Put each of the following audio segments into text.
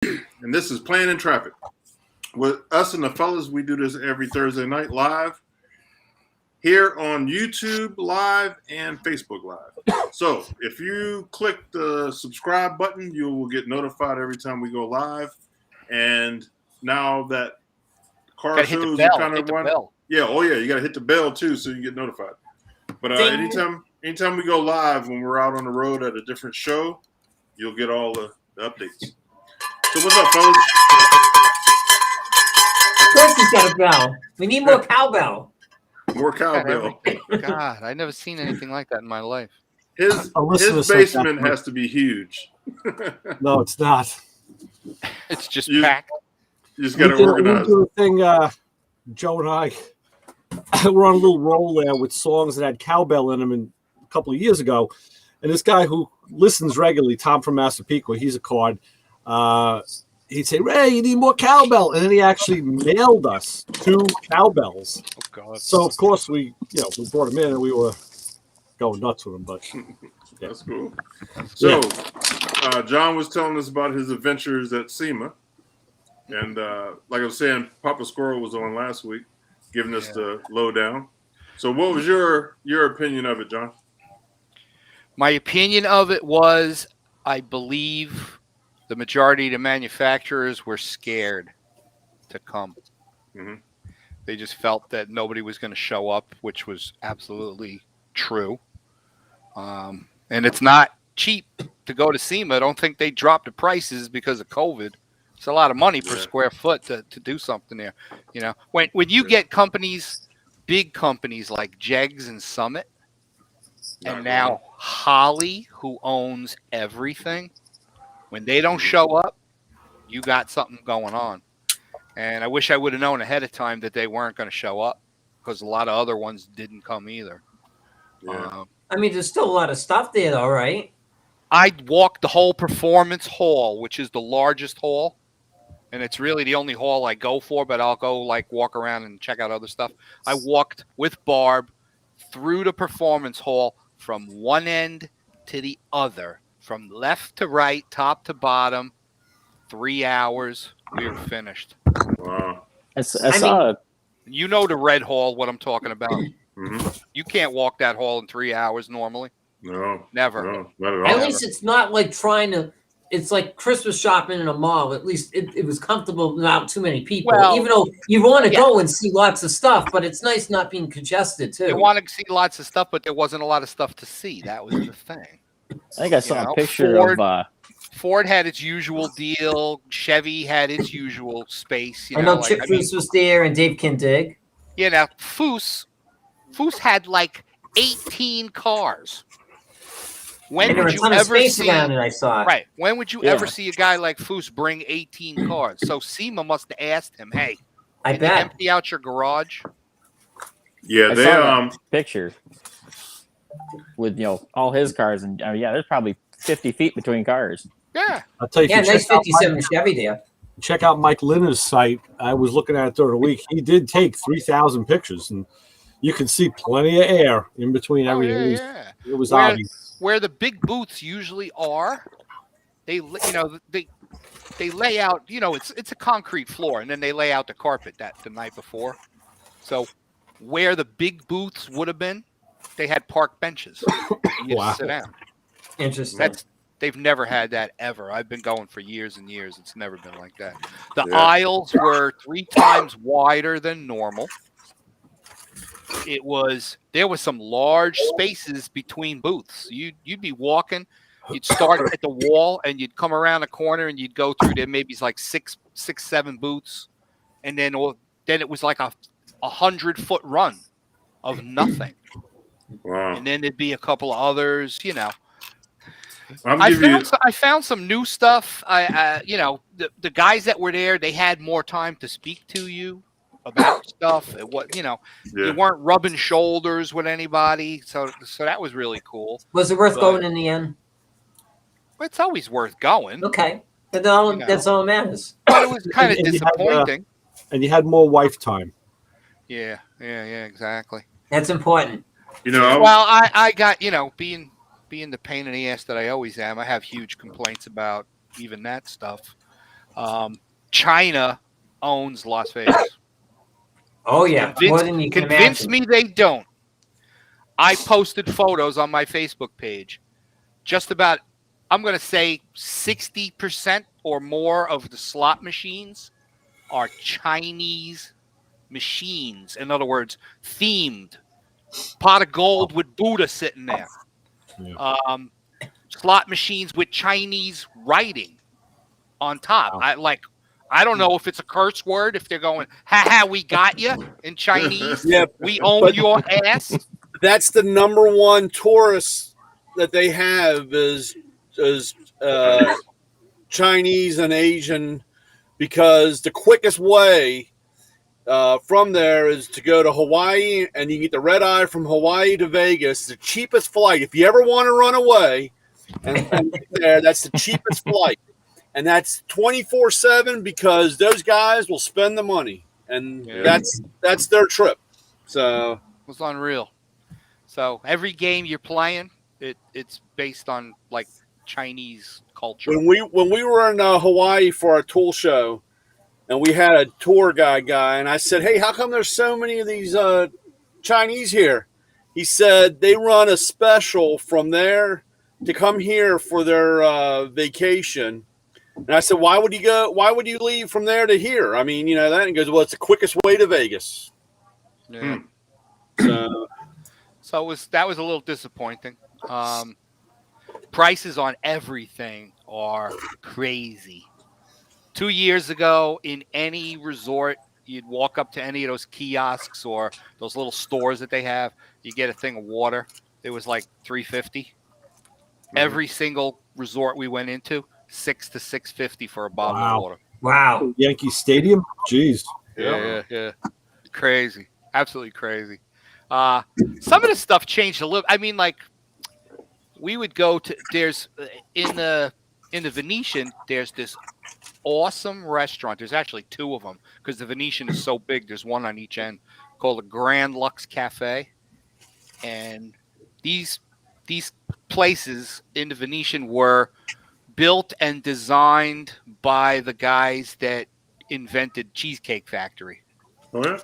and this is Playing in Traffic. With us and the fellas, we do this every Thursday night live here on YouTube Live and Facebook Live. So if you click the subscribe button, you will get notified every time we go live. And now that car shows are kind of one, you got to hit the bell too, so you get notified. But anytime we go live, when we're out on the road at a different show, you'll get all the updates. So what's up, fellas? Chris has got a bell. We need more cowbell. More cowbell. God, I've never seen anything like that in my life. His basement has to be huge. No, it's not. It's just packed. You just got to organize. We do a thing, Joe and I, we're on a little roll there with songs that had cowbell in them a couple of years ago. And this guy who listens regularly, Tom from Massapequa, he's a card. He'd say, "Ray, you need more cowbell," and then he actually mailed us 2 cowbells. Oh God! So of course we brought him in and we were going nuts with him. But that's cool. So John was telling us about his adventures at SEMA, and like I was saying, Papa Squirrel was on last week, giving us the lowdown. So what was your opinion of it, John? My opinion of it was, I believe the majority of the manufacturers were scared to come. Mm-hmm. They just felt that nobody was going to show up, which was absolutely true. And it's not cheap to go to SEMA. I don't think they dropped the prices because of COVID. It's a lot of money per square foot to do something there. You know, when you get companies, big companies like Jegs and Summit, and now Holly, who owns everything, when they don't show up, you got something going on. And I wish I would have known ahead of time that they weren't going to show up, because a lot of other ones didn't come either. Yeah. I mean, there's still a lot of stuff there, though, right? I walked the whole performance hall, which is the largest hall. And it's really the only hall I go for, but I'll go walk around and check out other stuff. I walked with Barb through the performance hall from one end to the other. From left to right, top to bottom, 3 hours, we were finished. Wow. I saw it. You know the red hall, what I'm talking about. Mm-hmm. You can't walk that hall in 3 hours normally. No. Never. No, not at all. At least it's not like it's like Christmas shopping in a mall. At least it was comfortable without too many people. Well, even though you want to go and see lots of stuff, but it's nice not being congested, too. You want to see lots of stuff, but there wasn't a lot of stuff to see. That was the thing. I think I saw a picture of Ford had its usual deal. Chevy had its usual space. I know Chip Foose was there and Dave Kindig. Yeah, now Foose had 18 cars. When would you ever see? Around it, I saw it. Right. When would you ever see a guy like Foose bring 18 cars? So SEMA must have asked him, "Hey, I can you empty out your garage?" Yeah, they picture with all his cars, and there's probably 50 feet between cars. Yeah, I'll tell you. Nice 57 Chevy there. Check out Mike Linner's site. I was looking at it during the week. He did take 3,000 pictures, and you can see plenty of air in between everything. It was obvious. Where the big booths usually are, they lay out. It's a concrete floor, and then they lay out the carpet the night before. So where the big booths would have been, they had park benches. You just sit down. Interesting. They've never had that ever. I've been going for years and years. It's never been like that. The aisles were 3 times wider than normal. There was some large spaces between booths. You'd be walking, you'd start at the wall, and you'd come around a corner, and you'd go through there. Maybe it's like 7 booths, and then it was like a 100-foot run of nothing. Wow. And then there'd be a couple of others. I found some new stuff. The guys that were there, they had more time to speak to you about stuff. You weren't rubbing shoulders with anybody, so that was really cool. Was it worth going in the end? It's always worth going. Okay, that's all that matters. But it was kind of disappointing. And you had more wife time. Yeah, exactly. That's important. I got being the pain in the ass that I always am. I have huge complaints about even that stuff. China owns Las Vegas. Oh yeah, more than you can Convince imagine. me they don't. I posted photos on my Facebook page. Just about, I'm going to say 60% or more of the slot machines are Chinese machines. In other words, themed. Pot of gold with Buddha sitting there. Yeah. Slot machines with Chinese writing on top. Wow. I don't know if it's a curse word, if they're going, ha ha, we got you in Chinese. Yeah, We own but- your ass. That's the number one tourist that they have is Chinese and Asian, because the quickest way from there is to go to Hawaii, and you can get the red eye from Hawaii to Vegas. The cheapest flight. If you ever want to run away and there, that's the cheapest flight. And that's 24/7 because those guys will spend the money. And that's their trip. So It was unreal. So every game you're playing, it's based on like Chinese culture. when we were in Hawaii for our tool show, and we had a tour guy, and I said, "Hey, how come there's so many of these Chinese here?" He said they run a special from there to come here for their vacation. And I said, "Why would you go? Why would you leave from there to here? I mean, that." And he goes, "Well, it's the quickest way to Vegas." Yeah. So that was a little disappointing. Prices on everything are crazy. 2 years ago, in any resort, you'd walk up to any of those kiosks or those little stores that they have, you get a thing of water. It was like $3.50. Every single resort we went into, $6 to $6.50 for a bottle of water. Wow. Yankee Stadium? Jeez. Yeah. Crazy. Absolutely crazy. Some of the stuff changed a little. I mean, like, we would go to, there's in the Venetian, there's this awesome restaurant. There's actually two of them because the Venetian is so big. There's one on each end called the Grand Lux Cafe. And these places in the Venetian were built and designed by the guys that invented Cheesecake Factory. Oh, yeah?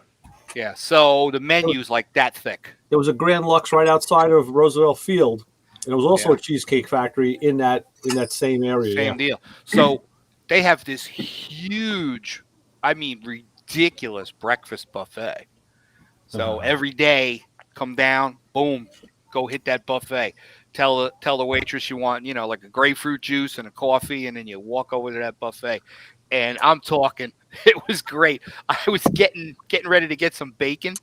Yeah, so the menu's like that thick. There was a Grand Lux right outside of Roosevelt Field, and it was also a Cheesecake Factory in that same area. Same deal. So they have this huge, I mean, ridiculous breakfast buffet. So every day, come down, boom, go hit that buffet. Tell the waitress you want, like a grapefruit juice and a coffee, and then you walk over to that buffet. And I'm talking, it was great. I was getting ready to get some bacon,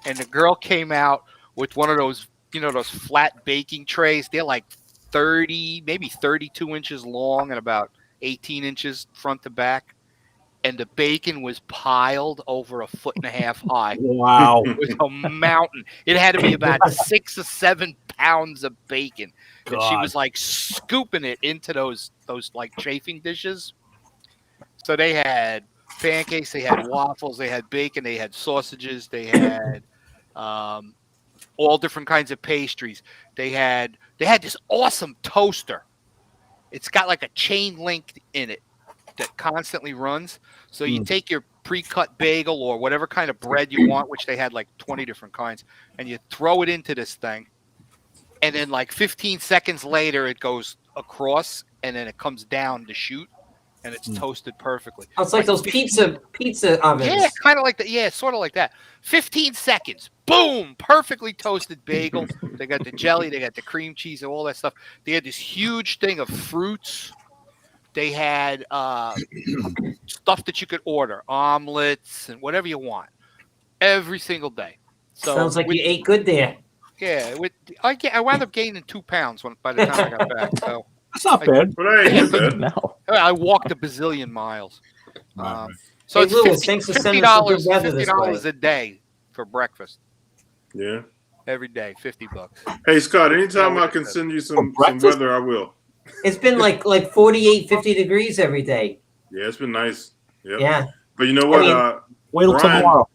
and the girl came out with one of those, those flat baking trays. They're like 30, maybe 32 inches long and about 18 inches front to back. And the bacon was piled over 1.5 feet high. Wow. It was a mountain. It had to be about 6 or 7 pounds of bacon. God. And she was like scooping it into those like chafing dishes. So they had pancakes, they had waffles, they had bacon, they had sausages, they had all different kinds of pastries. They had this awesome toaster. It's got like a chain link in it that constantly runs. So you take your pre-cut bagel or whatever kind of bread you want, which they had like 20 different kinds, and you throw it into this thing. And then like 15 seconds later, it goes across and then it comes down to shoot. And it's toasted perfectly. Oh, it's like those pizza ovens. Yeah, kind of like that. Yeah, sort of like that. 15 seconds. Boom. Perfectly toasted bagel. They got the jelly. They got the cream cheese and all that stuff. They had this huge thing of fruits. They had stuff that you could order. Omelets and whatever you want. Every single day. So sounds like you ate good there. Yeah. I wound up gaining 2 pounds by the time I got back. So That's not bad. But I ain't bad. No. I walked a bazillion miles. So Hey, it's Louis, thanks for sending us some good weather this $50 way. a day for breakfast. Yeah. Every day, $50. Hey, Scott, anytime I can send you some weather, I will. It's been like 48, 50 degrees every day. Yeah, it's been nice. Yep. Yeah. But you know what? Wait till Brian- tomorrow.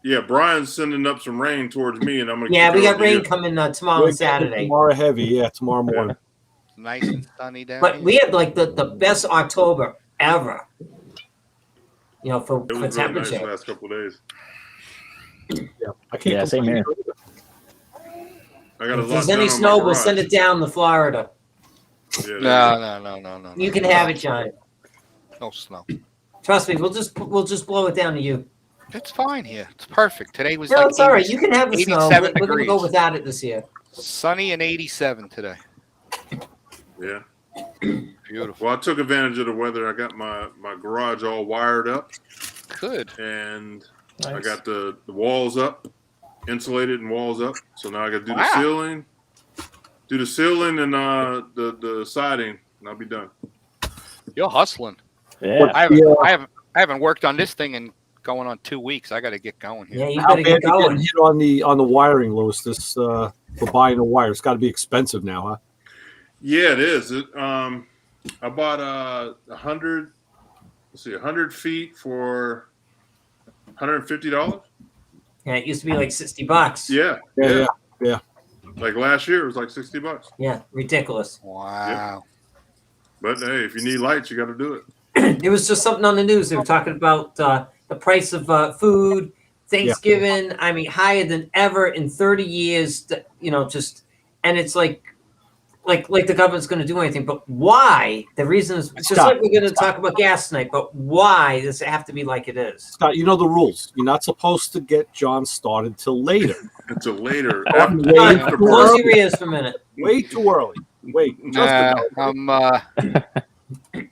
Yeah, Brian's sending up some rain towards me, and I'm going to Yeah, we got rain coming tomorrow and Saturday. Tomorrow heavy, tomorrow morning. Nice and sunny down But here. we had like the best October ever. for It was really nice temperature. the last couple of days. Yeah, I can't. Yeah, same complain. I got a If lot there's done any on snow, my we'll garage. send it down to Florida. Yeah, No. You can have it, John. No snow. Trust me, we'll just blow it down to you. It's fine here. It's perfect. Today was No, like it's all right. You can have the snow. 87 We're gonna go degrees. without it this year. Sunny and 87 today. yeah. Beautiful. Well, I took advantage of the weather. I got my garage all wired up, Good. and I Nice. got the walls up, insulated and walls up. So now I got to do Wow. the ceiling and the siding, and I'll be done. You're hustling. Yeah. I haven't worked on this thing in going on 2 weeks. I got to get going here. Yeah, you How better bad get you going. getting hit on the wiring, Lewis? This for buying the wire. It's got to be expensive now, huh? Yeah, it is. I bought 100 feet for $150. Yeah, it used to be like $60. Yeah. Like last year, it was like $60. Yeah, ridiculous. Wow. But hey, if you need lights, you got to do it. There was just something on the news. They were talking about the price of food, Thanksgiving. I mean, higher than ever in 30 years. And it's like the government's going to do anything. But why? The reason is just like we're going to talk about gas tonight. But why does it have to be like it is? Scott, you know the rules. You're not supposed to get John started till later. Until later. John, After close your ears for a minute. Way too early. Wait, just a minute.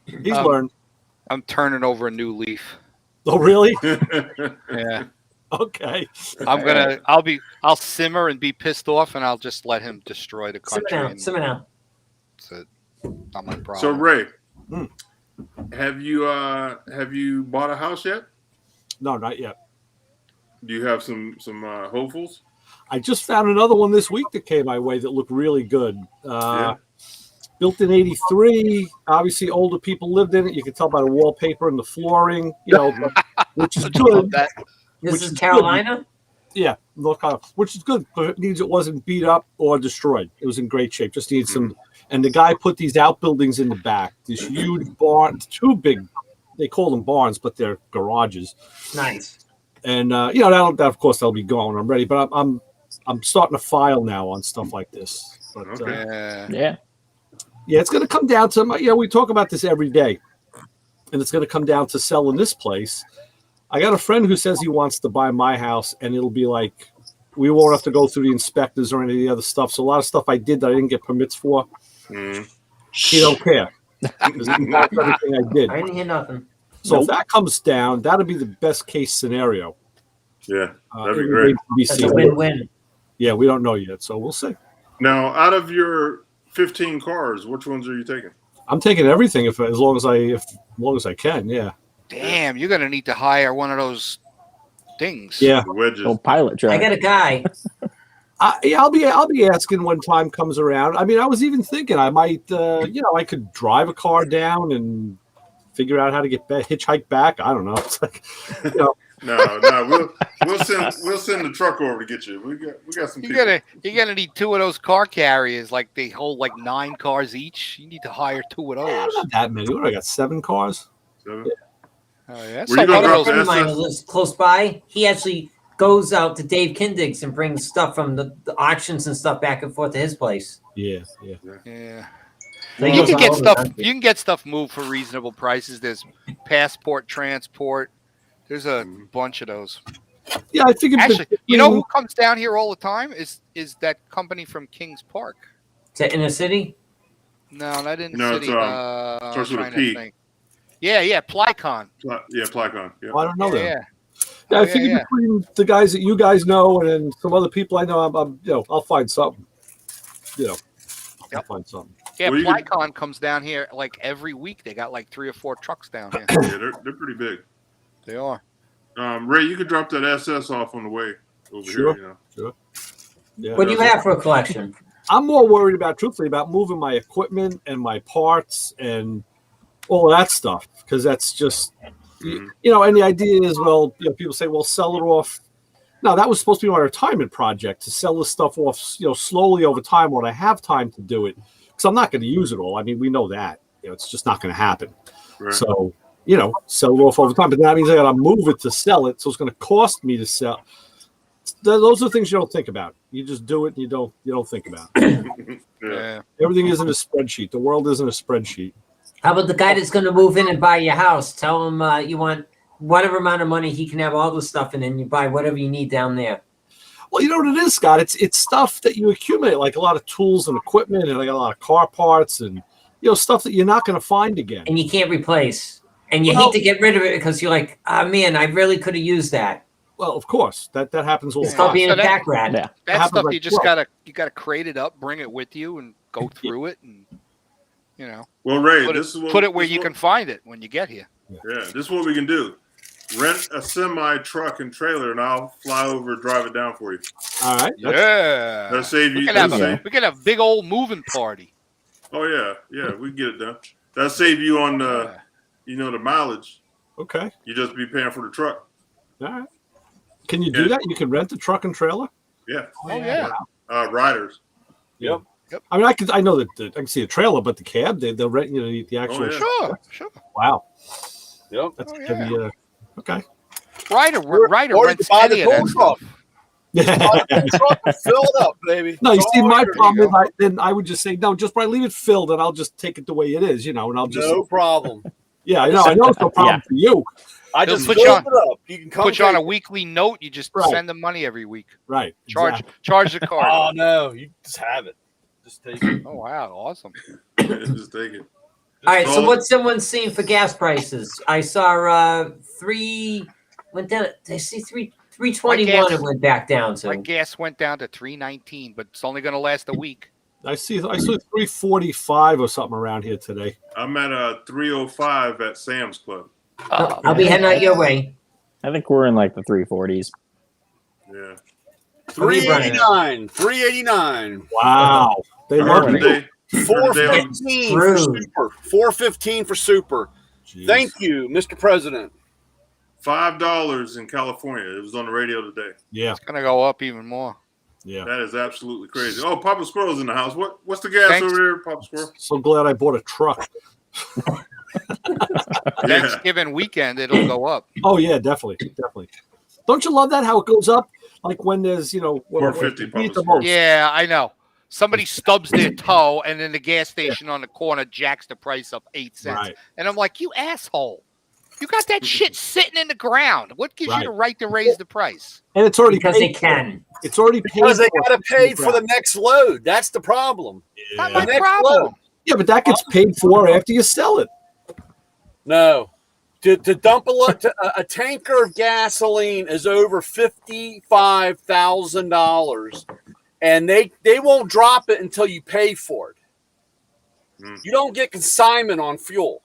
He's learned. I'm turning over a new leaf. Oh, really? Yeah. Okay. I'll simmer and be pissed off, and I'll just let him destroy the country. Simmer down. That's it. Not my problem. So Ray, Hmm. have you bought a house yet? No, not yet. Do you have some hopefuls? I just found another one this week that came my way that looked really good. Built in '83. Obviously, older people lived in it. You can tell by the wallpaper and the flooring, which is good. This Which is is Carolina. Yeah, North Carolina, which is good, but it means it wasn't beat up or destroyed. It was in great shape. Just needs some. And the guy put these outbuildings in the back. This huge barn, too big. They call them barns, but they're garages. Nice. And that of course that'll be gone. I'm ready, but I'm starting to file now on stuff like this. But Yeah. yeah, it's going to come down to we talk about this every day, and it's going to come down to selling this place. I got a friend who says he wants to buy my house, and it'll be like we won't have to go through the inspectors or any of the other stuff. So a lot of stuff I did that I didn't get permits for, he don't care. Because he got everything I did. I didn't hear nothing. So if that comes down, that'll be the best case scenario. Yeah, that'd be It great. remains to be That's seen. a win-win. Yeah, we don't know yet, so we'll see. Now, out of your 15 cars, which ones are you taking? I'm taking everything as long as I can. Yeah. Damn, you're gonna need to hire one of those things. Yeah. The wedges. Oh, pilot truck. I got a guy. I'll be asking when time comes around. I mean, I was even thinking I might, I could drive a car down and figure out how to get hitchhike back. I don't know. It's like, No, we'll send the truck over to get you. We got some. You're gonna need two of those car carriers. Like they hold like 9 cars each. You need to hire 2 of those. not that many. What do I got? 7 cars. people. Yeah. Oh, yeah. Were you gonna One of drop those- friend of mine SS? who lives close by, he actually goes out to Dave Kindig's and brings stuff from the auctions and stuff back and forth to his place. Yeah. Yeah. So he You goes can all get over the stuff. country. You can get stuff moved for reasonable prices. There's passport transport. There's a bunch of those. Yeah, I think Actually, you know who comes down here all the time is that company from Kings Park. Is that in a city? No, not in the No, city. it's, I'm starts with a trying to P. think. Yeah, Plycon. Yeah, Plycon. Yeah. I don't know that. Yeah. Yeah, Oh, I think yeah. between the guys that you guys know and then some other people I know, I'm I'll find something. I'll Yep. find something. Yeah, Well, you Plycon comes down here like every week. They got like 3 or 4 trucks down here. Yeah, they're pretty big. They are. Ray, you could drop that SS off on the way over Sure. here. You know. Yeah. What do you have for a collection? I'm more worried truthfully, about moving my equipment and my parts and all of that stuff because that's just, Mhm. and the idea is, people say, well, sell it off. No, that was supposed to be my retirement project to sell this stuff off, slowly over time when I have time to do it because I'm not going to use it all. I mean, we know that, it's just not going to happen. Right. So sell it off over time. But that means I got to move it to sell it, so it's going to cost me to sell. Those are things you don't think about. You just do it, and you don't think about it. Yeah. Everything isn't a spreadsheet. The world isn't a spreadsheet. How about the guy that's going to move in and buy your house? Tell him you want whatever amount of money, he can have all the stuff, and then you buy whatever you need down there. Well, you know what it is, Scott? It's stuff that you accumulate, like a lot of tools and equipment, and I got a lot of car parts and stuff that you're not going to find again. And you can't replace. And you hate to get rid of it because you're like, man, I really could have used that. Well, of course, that happens all the It's called time. being a pack rat. Yeah. That stuff like you just 12. gotta crate it up, bring it with you, and go through it, and Well, Ray, put it where you can find it when you get here. Yeah, this is what we can do. Rent a semi truck and trailer, and I'll fly over and drive it down for you. All right. Yeah, That'll save you. we can have a big old moving party. Oh yeah, we can get it done. That'll save you on the mileage. Okay. You just be paying for the truck. All right. Can you do that? You can rent a truck and trailer? Yeah. Oh yeah. Riders. Yep. I mean, I know that I can see a trailer, but the cab, they'll rent the actual. Oh, yeah. Sure. Wow. Yep. That's Oh, yeah. heavy. Okay. Ryder Or rents buy the any of that tow stuff. Truck and fill it up, baby. No, you That's see, all my you're- problem is then I would just say, no, just leave it filled and I'll just take it the way it is, and I'll just. No problem. Yeah, I know it's no problem for you. I They'll just put fill you it on- up. You can come Put you on a take it. weekly note. You just Right. send them money every week. Right. Charge exactly. the card. Oh no, you just have it. Just take it. Oh wow, awesome. Just take it. All right, so Just what's someone seeing for gas prices? I saw went down. I see 321. It went back down My to. gas went down to $3.19, but it's only going to last a week. I see 345 or something around here today. I'm at 305 at Sam's Club. I'll be heading out your way. I think we're in like the 340s. Yeah. 389. 389. Wow. They I love heard it. today. 415 for True. super. 415 for super. Jeez. Thank you, Mr. President. $5 in California. It was on the radio today. Yeah. It's going to go up even more. Yeah. That is absolutely crazy. Oh, Papa Squirrel's in the house. What's the gas Thanks. over there, Papa Squirrel? So glad I bought a truck. Yeah. Thanksgiving weekend, it'll go up. Oh yeah, definitely. Don't you love that how it goes up? Like when there's when 450 you need the probably. most. Yeah, I know. Somebody stubs their toe, and then the gas station on the corner jacks the price up 8 cents. Right. And I'm like, you asshole. You got that shit sitting in the ground. What gives Right. you the right to raise the price? And it's already Because paid they for. can. It's already paid Because they for. got to pay for the next load. That's the problem. Not Yeah. my next problem. load. Yeah, but that gets paid for after you sell it. No. To dump a tanker of gasoline is over $55,000, and they won't drop it until you pay for it. You don't get consignment on fuel.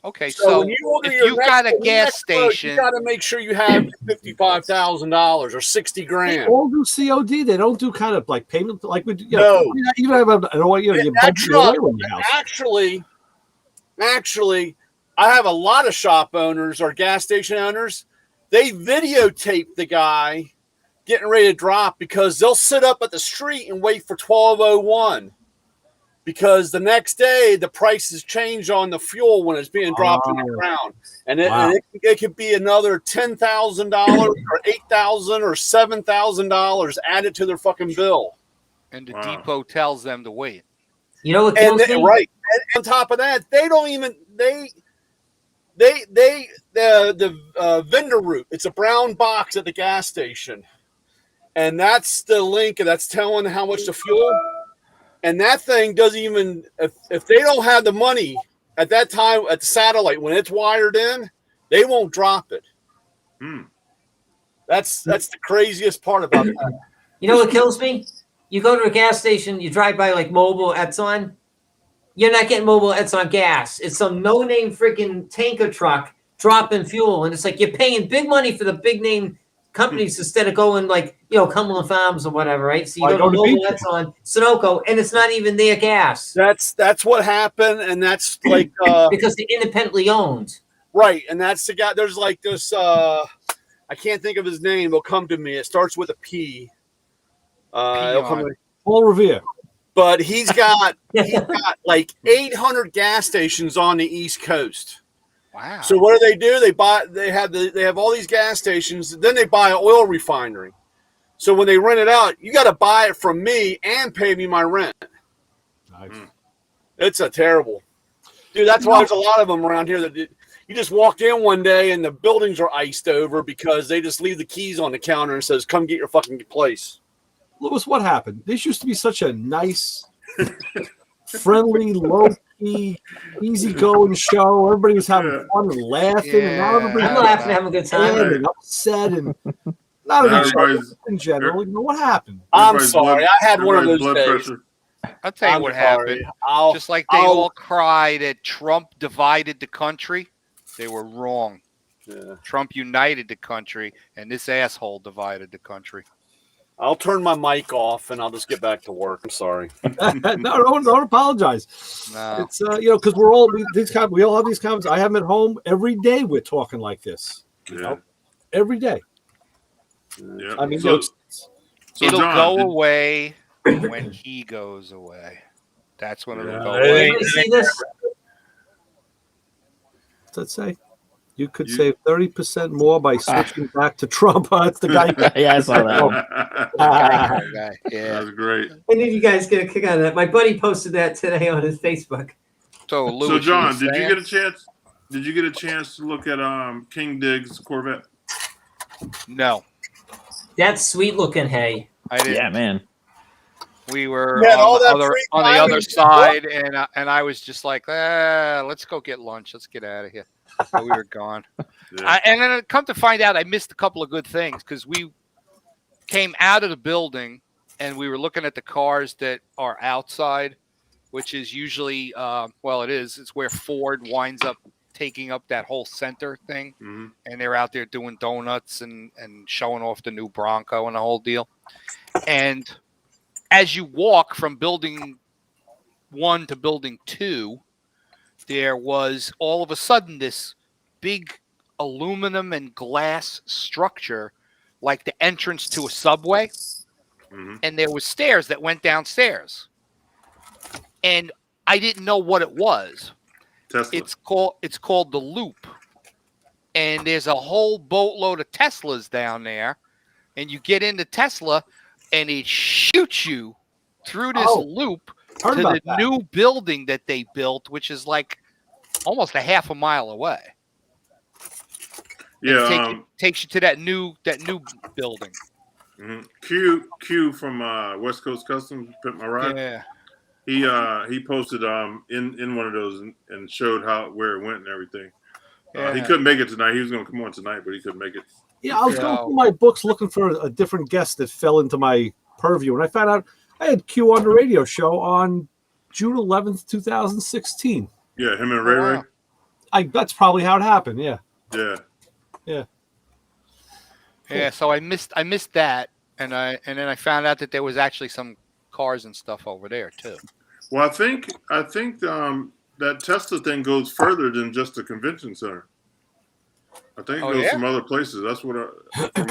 Okay, So so when you order if your you've got a next gas load, station, you got to make sure you have $55,000 or $60 They grand. all do COD. They don't do kind of like payment like we do. No. Even have you That budget truck- your oil in your house. Actually, I have a lot of shop owners or gas station owners. They videotape the guy getting ready to drop because they'll sit up at the street and wait for 12:01 because the next day the prices change on the fuel when it's being dropped in the ground, and it could be another $10,000 or $8,000 or $7,000 added to their fucking bill. and the Wow. depot tells them to wait. You know what And kills me? right, and on top of that, they don't even the vendor route. It's a brown box at the gas station, and that's the link, and that's telling how much the fuel. And that thing doesn't even if they don't have the money at that time at the satellite when it's wired in, they won't drop it. That's the craziest part about that. You know what kills me? You go to a gas station, you drive by like Mobil Exxon. You're not getting Mobil Exxon gas. It's some no-name freaking tanker truck dropping fuel, and it's like you're paying big money for the big name companies instead of going like Cumberland Farms or whatever, right? So you go to Mobil Exxon, Sunoco, and it's not even their gas. That's what happened, and that's like because they're independently owned. Right, and that's the guy. There's like this. I can't think of his name. It'll come to me. It starts with a P. It'll come to me. Paul Revere. But he's got like 800 gas stations on the East Coast, Wow. So what do? They have all these gas stations. Then they buy an oil refinery. So when they rent it out, you got to buy it from me and pay me my rent. Nice. It's a terrible, dude. That's why there's a lot of them around here that you just walk in one day and the buildings are iced over because they just leave the keys on the counter and says, "Come get your fucking place." Lewis, what happened? This used to be such a nice, friendly, low-key, easy-going show. Everybody was having fun and laughing, and now everybody's I'm laughing, having a good time. and upset, and not even Everybody's- in general. You know what happened? I'm Everybody's sorry, I had one of everybody's those blood days. pressure. I'll tell you I'm what sorry. happened. Just like they all cried that Trump divided the country, they were wrong. Yeah. Trump united the country, and this asshole divided the country. I'll turn my mic off and I'll just get back to work. I'm sorry. No, don't apologize. No. It's because we all have these comments. I have them at home every day. We're talking like this. Yeah. Every day. Yeah. I mean, so It'll John, go did- away when he goes away. That's when it'll go Hey. away. Anybody see this? what's that say? You could save 30% more by switching back to Trump. That's the guy. Yeah, I saw that one. Guy. Yeah. That's great. Any of you guys get a kick out of that? My buddy posted that today on his Facebook. So, Louis, So John, you did you saying? get a chance? Did you get a chance to look at King Diggs' Corvette? No, That's sweet looking hay. I didn't. Yeah, man. We were You had all that on free the time other and- side, and I was just like, let's go get lunch. Let's get out of here. So we were gone. Yeah. And then come to find out, I missed a couple of good things because we came out of the building and we were looking at the cars that are outside, which is usually, it's where Ford winds up taking up that whole center thing. Mhm. And they're out there doing donuts and showing off the new Bronco and the whole deal. And as you walk from building 1 to building 2, there was all of a sudden this big aluminum and glass structure like the entrance to a subway. Mhm. And there was stairs that went downstairs. And I didn't know what it was. Tesla. It's called the Loop. And there's a whole boatload of Teslas down there. And you get into Tesla and it shoots you through this loop Heard to about the that. new building that they built, which is like almost a half a mile away. Yeah. Takes you to that new building. Mhm. Q from West Coast Customs, Pimp My Ride. Yeah. He posted in one of those and showed where it went and everything. He Yeah. couldn't make it tonight. He was going to come on tonight, but he couldn't make it. Yeah, I was going through my books looking for a different guest that fell into my purview, and I found out I had Q on the radio show on June 11th, 2016. Yeah, him and Ray Ray. Wow. That's probably how it happened. Yeah. Yeah, so I missed that, and then I found out that there was actually some cars and stuff over there too. Well, I think that Tesla thing goes further than just the convention center. I think it goes some other places. That's from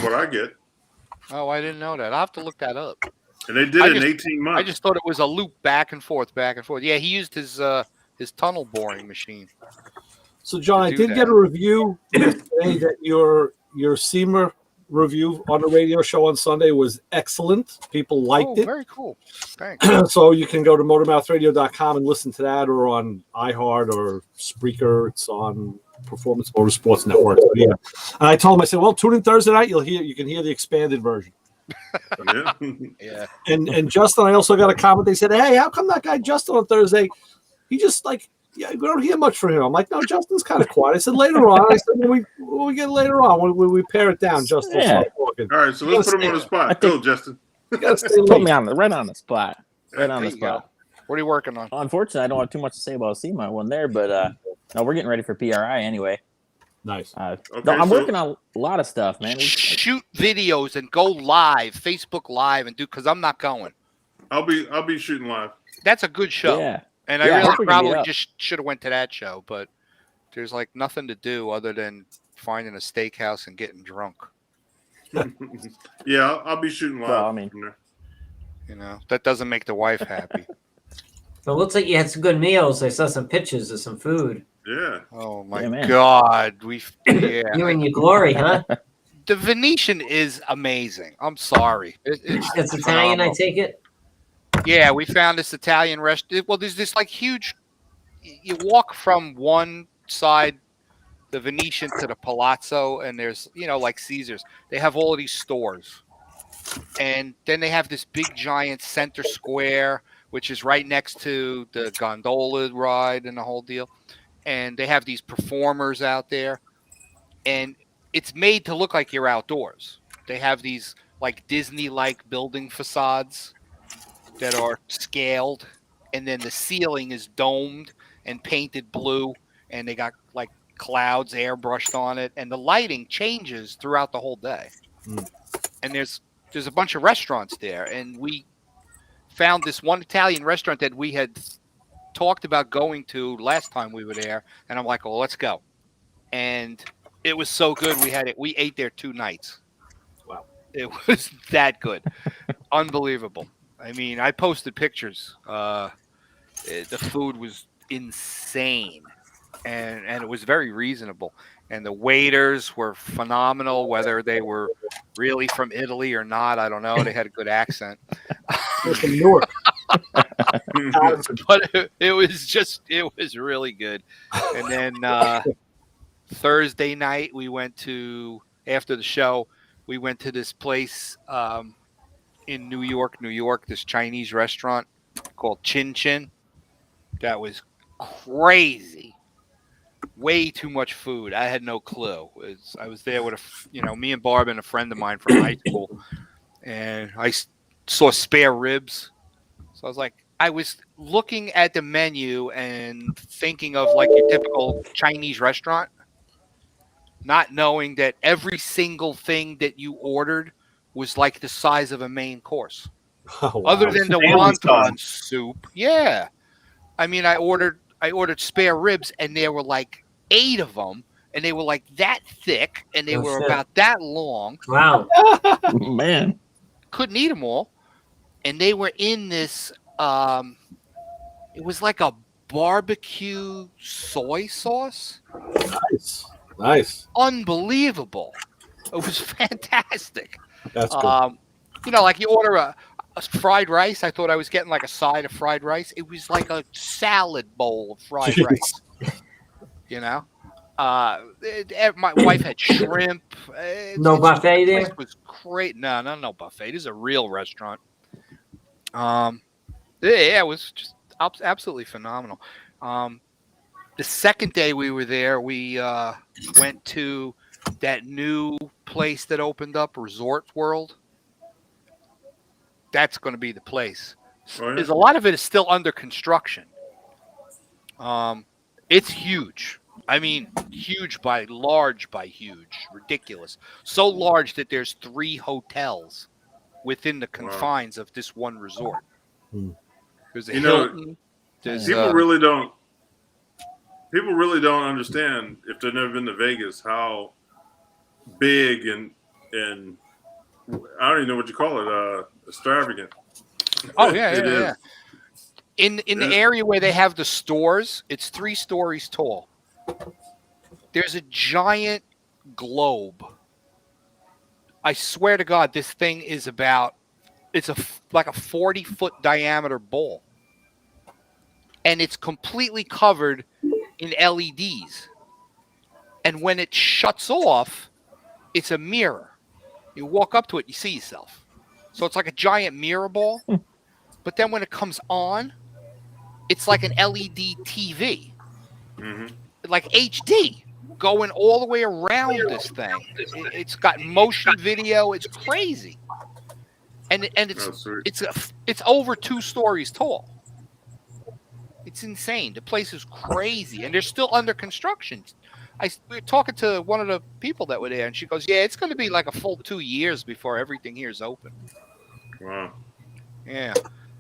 what I get. Oh, I didn't know that. I'll have to look that up. And they did it in 18 months. I just thought it was a loop back and forth. Yeah, he used his tunnel boring machine. So, John, I do did that. get a review yesterday that your SEMA review on the radio show on Sunday was excellent. People liked it. Very cool. Thanks. So you can go to motormouthradio.com and listen to that, or on iHeart or Spreaker. It's on Performance Motorsports Network. So, yeah. And I told him, I said, well, tune in Thursday night. You can hear the expanded version. Yeah. Yeah. And Justin, I also got a comment. They said, hey, how come that guy Justin on Thursday, he just we don't hear much from him. I'm like, no, Justin's kind of quiet. I said, later on. I said, when we get later on, when we pare it down, Justin will start talking. All right, so let's put him on the spot. Go, Justin. You gotta stay Put late. me right on the spot. Right on There the you go. spot. What are you working on? Unfortunately, I don't have too much to say about SEMA. I won there, but no, we're getting ready for PRI anyway. Nice. No, Okay, I'm so- working on a lot of stuff, man. Shoot videos and go live, Facebook Live, and because I'm not going. I'll be shooting live. That's a good show. Yeah. And Yeah, I I hope really we can meet probably up. just should have went to that show, but there's like nothing to do other than finding a steakhouse and getting drunk. Yeah, I'll be shooting live. Well, I mean- from there. You know, that doesn't make the wife happy. So it looks like you had some good meals. I saw some pictures of some food. Yeah. Oh my Yeah, man. God, You're in your glory, huh? The Venetian is amazing. I'm sorry, It's Italian, phenomenal. I take it. Yeah, we found this Italian restaurant. Well, there's this like huge. You walk from one side, the Venetian, to the Palazzo, and there's like Caesars. They have all of these stores, and then they have this big giant center square, which is right next to the gondola ride and the whole deal. And they have these performers out there, and it's made to look like you're outdoors. They have these like Disney-like building facades that are scaled, and then the ceiling is domed and painted blue, and they got like clouds airbrushed on it, and the lighting changes throughout the whole day. And there's a bunch of restaurants there, and we found this one Italian restaurant that we had talked about going to last time we were there, and I'm like, well, let's go. And it was so good. We ate there 2 nights. Wow. It was that good. Unbelievable. I mean, I posted pictures. The food was insane, and it was very reasonable. And the waiters were phenomenal, whether they were really from Italy or not. I don't know. They had a good accent. From Newark. But it was really good. And then Thursday night, after the show, we went to this place in New York, this Chinese restaurant called Chin Chin. That was crazy. Way too much food. I had no clue. I was there with me and Barb and a friend of mine from high school, and I saw spare ribs. So I was looking at the menu and thinking of like your typical Chinese restaurant, not knowing that every single thing that you ordered was like the size of a main course. Oh, wow. Other than the wonton soup. Yeah. I mean, I ordered spare ribs, and there were like 8 of them, and they were like that thick, and they were about that long. Wow. Man. Couldn't eat them all. And they were in this, it was like a barbecue soy sauce. Nice. Unbelievable. It was fantastic. That's good. Like you order a fried rice. I thought I was getting like a side of fried rice. It was like a salad bowl of fried rice. My wife had shrimp. No buffet there? It was great. No buffet. This is a real restaurant. It was just absolutely phenomenal. The second day we were there, we went to that new place that opened up, Resort World. That's going to be the place. Oh, yeah? There's a lot of it is still under construction. It's huge. I mean, huge by huge, ridiculous. So large that there's 3 hotels within the confines of this one resort. There's a Hilton. People really don't understand, if they've never been to Vegas, how big and I don't even know what you call it, extravagant. Oh yeah, it is. Yeah. In the area where they have the stores, it's 3 stories tall. There's a giant globe. I swear to God, this thing is like a 40-foot diameter bowl. And it's completely covered in LEDs. And when it shuts off, it's a mirror. You walk up to it, you see yourself. So it's like a giant mirror ball. But then when it comes on, it's like an LED TV. Mm-hmm. Like HD, going all the way around this thing. It's got motion video. It's crazy. And it's over 2 stories tall. It's insane. The place is crazy, and they're still under construction. We were talking to one of the people that were there, and she goes, "Yeah, it's going to be like a full 2 years before everything here is open." Wow. Yeah,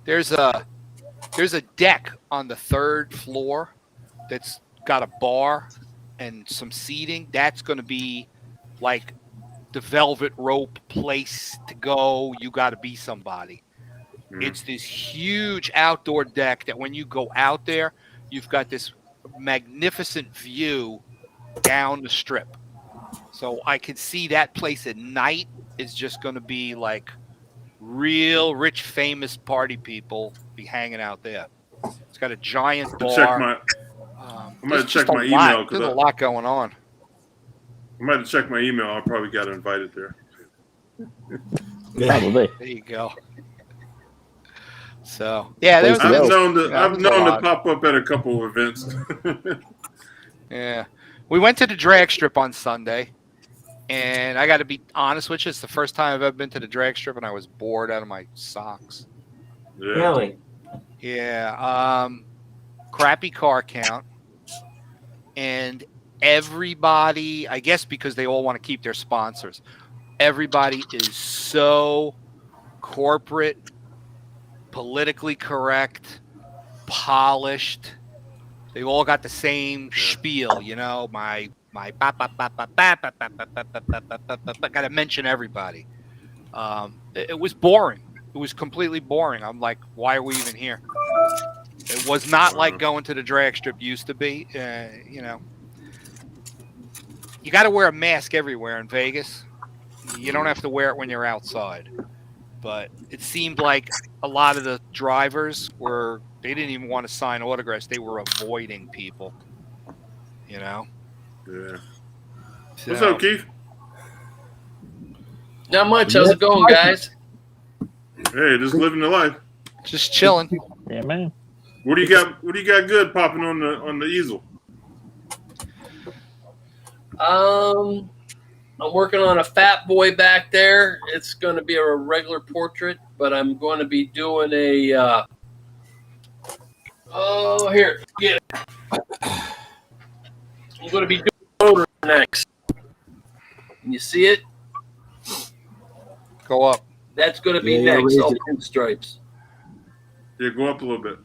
there's a deck on the 3rd floor that's got a bar and some seating. That's going to be like the velvet rope place to go. You got to be somebody. It's this huge outdoor deck that when you go out there, you've got this magnificent view down the strip. So I could see that place at night is just going to be like real rich, famous party people be hanging out there. It's got a giant bar. I'm going to check my email. There's a lot going on. I'm going to check my email. I probably got invited there. Probably. There you go. So yeah, I've known to pop up at a couple of events. Yeah, we went to the drag strip on Sunday, and I got to be honest with you, it's the first time I've ever been to the drag strip, and I was bored out of my socks. Yeah. Really? Yeah. Crappy car count, and everybody, I guess because they all want to keep their sponsors, everybody is so corporate, politically correct, polished. They all got the same spiel, you know. My gotta mention everybody. It was boring. It was completely boring. I'm like, why are we even here? It was not like going to the drag strip used to be. You know, you got to wear a mask everywhere in Vegas. You don't have to wear it when you're outside. But it seemed like a lot of the drivers they didn't even want to sign autographs. They were avoiding people, you know? Yeah. So, What's up, Keith? Not much. How's it going, guys? Hey, just living the life. just chilling. Yeah, man. What do you got good popping on the easel? I'm working on a fat boy back there. It's going to be a regular portrait, but I'm going to be doing a. Here, get it. I'm going to be doing motor next. Can you see it? Go up. That's going to be Yeah, next. raise All it. pinstripes. Yeah, go up a little bit.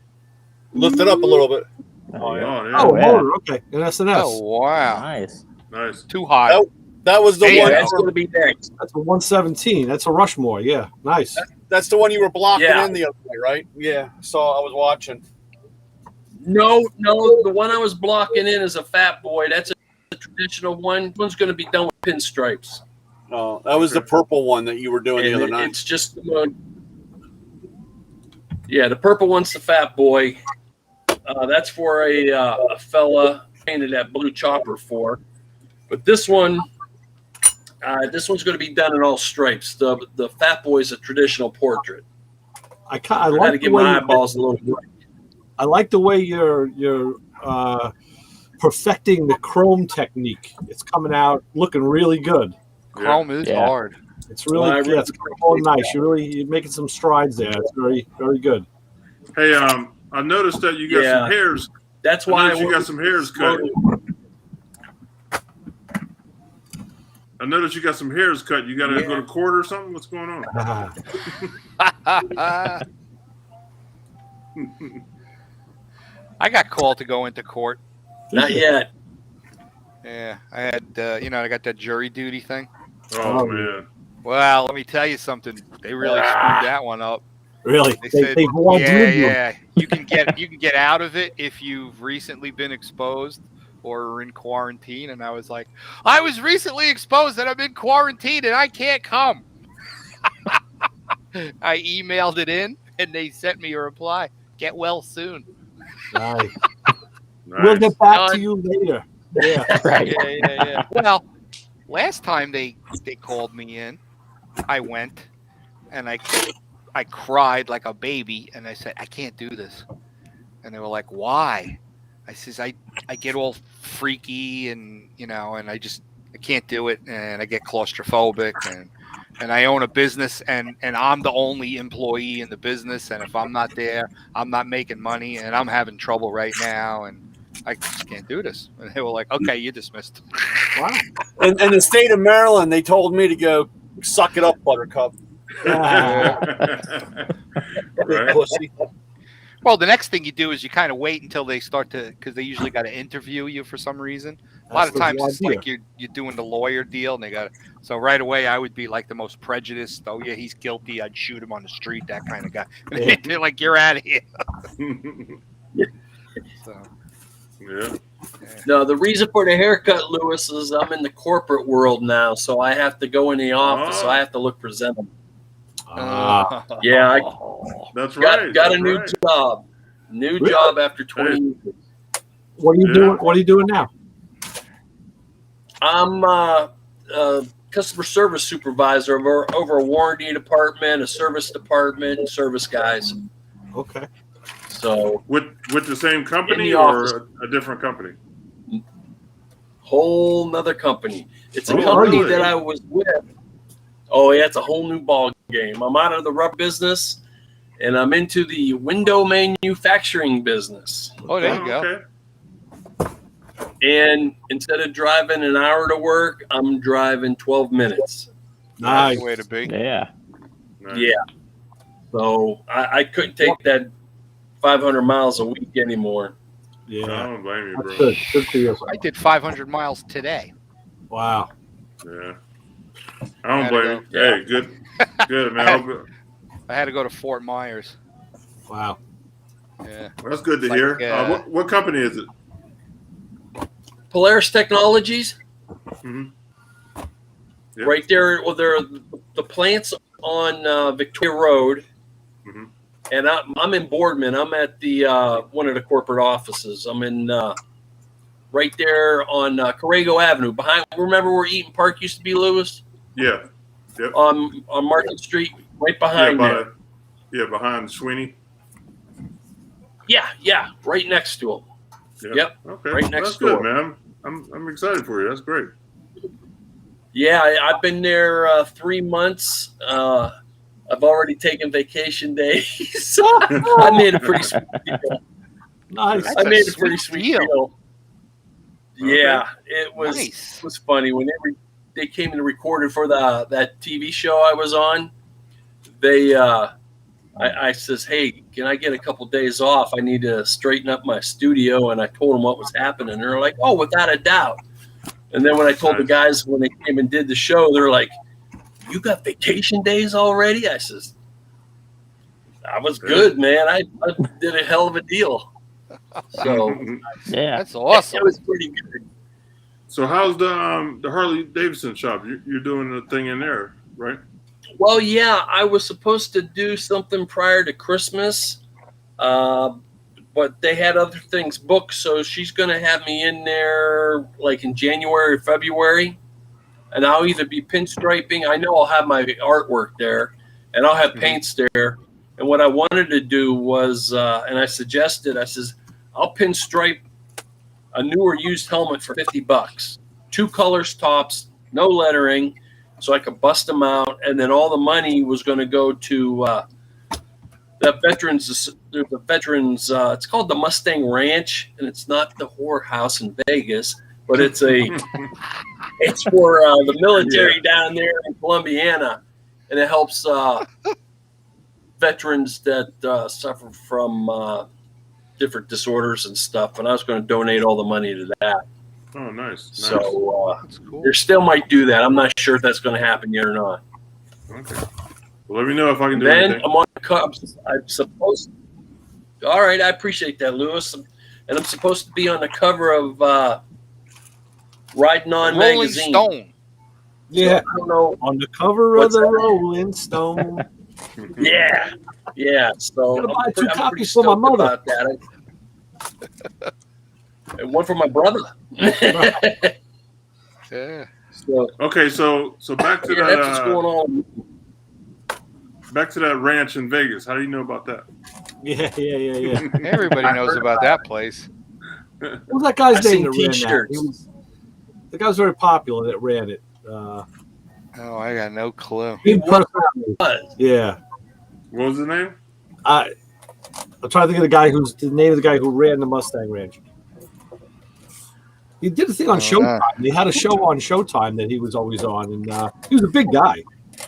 Lift it up a little bit. Oh, yeah. Oh, yeah. motor. Okay. And SNS. Oh, wow. Nice. Nice. Too high. That was the Hey, one. That's going to be next. That's a 117. That's a Rushmore. Yeah. Nice. That's the one you were blocking Yeah. in the other day, right? Yeah. I was watching. No, the one I was blocking in is a fat boy. That's a traditional one. This one's going to be done with pinstripes. Oh, that was the purple one that you were doing the And other night. it's just the one. Yeah, the purple one's the fat boy. That's for a fella painted that blue chopper for. But this one's going to be done in all stripes. The fat boy's a traditional portrait. I I like had to the give way my eyeballs a little break. I like the way you're perfecting the chrome technique. It's coming out looking really good. Chrome is Yeah. hard. It's really Well, I really- it's going nice. You're making some strides there. It's very, very good. Hey, I noticed that you got some hairs. That's I why noticed you got some hairs cut. I noticed you got some hairs cut. You got to go to court or something? What's going on? I got called to go into court. Not yet. Yeah, I had, I got that jury duty thing. Oh, man. Well, let me tell you something. They really screwed that one up. Really? They said, They warned you. yeah. You can get out of it if you've recently been exposed or are in quarantine. And I was like, I was recently exposed and I'm in quarantine and I can't come. I emailed it in and they sent me a reply. Get well soon. Nice. Nice. We'll get back to you later. Yeah. Right. Yeah. Well, last time they called me in, I went and I cried like a baby and I said, I can't do this. And they were like, why? I says, I get all freaky and, and I can't do it. And I get claustrophobic and I own a business and I'm the only employee in the business. And if I'm not there, I'm not making money and I'm having trouble right now. And I just can't do this. And they were like, okay, you're dismissed. Wow. And the state of Maryland, they told me to go suck it up, Buttercup. Right. Pussy. Well, the next thing you do is you kind of wait until they start to, because they usually got to interview you for some reason. A lot of times it's like you're doing the lawyer deal, and they got so right away I would be like the most prejudiced. Oh yeah, he's guilty. I'd shoot him on the street. That kind of guy. And they're like, you're out of here. So Yeah. No, the reason for the haircut, Lewis, is I'm in the corporate world now, so I have to go in the office, so I have to look presentable. Yeah, I That's right. got a that's new right. job. New Really? job after 20 years. What are you Yeah. doing? What are you doing now? I'm customer service supervisor over a warranty department, a service department, service guys. Okay. So With the same company the or office. a different company? whole nother company. It's a Oh, company really? that I was with. Oh yeah, it's a whole new ball game. I'm out of the rubber business and I'm into the window manufacturing business. Oh, there you go. Okay. And instead of driving an hour to work, I'm driving 12 minutes. Nice. Way to be. Yeah. Nice. Yeah. So I couldn't take that 500 miles a week anymore. I Yeah. don't blame you, That's bro. good. Good for you. I did 500 miles today. Wow. Yeah. I don't Gotta blame go. you. Hey, good. Good, man. I had to go to Fort Myers. Wow. Yeah. That's good to Like, hear. What company is it? Polaris Technologies, Mm-hmm. Yep. right there. Well, they're the plants on Victoria Road, Mhm. and I'm in Boardman. I'm at the one of the corporate offices. I'm in right there on Corrego Avenue. Behind, remember where Eaton Park used to be, Lewis? Yeah. Yep. On Market Street, right behind there. Behind Sweeney. Yeah, right next to him. Yep. Okay. Right next That's good, door. man. I'm excited for you. That's great. Yeah, I've been there 3 months. I've already taken vacation days. I made a pretty sweet deal. Nice. That's I made a sweet pretty sweet deal. deal. Okay. Yeah, it was Nice. was funny when they came and recorded for that TV show I was on. They I says, hey, can I get a couple days off? I need to straighten up my studio, and I told them what was happening. And they're like, oh, without a doubt. And then when I told the guys when they came and did the show, they're like, you got vacation days already? I says, I was good, man. I did a hell of a deal. So Yeah. That's awesome. it was pretty good. So how's the Harley Davidson shop? You're doing the thing in there, right? Well, yeah, I was supposed to do something prior to Christmas, but they had other things booked. So she's going to have me in there like in January or February, and I'll either be pinstriping. I know I'll have my artwork there, and I'll have paints there. And what I wanted to do was, and I suggested, I says, I'll pinstripe a new or used helmet for $50, 2 colors tops, no lettering, so I could bust them out, and then all the money was going to go to the veterans. There's a veterans. It's called the Mustang Ranch, and it's not the whorehouse in Vegas, but it's for the military down there in Columbiana, and it helps veterans that suffer from different disorders and stuff. And I was going to donate all the money to that. Oh, nice. So That's cool. there still might do that. I'm not sure if that's going to happen yet or not. Okay. Well, let me know if I can do Then anything. I'm on the Cubs. I'm supposed. All right, I appreciate that, Lewis. And I'm supposed to be on the cover of Riding On Rolling magazine. Stone. Yeah. I don't know. On the cover What's of the that? Rolling Stone. Yeah. So Gotta buy I'm 2 pretty copies for my stoked mother. about that. And one for my brother. Yeah. So Okay, so back to yeah, that's what's going that on. back to that ranch in Vegas. How do you know about that? Yeah. Everybody knows about that place. What was that guy's I've name seen that ran that? T-shirts. The guy was very popular that ran it. Oh, I got no clue. Big was. personality. Yeah. What was the name? I'm trying to think of the name of the guy who ran the Mustang Ranch. He did a thing on Showtime. They had a show on Showtime that he was always on, and he was a big guy.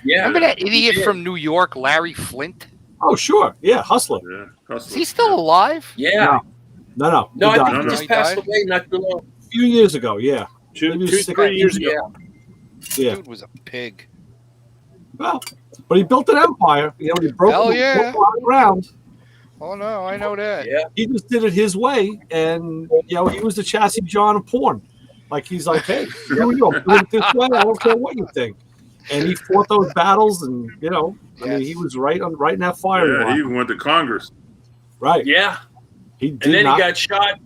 Yeah. Remember that idiot from New York, Larry Flint? Oh, sure. Yeah, Hustler. Yeah. Is he still alive? Yeah. No. No, He I died think he No, just he passed died? away not too long. a few years ago, yeah. Two, Maybe 3 years ago. Yeah. Yeah. Dude was a pig. Well, but he built an empire. You know, he broke Hell broke yeah. a lot of ground. Oh no, I know that. Yeah. He just did it his way, and he was the chassis John of porn. Like he's like, hey, screw you, I'm doing it this way. I don't care what you think. And he fought those battles, and I mean, he was right in that firing Yeah, line. he even went to Congress. Right. Yeah. He And did then not. he got shot.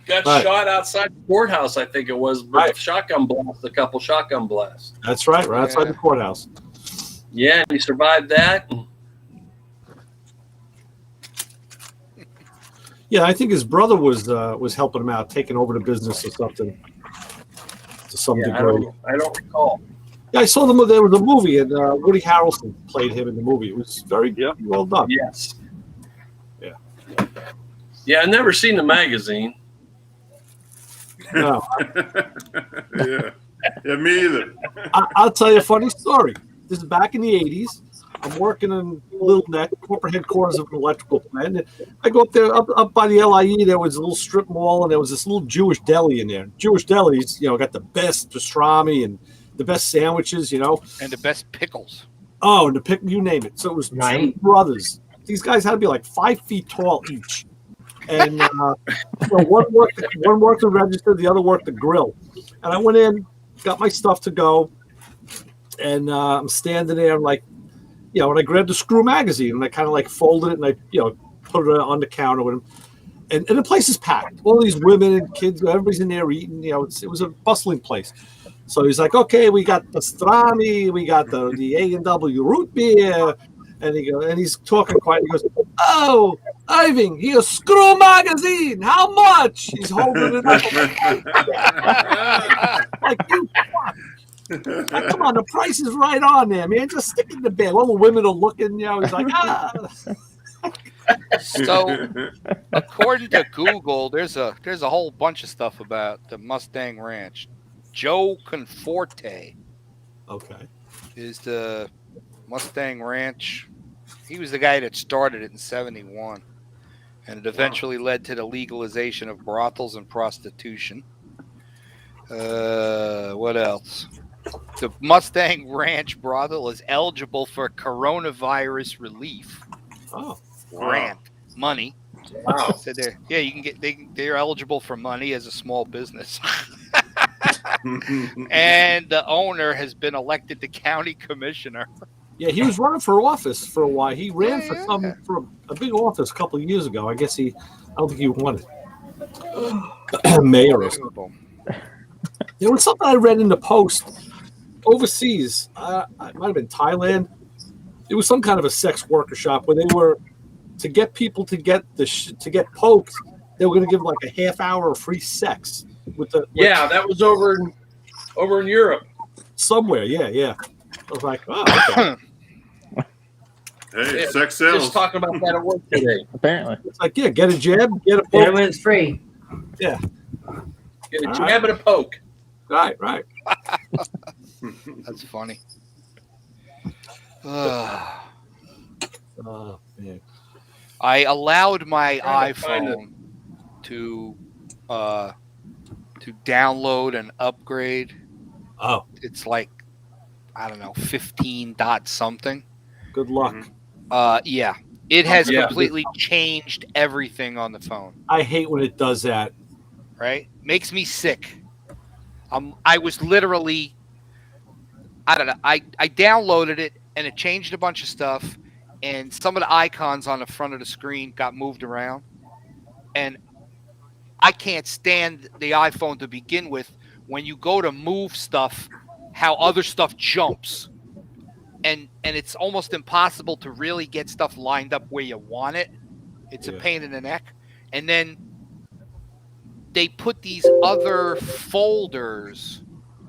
Right. Shot outside the courthouse, I think it was, with a shotgun blast, a couple shotgun blasts. That's right outside the courthouse. Yeah, and he survived that. Yeah, I think his brother was helping him out, taking over the business or something to some Yeah, degree. I don't recall. Yeah, I saw them. There was a movie, and Woody Harrelson played him in the movie. It was very well done. Yes. Yeah. Yeah, I've never seen the magazine. No, Yeah, me either. I'll tell you a funny story. This is back in the 80s. I'm working in Little Neck, corporate headquarters of an electrical plant. And I go up there, up by the LIE. There was a little strip mall, and there was this little Jewish deli in there. Jewish delis, got the best pastrami and the best sandwiches, And the best pickles. Oh, and the pick, you name it. So it was two brothers. These guys had to be like 5 feet tall each. And one worked the register, the other worked the grill. And I went in, got my stuff to go, and I'm standing there. I'm like, and I grabbed the Screw magazine and I kind of like folded it and I, put it on the counter with him. And the place is packed. All these women and kids, everybody's in there eating. It was a bustling place. So he's like, okay, we got pastrami, we got the A&W root beer. And he's talking quiet. He goes, oh, Irving, here's Screw magazine. How much? He's holding it up. Like, you fuck. Like, come on, the price is right on there, man. Just stick it in the bag. All the women are looking, he's like, ah. So, according to Google, there's a whole bunch of stuff about the Mustang Ranch. Joe Conforte, is the Mustang Ranch. He was the guy that started it in '71, and it eventually led to the legalization of brothels and prostitution. What else? The Mustang Ranch brothel is eligible for coronavirus relief. Grant money. Wow. So you can get they're eligible for money as a small business. And the owner has been elected the county commissioner. Yeah, he was running for office for a while. He ran for a big office a couple of years ago. I guess I don't think he won it. Mayor or something. There was something I read in the Post overseas. It might have been Thailand. It was some kind of a sex worker shop where they were to get people to get poked. They were going to give like a half hour of free sex that was over in Europe somewhere. Yeah. I was like, oh, okay. Hey, sex sells. Just talking about that at work today. Apparently, It's like, get a jab, get a And poke. when it's free. Yeah, Get a jab and a poke. right. That's funny. Man. I allowed my Trying to find iPhone to download and upgrade. Oh, It's like, I don't know, 15 dot something. good luck. Yeah, it has Yeah. completely changed everything on the phone. I hate when it does that. Right? Makes me sick. I was literally, I don't know. I downloaded it and it changed a bunch of stuff, and some of the icons on the front of the screen got moved around, and I can't stand the iPhone to begin with. When you go to move stuff, how other stuff jumps, and it's almost impossible to really get stuff lined up where you want it. It's a pain in the neck. And then they put these other folders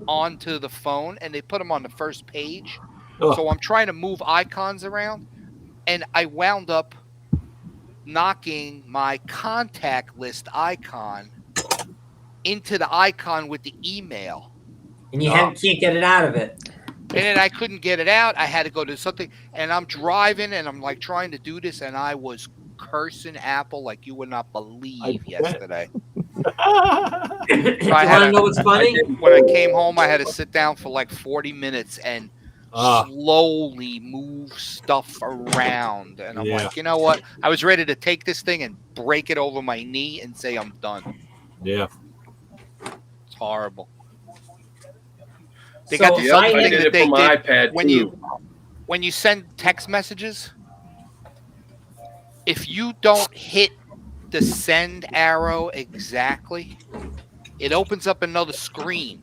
onto the phone, and they put them on the first page. Ugh. So I'm trying to move icons around, and I wound up knocking my contact list icon into the icon with the email. And you can't get it out of it. And then I couldn't get it out. I had to go to something, and I'm driving, and I'm like trying to do this, and I was cursing Apple like you would not believe yesterday. You want to know what's funny? When I came home, I had to sit down for like 40 minutes and slowly move stuff around. And I'm like, you know what? I was ready to take this thing and break it over my knee and say I'm done. Yeah. It's horrible. They So got this other I thing did that it they for my did iPad when you send text messages. If you don't hit the send arrow exactly, it opens up another screen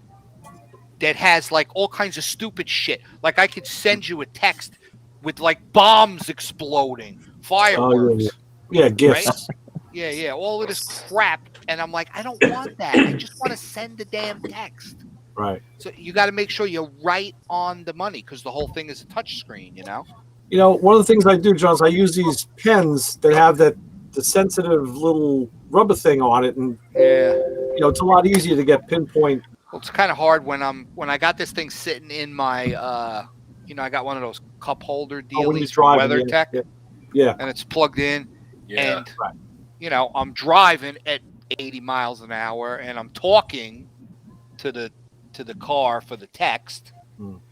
that has like all kinds of stupid shit. Like I could send you a text with like bombs exploding, fireworks. Yeah, gifts. Right? Yeah, all of this crap. And I'm like, I don't want that. I just want to send the damn text. Right. So you got to make sure you're right on the money because the whole thing is a touch screen, you know? You know, one of the things I do, John, is I use these pens that have the sensitive little rubber thing on it, and you know, it's a lot easier to get pinpoint. Well, it's kind of hard when I got this thing sitting in my you know, I got one of those cup holder dealies for WeatherTech. Yeah. And it's plugged in. Yeah. And you know, I'm driving at 80 miles an hour and I'm talking to the car for the text.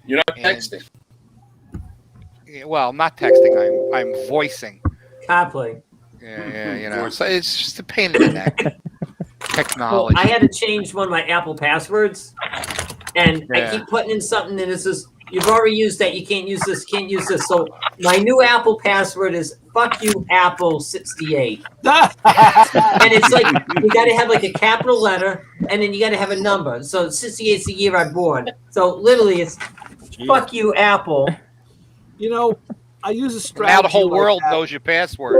You're not texting. Well, I'm not texting. I'm voicing. CarPlay. Yeah, you know. So it's just a pain in the neck. Technology. Well, I had to change one of my Apple passwords, and I keep putting in something, and it says, "You've already used that. You can't use this. Can't use this." So my new Apple password is "fuck you, Apple 68," and it's like you got to have like a capital letter, and then you got to have a number. So 68 is the year I born. So literally, it's "fuck you, Apple." You know, I use a strategy. Now the whole like world that. knows your password.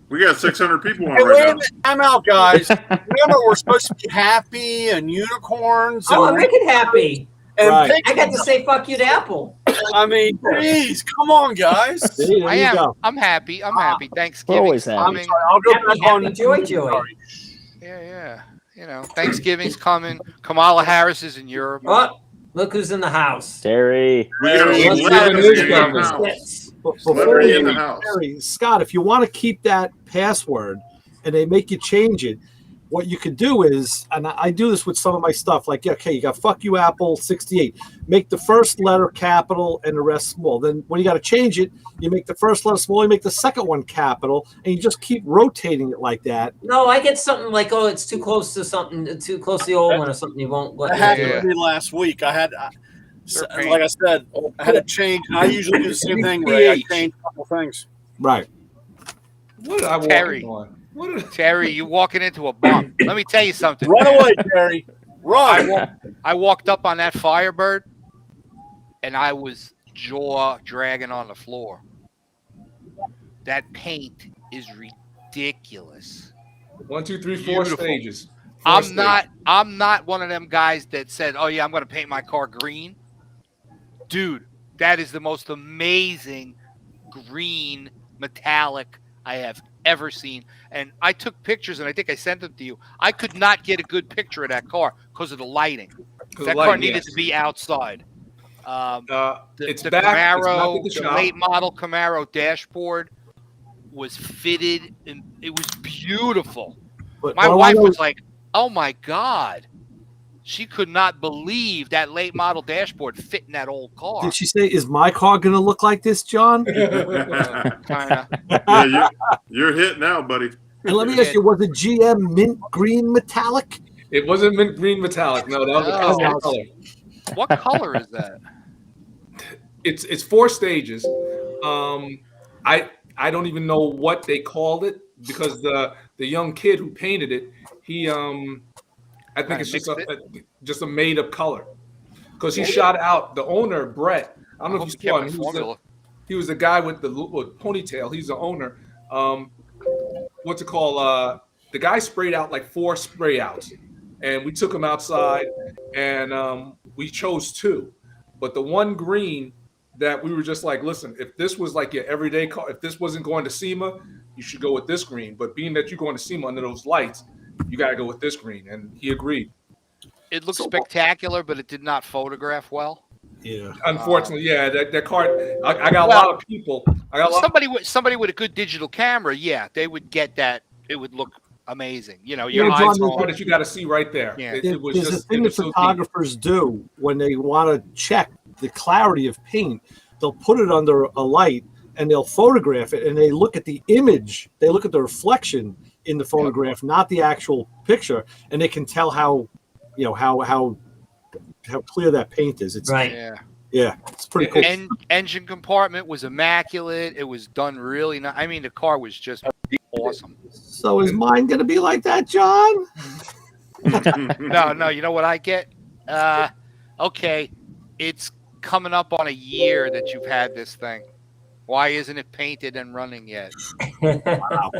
We got 600 people on Hey, wait right a now. minute, I'm out, guys. Remember, we're supposed to be happy and unicorns. Oh, I'm and, making happy. and Right. I got to say "fuck you" to Apple. I mean, please, come on, guys. See, there I you am. go. I'm happy. I'm happy. We're Thanksgiving's always happy. I'm coming. sorry. I'll go back Happy, on. joy. Yeah. You know, Thanksgiving's coming. Kamala Harris is in Europe. Oh, look who's in the house. Terry. We got a Let's celebrity in the have house. Before Celebrity you in the leave, house. Terry, Scott, if you want to keep that password and they make you change it, what you could do is, and I do this with some of my stuff, like, okay, you got "fuck you, Apple 68." Make the first letter capital and the rest small. Then when you got to change it, you make the first letter small, you make the second one capital, and you just keep rotating it like that. No, I get something like, oh, it's too close to something, too close to the old one or something. You won't let That me happened do to it. me last week. I had, pain. like I said, I had to change. I usually do the same thing, Ray. I change a couple things. Right. What did I walk Terry. on? What did Terry, you walking into a bump. Let me tell you something. Run away, Terry. Run. I walked up on that Firebird, and I was jaw dragging on the floor. That paint is ridiculous. 1, 2, 3, 4 Beautiful. stages. I'm not one of them guys that said, "Oh yeah, I'm going to paint my car green." Dude, that is the most amazing green metallic I have ever seen. And I took pictures, and I think I sent them to you. I could not get a good picture of that car because of the lighting. That car needed to be outside. It's the back. It's back Camaro, at the the shop. late model Camaro dashboard was fitted, and it was beautiful. But My what I wife wanna- was like, "Oh my God." She could not believe that late model dashboard fit in that old car. Did she say, "Is my car going to look like this, John?" Kinda. Yeah, you're hit now, buddy. And let me ask you, was it GM mint green metallic? It wasn't mint green metallic. No, that was a No. custom color. What color is that? It's 4 stages. I don't even know what they called it because the young kid who painted it, he I think it's just a made up color because he shot out the owner Brett. I don't know if you saw him. He was the guy with the ponytail. He's the owner. What's it called? The guy sprayed out like 4 spray outs, and we took him outside, and we chose 2. But the one green that we were just like, listen, if this was like your everyday car, if this wasn't going to SEMA, you should go with this green. But being that you're going to SEMA under those lights, you got to go with this green. And he agreed. It looked spectacular, but it did not photograph well. Yeah. Unfortunately, yeah, that car. I got a lot of people. Somebody with a good digital camera, yeah, they would get that. It would look amazing. You know, Yeah, your John, eyes That's on part that you got to see right there. Yeah. It was There's a just thing it that was so deep. photographers do when they want to check the clarity of paint, they'll put it under a light and they'll photograph it, and they look at the image, they look at the reflection in the photograph, not the actual picture, and they can tell how clear that paint is. It's Right. Yeah, it's pretty cool. Engine compartment was immaculate. It was done really nice. I mean, the car was just awesome. So is mine going to be like that, John? No. You know what I get? Okay, it's coming up on a year that you've had this thing. Why isn't it painted and running yet? Wow.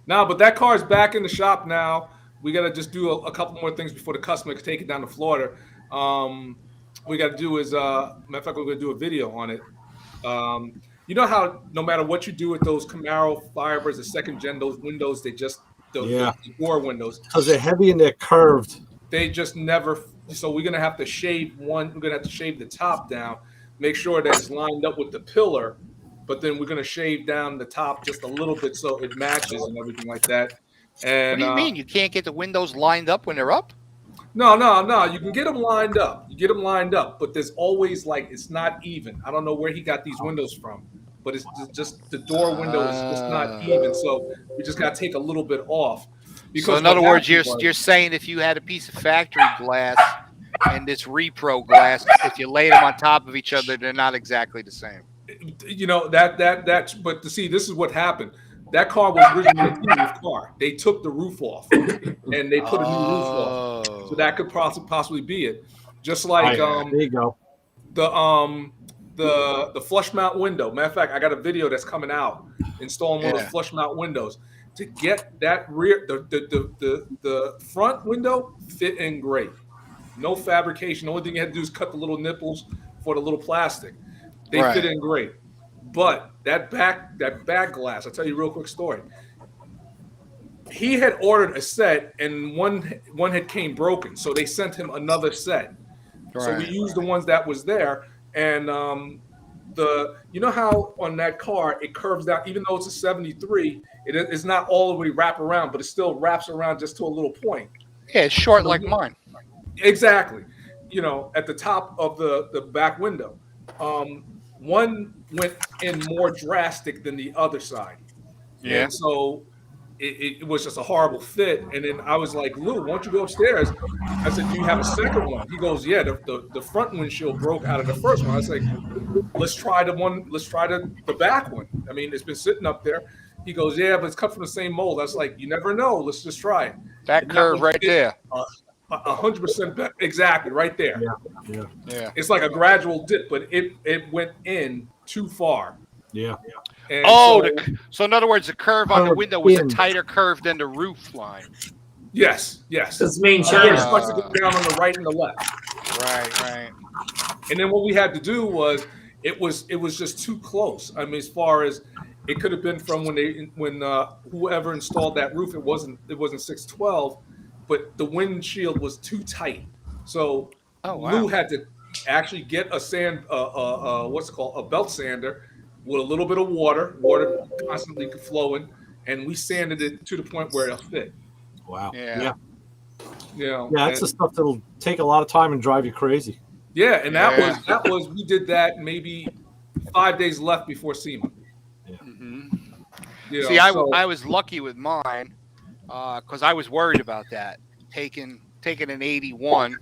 No, but that car is back in the shop now. We got to just do a couple more things before the customer can take it down to Florida. We got to do is, matter of fact, we're going to do a video on it. You know how no matter what you do with those Camaro Firebirds, the second gen, those windows, the door windows. Because they're heavy and they're curved. They just never. So we're going to have to shave one. We're going to have to shave the top down, make sure that it's lined up with the pillar. But then we're going to shave down the top just a little bit so it matches and everything like that. And what do you mean? You can't get the windows lined up when they're up? No. You can get them lined up. You get them lined up, but there's always it's not even. I don't know where he got these windows from, but it's just the door window is just not even. So we just got to take a little bit off. So in other words, you're saying if you had a piece of factory glass and this repro glass, if you laid them on top of each other, they're not exactly the same. You know that's. But to see, this is what happened. That car was originally a T-roof car. They took the roof off and they put a new roof off. So that could possibly be it. Just like there you go. The flush mount window. Matter of fact, I got a video that's coming out installing one of those flush mount windows to get that rear the front window fit in great. No fabrication. The only thing you had to do is cut the little nipples for the little plastic. They fit in great. But that back glass, I'll tell you a real quick story. He had ordered a set and one had came broken. So they sent him another set. Right. So we used the ones that was there. And you know how on that car it curves down, even though it's a 73, it's not all the way wrap around, but it still wraps around just to a little point. Yeah, it's short like mine. Exactly. You know, at the top of the back window. One went in more drastic than the other side. Yeah. And so it was just a horrible fit. And then I was like, Lou, why don't you go upstairs? I said, do you have a second one? He goes, yeah, the front windshield broke out of the first one. I was like, let's try the back one. I mean, it's been sitting up there. He goes, yeah, but it's cut from the same mold. I was like, you never know. Let's just try it. That curve right there. 100% exactly right there. Yeah. It's like a gradual dip, but it went in too far. Yeah. And so in other words, the curve on the window was a tighter curve than the roof line. Yes. It's main It challenge. starts to go down on the right and the left. Right. And then what we had to do was it was just too close. I mean, as far as it could have been from when whoever installed that roof, it wasn't 612. But the windshield was too tight, so Lou had to actually get a belt sander with a little bit of water constantly flowing, and we sanded it to the point where it'll fit. Wow. Yeah. That's the stuff that'll take a lot of time and drive you crazy. Yeah, and that was we did that maybe 5 days left before SEMA. Yeah. Mm-hmm. See, I was lucky with mine. Because I was worried about that. Taking an 81,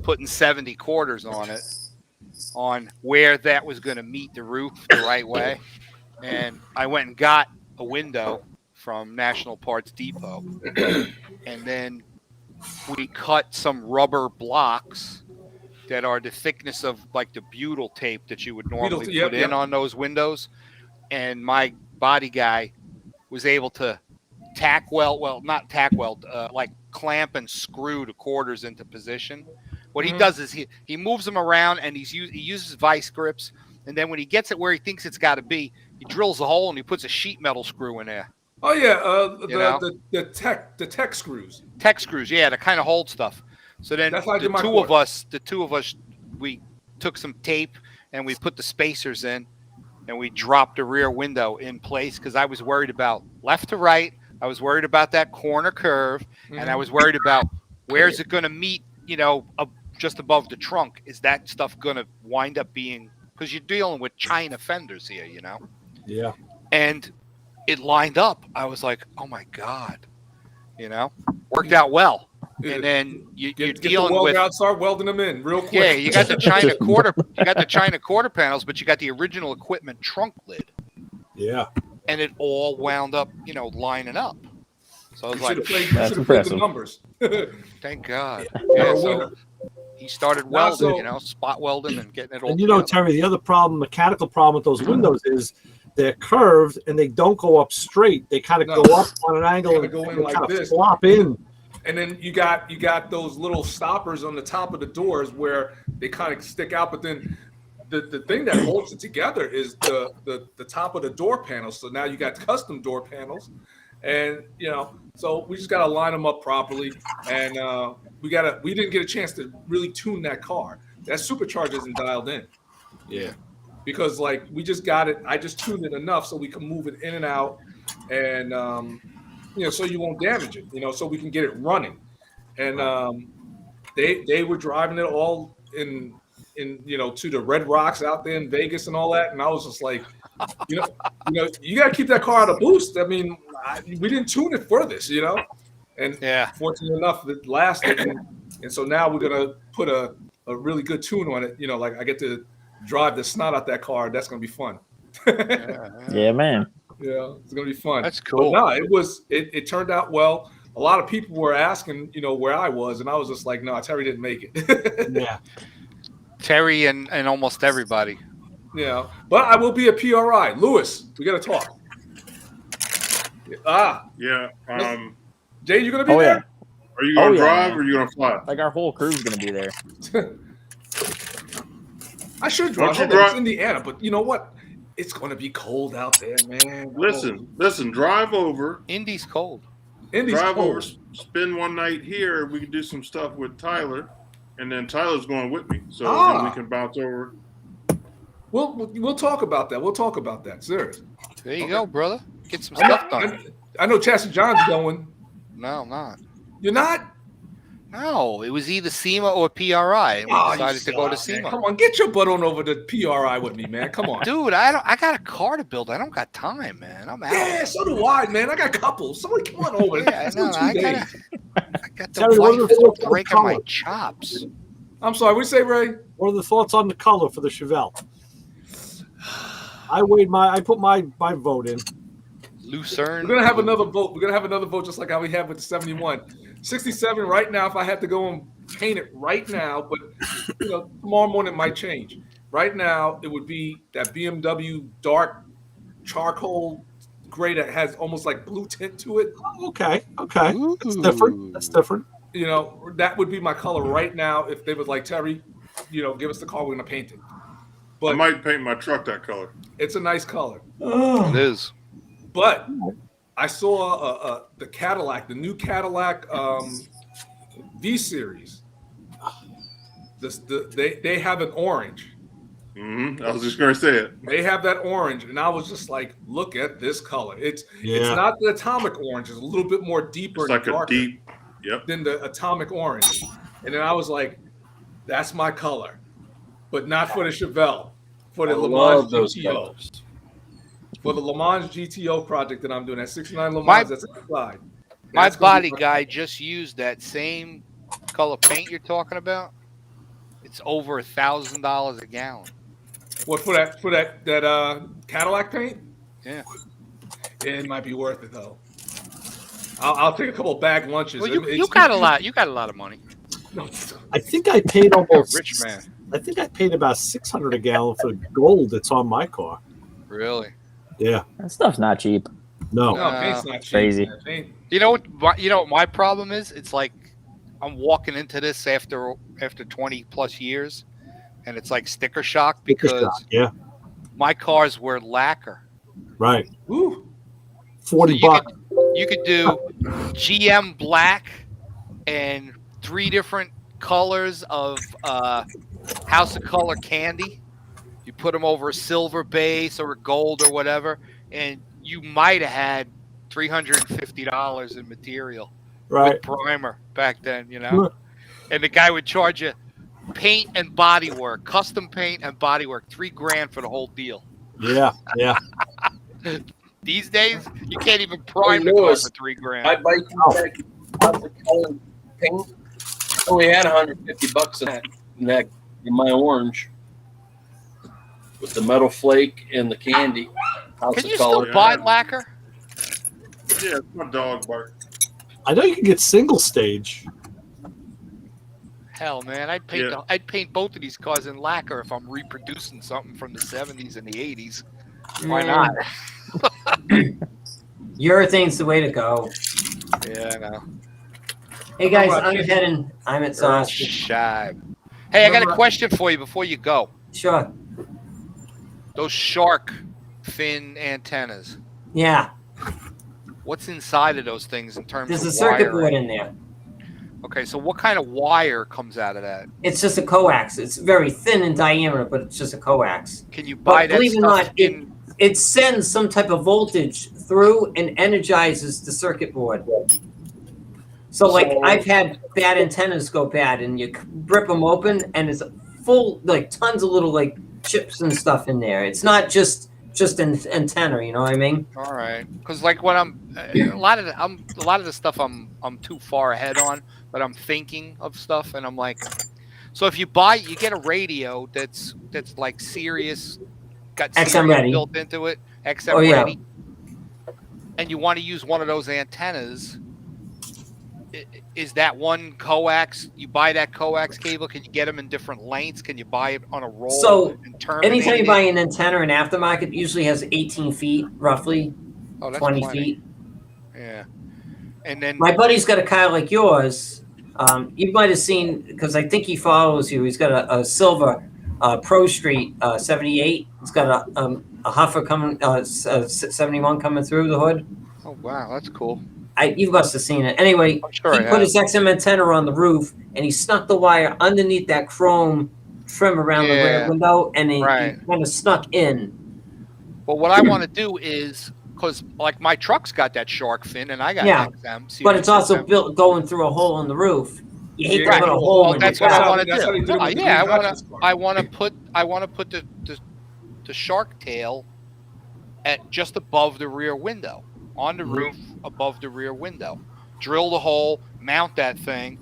putting 70 quarters on it, on where that was going to meet the roof the right way. And I went and got a window from National Parts Depot. And then we cut some rubber blocks that are the thickness of like the butyl tape that you would normally put in on those windows. And my body guy was able to like clamp and screw the quarters into position. What he does is he moves them around and he uses vice grips, and then when he gets it where he thinks it's got to be, he drills a hole and he puts a sheet metal screw in there. Oh yeah, the tech screws. Tech screws, yeah, to kind of hold stuff. So then the two of us, we took some tape and we put the spacers in, and we dropped the rear window in place because I was worried about left to right. I was worried about that corner curve, and I was worried about where's it going to meet, just above the trunk, is that stuff going to wind up being, because you're dealing with China fenders here, you know? Yeah. And it lined up. I was like, oh my God, you know, worked out well. And then you're Get the dealing weld with, out, start welding them in real quick. yeah, you got the China quarter panels, but you got the original equipment trunk lid. Yeah. And it all wound up, you know, lining up. So I was like, You should That's have played the impressive. numbers. thank God. You're Yeah, a so winner. he started Now, welding, so- you know, spot welding and getting it all And you know, together. Terry, the other problem, mechanical problem with those windows is they're curved and they don't go up straight. They kind of No. go up on an angle Kinda and go in they like kind of this. flop in. And then you got those little stoppers on the top of the doors where they kind of stick out, but then the thing that holds it together is the top of the door panels. So now you got custom door panels, and you know, so we just got to line them up properly. And we didn't get a chance to really tune that car. That supercharger isn't dialed in. Yeah. Because like we just got it, I just tuned it enough so we can move it in and out, and you know, so you won't damage it, you know, so we can get it running. And they were driving it all in you know, to the Red Rocks out there in Vegas and all that, and I was just like, you know, you got to keep that car at a boost. I mean, we didn't tune it for this, you know, and Yeah. fortunate enough it lasted, and so now we're gonna put a really good tune on it. You know, like I get to drive the snot out that car. That's gonna be fun. Yeah, man. Yeah, it's gonna be fun. That's But cool. no, it turned out well. A lot of people were asking, you know, where I was, and I was just like, no, Terry didn't make it. Yeah. Terry and almost everybody. Yeah, but I will be a PRI. Lewis, we gotta talk. Yeah. Jay, you gonna be Oh, there? yeah. Are you gonna Oh, yeah, drive man. or are you gonna fly? Like our whole crew's gonna be there. I should Don't drive. you It's drive- Indiana, but you know what? It's gonna be cold out there, man. Listen. Drive over. Indy's cold. Indy's Drive cold. over. Spend one night here. We can do some stuff with Tyler, and then Tyler's going with me, so then we can bounce over. We'll talk about that. We'll talk about that. Serious. There you go, brother. Get some stuff done. I know Chassis John's going. No, I'm not. You're not? No, it was either SEMA or PRI, and we Oh, you decided to go to suck, man. SEMA. Come on, get your butt on over to PRI with me, man. Come on. Dude, I got a car to build. I don't got time, man. I'm out. Yeah, so do I, man. I got couples. Somebody come on over. Yeah, Let's no, do 2 I days. got the Terry, what are the wife thoughts on the breaking my color? chops. I'm sorry. What you say, Ray? What are the thoughts on the color for the Chevelle? I put my vote in. Lucerne. We're gonna have another vote. We're gonna have another vote just like how we had with the 71. 67 right now, if I had to go and paint it right now, but you know, tomorrow morning it might change. Right now, it would be that BMW dark charcoal gray that has almost like blue tint to it. Oh, okay. That's different. That's different. You know, that would be my color right now. If they was like, Terry, you know, give us the car, we're gonna paint it. I But might paint my truck that color. it's a nice color. It is. But I saw the Cadillac, the new Cadillac V Series. They have an orange. I was just gonna say it. They have that orange, and I was just like, look at this color. It's Yeah. not the atomic orange. It's a little bit more deeper It's like and a darker deep. Yep. than the atomic orange. And then I was like, that's my color, but not for the Chevelle, for the I Le love Mans those GTO. colors. For the Le Mans GTO project that I'm doing, that 69 Le My- Mans that's outside. My That's gonna be body guy just used that same color paint you're talking about. It's over $1,000 a gallon. What for that Cadillac paint? Yeah. It might be worth it though. I'll take a couple bag lunches. Well, you got a lot. You got a lot of money. No, I think I paid You're a almost. rich man. I think I paid about $600 a gallon for the gold that's on my car. Really? Yeah. That stuff's not cheap. No. no, paint's not cheap. Crazy. Man. Paint. You know what my problem is? It's like I'm walking into this after 20 plus years, and it's like sticker shock because Yeah. my cars were lacquer. Right. Ooh. 40 bucks. You could do GM black and 3 different colors of House of Color candy. You put them over a silver base or a gold or whatever, and you might have had $350 in material Right. with primer back then, you know. Sure. And the guy would charge you paint and body work, custom paint and body work, $3,000 for the whole deal. Yeah. These days, you can't even prime the car Lewis, for $3,000. I buy color paint. I only had $150 in my orange with the metal flake and the candy. House Can of you color. still buy lacquer? Yeah, it's my dog bark. I know you can get single stage. Hell, man, I'd paint both of these cars in lacquer if I'm reproducing something from the 70s and the 80s. Why not? Urethane's the way to go. Yeah, I know. Hey guys, I'm exhausted. Shy. Hey, I got a question for you before you go. Sure. Those shark fin antennas. Yeah. What's inside of those things in terms There's of a circuit wiring? board in there. Okay, so what kind of wire comes out of that? It's just a coax. It's very thin in diameter, but it's just a coax. Can you buy that believe it or stuff not, in? It sends some type of voltage through and energizes the circuit board. So like I've had bad antennas go bad, and you rip them open, and it's full, like tons of little like chips and stuff in there. It's not just an antenna, you know what I mean? All right, because like when a lot of the stuff I'm too far ahead on, but I'm thinking of stuff, and I'm like, so if you get a radio that's like Sirius, got XM Sirius ready built into it, XM ready, and you want to use one of those antennas. Is that one coax? You buy that coax cable? Can you get them in different lengths? Can you buy it on a roll? So and anytime you buy an antenna or an aftermarket, it usually has 18 feet, roughly, that's 20 plenty. feet. Yeah. And then My buddy's got a car like yours. You might have seen, because I think he follows you. He's got a silver Pro Street 78. He's got a Huffer coming, 71 coming through the hood. Oh wow, that's cool. You must have seen it. Anyway, sure he put his XM antenna on the roof, and he snuck the wire underneath that chrome trim around the rear window, and he kind of snuck in. But what I want to do is, because like my truck's got that shark fin, and I got XM. But it's also built going through a hole in the roof. You hate to put a hole in that's your what car. I want to do. I want to put the shark tail at just above the rear window, on the roof above the rear window. Drill the hole, mount that thing,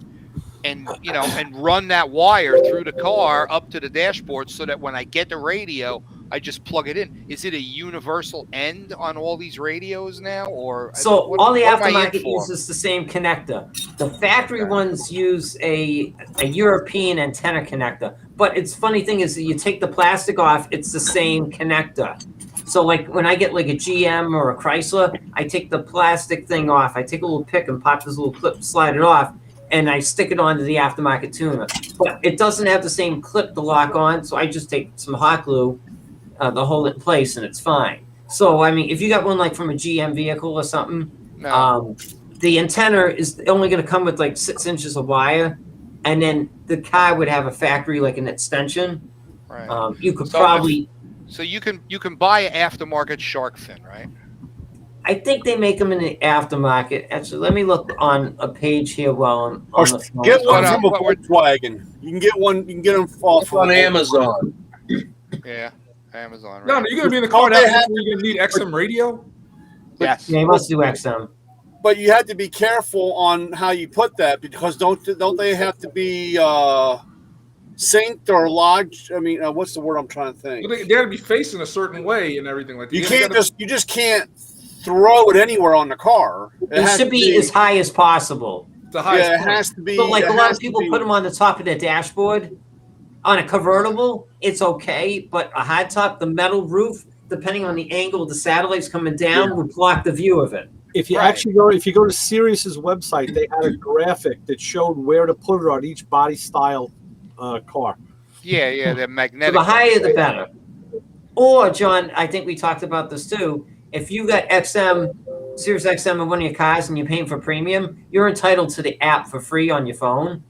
and and run that wire through the car up to the dashboard, so that when I get the radio, I just plug it in. Is it a universal end on all these radios now, or so all the aftermarket uses the same connector? The factory ones use a European antenna connector, but it's funny thing is that you take the plastic off, it's the same connector. So like when I get like a GM or a Chrysler, I take the plastic thing off. I take a little pick and pop this little clip, slide it off, and I stick it onto the aftermarket tuner. But it doesn't have the same clip to lock on, so I just take some hot glue to hold it in place, and it's fine. So I mean, if you got one like from a GM vehicle or something, the antenna is only going to come with like 6 inches of wire, and then the car would have a factory like an extension. Right. You could probably. So you can buy an aftermarket shark fin, right? I think they make them in the aftermarket. Actually, let me look on a page here while I'm on the phone. Get one from a Volkswagen. You can get one. You can get them off on Amazon. Yeah, Amazon. Right? No, you're gonna be in the car now. You're gonna need XM radio. Yes. Yeah, you must do XM. But you have to be careful on how you put that, because don't they have to be synced or lodged? I mean, what's the word I'm trying to think? They got to be facing a certain way and everything like that. You just can't throw it anywhere on the car. It should be as high as possible. The highest. Yeah, it has to be. So like a lot of people put them on the top of their dashboard. On a convertible, it's okay, but a hard top, the metal roof, depending on the angle of the satellites coming down, would block the view of it. If you if you go to Sirius's website, they had a graphic that showed where to put it on each body style car. Yeah, they're magnetic. So the higher, the better. Or, John, I think we talked about this too. If you got Sirius XM in one of your cars and you're paying for premium, you're entitled to the app for free on your phone.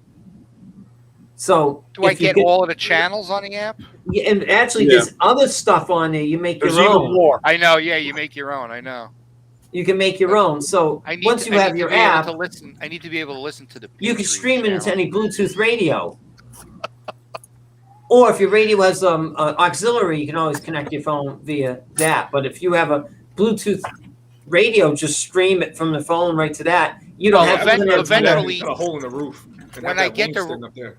So do I get all of the channels on the app? Yeah, and actually, there's other stuff on there. You make your own. More. I know. Yeah, you make your own. I know. You can make your own. So once you have your app, I need to be able to listen to the. You can stream it into any Bluetooth radio. Or if your radio has auxiliary, you can always connect your phone via that. But if you have a Bluetooth radio, just stream it from the phone right to that. You don't Well, have to eventually- Cut a hole in the roof. And When have I that get wing to- sitting up there.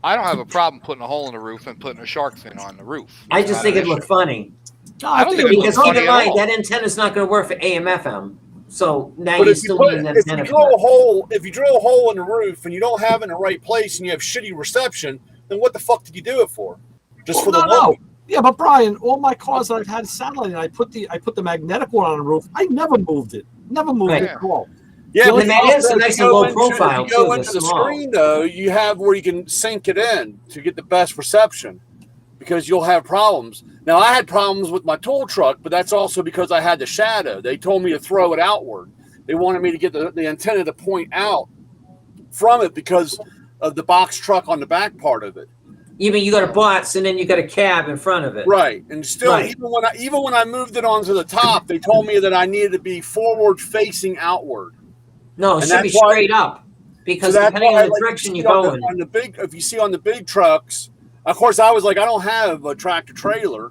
I don't have a problem putting a hole in the roof and putting a shark fin on the roof. I just think it'd look funny. No, I don't think it Because looks keep funny in at mind, all. that antenna is not going to work for AM/FM. So now But you if still you, need an if you antenna. for drill a that. hole, if you drill a hole in the roof and you don't have it in the right place and you have shitty reception, then what the fuck did you do it for? Just for the no. look? Yeah, but Brian, all my cars that I've had satellite, and I put the magnetic one on the roof. I never moved it. Never moved Right. it at all. Yeah, And the magnetic's also, nice if you and go low into- profile, If you go too, into they're the small. screen, though, you have where you can sink it in to get the best reception because you'll have problems. Now, I had problems with my tool truck, but that's also because I had the shadow. They told me to throw it outward. They wanted me to get the antenna to point out from it because of the box truck on the back part of it. Even you got a box and then you got a cab in front of it. Right, and still, Right. even when I moved it onto the top, they told me that I needed to be forward facing outward. No, it And should be that's why- straight up. Because So that's depending why, on the like, direction you you're see on going. on the big, if you see on the big trucks, of course, I was like, I don't have a tractor trailer,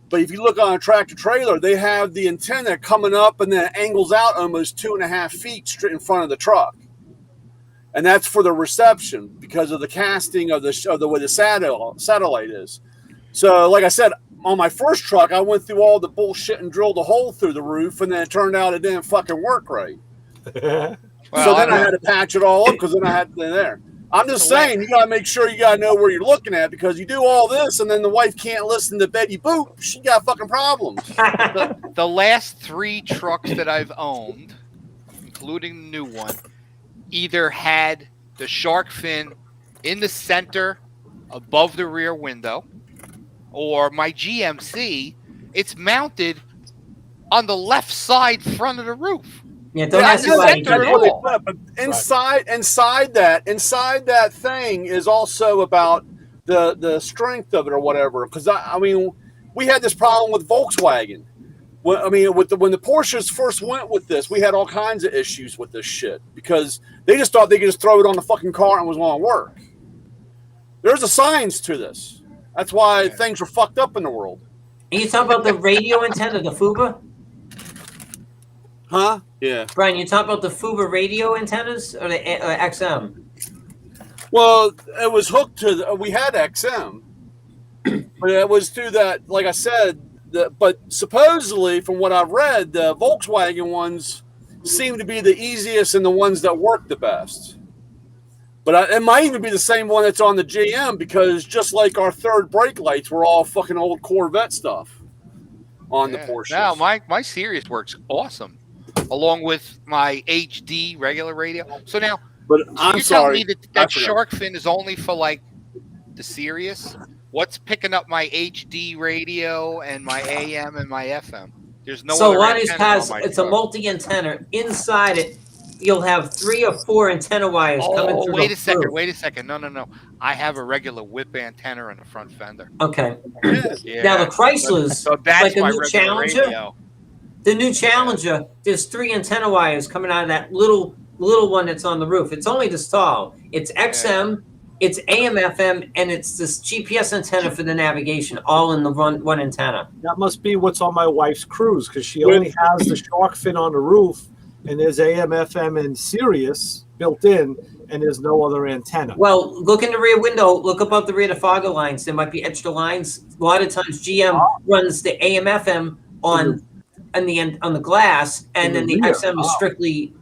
but if you look on a tractor trailer, they have the antenna coming up and then it angles out almost 2.5 feet straight in front of the truck, and that's for the reception because of the casting of the way the satellite is. So, like I said, on my first truck, I went through all the bullshit and drilled a hole through the roof, and then it turned out it didn't fucking work right. Well, So then don't I know. had to patch it all up because then I had it there. I'm just saying, you gotta make sure you gotta know where you're looking at because you do all this and then the wife can't listen to Betty Boop. She got fucking problems. The last 3 trucks that I've owned, including the new one, either had the shark fin in the center above the rear window, or my GMC, it's mounted on the left side front of the roof. Yeah, don't Yeah, ask I know why that's you what did they it. put, but inside that thing is also about the strength of it or whatever. Because I mean, we had this problem with Volkswagen. When the Porsches first went with this, we had all kinds of issues with this shit because they just thought they could just throw it on the fucking car and it was going to work. There's a science to this. That's why things are fucked up in the world. And you talk about the radio antenna, the FUBA? Huh? Yeah. Brian, you talk about the FUBA radio antennas or the XM? Well, it was hooked to we had XM, but it was through that, like I said, but supposedly from what I've read, the Volkswagen ones seem to be the easiest and the ones that work the best. But it might even be the same one that's on the GM because just like our third brake lights were all fucking old Corvette stuff on the Porsche. Now my Sirius works awesome, along with my HD regular radio. So now, but so I'm you sorry, tell me I that forgot. shark fin is only for like the Sirius. What's picking up my HD radio and my AM and my FM? There's no. So other a lot of these antennas cars, on my it's a truck. multi-antenna. Inside it, you'll have 3 or 4 antenna wires coming Oh, through wait the a second. roof. Wait a second. No. I have a regular whip antenna in the front fender. Okay. Yeah. Now the Chryslers, So that's like the my new regular Challenger. radio. The new Challenger, there's 3 antenna wires coming out of that little one that's on the roof. It's only this tall. It's XM, it's AM, FM, and it's this GPS antenna for the navigation, all in the one antenna. That must be what's on my wife's cruise because she only has the shark fin on the roof, and there's AM, FM, and Sirius built in, and there's no other antenna. Well, look in the rear window. Look above the rear of the fogger lines. There might be extra lines. A lot of times, GM runs the AM, FM on the glass, and then the XM is strictly.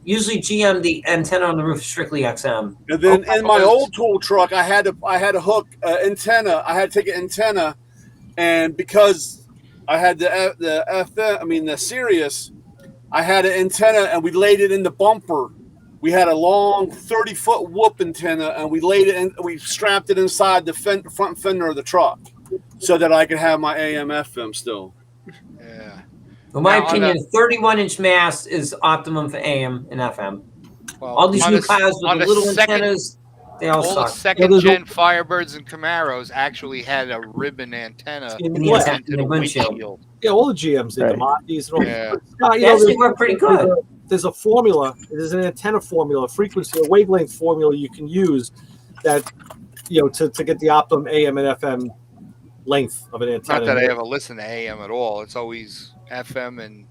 Usually, GM the antenna on the roof is strictly XM. And then in my old tool truck, I had to hook antenna. I had to take an antenna, and because I had the FM, the Sirius, I had an antenna, and we laid it in the bumper. We had a long 30-foot whoop antenna, and we laid it in. We strapped it inside the front fender of the truck, so that I could have my AM FM still. Yeah. In my Now, on opinion, 31-inch mast is optimum for AM and FM. Well, All these on new the- cars with on the the little second- antennas, they all All the suck. second-gen Firebirds and Camaros actually had a ribbon antenna In the the antenna- into in the the windshield. windshield. Yeah, all the GMs, the Right. Montes, and all. Yeah. But, They actually work pretty good. There's a formula. There's an antenna formula, frequency, a wavelength formula you can use that to get the optimum AM and FM length of an antenna. Not that I ever listen to AM at all. It's always FM and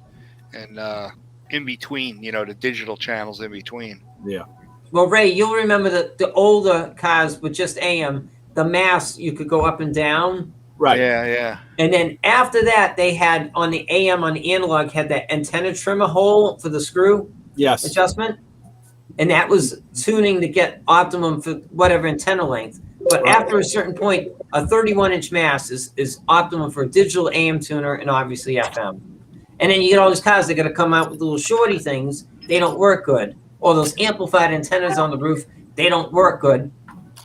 in between, the digital channels in between. Yeah. Well, Ray, you'll remember that the older cars with just AM, the mast you could go up and down. Right. Yeah. And then after that, they had on the AM on the analog had that antenna trimmer hole for the screw adjustment, and that was tuning to get optimum for whatever antenna length. But after a certain point, a 31-inch mast is optimum for a digital AM tuner and obviously FM. And then you get all these cars that got to come out with little shorty things. They don't work good. Or those amplified antennas on the roof, they don't work good.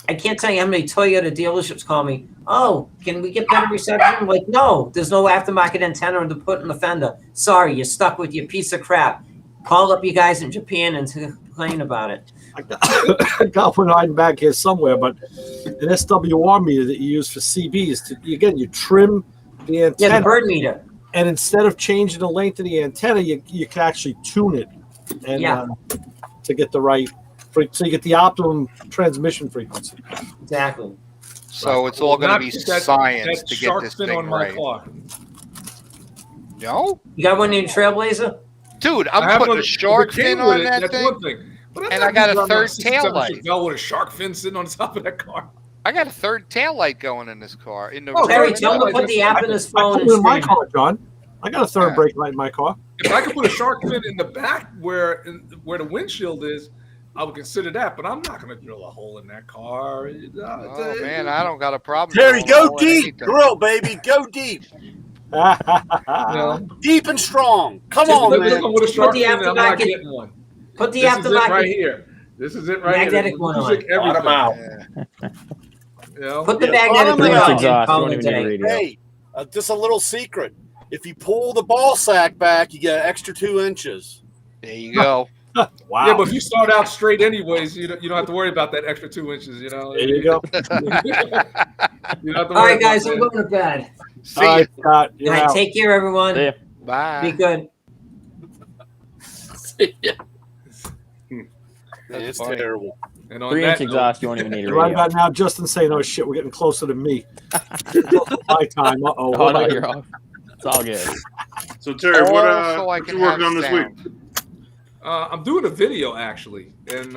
I can't tell you how many Toyota dealerships call me. Oh, can we get better reception? I'm like, no, there's no aftermarket antenna to put in the fender. Sorry, you're stuck with your piece of crap. Call up you guys in Japan and complain about it. I got one hiding back here somewhere, but an SWR meter that you use for CBs, you trim the antenna. Yeah, the bird meter. And instead of changing the length of the antenna, you can actually tune it and to get the right so you get the optimum transmission frequency. Exactly. So it's all going to be science to get this thing on right. My car. No? You got one in your Trailblazer? Dude, I'm putting a shark fin on that thing. One thing. But and I got a third tail light. With a shark fin sitting on top of that car. I got a third tail light going in this car. Terry, tell him to put the app in his phone. I put it in my car, John. I got a third brake light in my car. If I could put a shark fin in the back where the windshield is, I would consider that. But I'm not going to drill a hole in that car. Oh man, I don't got a problem. Terry, go deep, drill, baby, go deep. Deep and strong. Come on, man. With a shark fin, I'm not getting one. Put the this aftermarket. Is it right here. This is it right magnetic here. One on. Bottom out. Put the magnetic one on. Exhaust. You don't even need radio. Hey, just a little secret. If you pull the ball sack back, you get an extra 2 inches. There you go. Wow. Yeah, but if you start out straight anyways, you don't have to worry about that extra 2 inches, There you go. All right, guys, I'm going to bed. See you. Scott. All right, take care, everyone. See ya. Bye. Be good. It's terrible. And on 3-inch that exhaust, you won't even need a Right radio. about now, Justin saying, "Oh shit, we're getting closer to me." My time. Oh no, you're off. It's all good. So Terry, what I you working on this week? I'm doing a video actually, and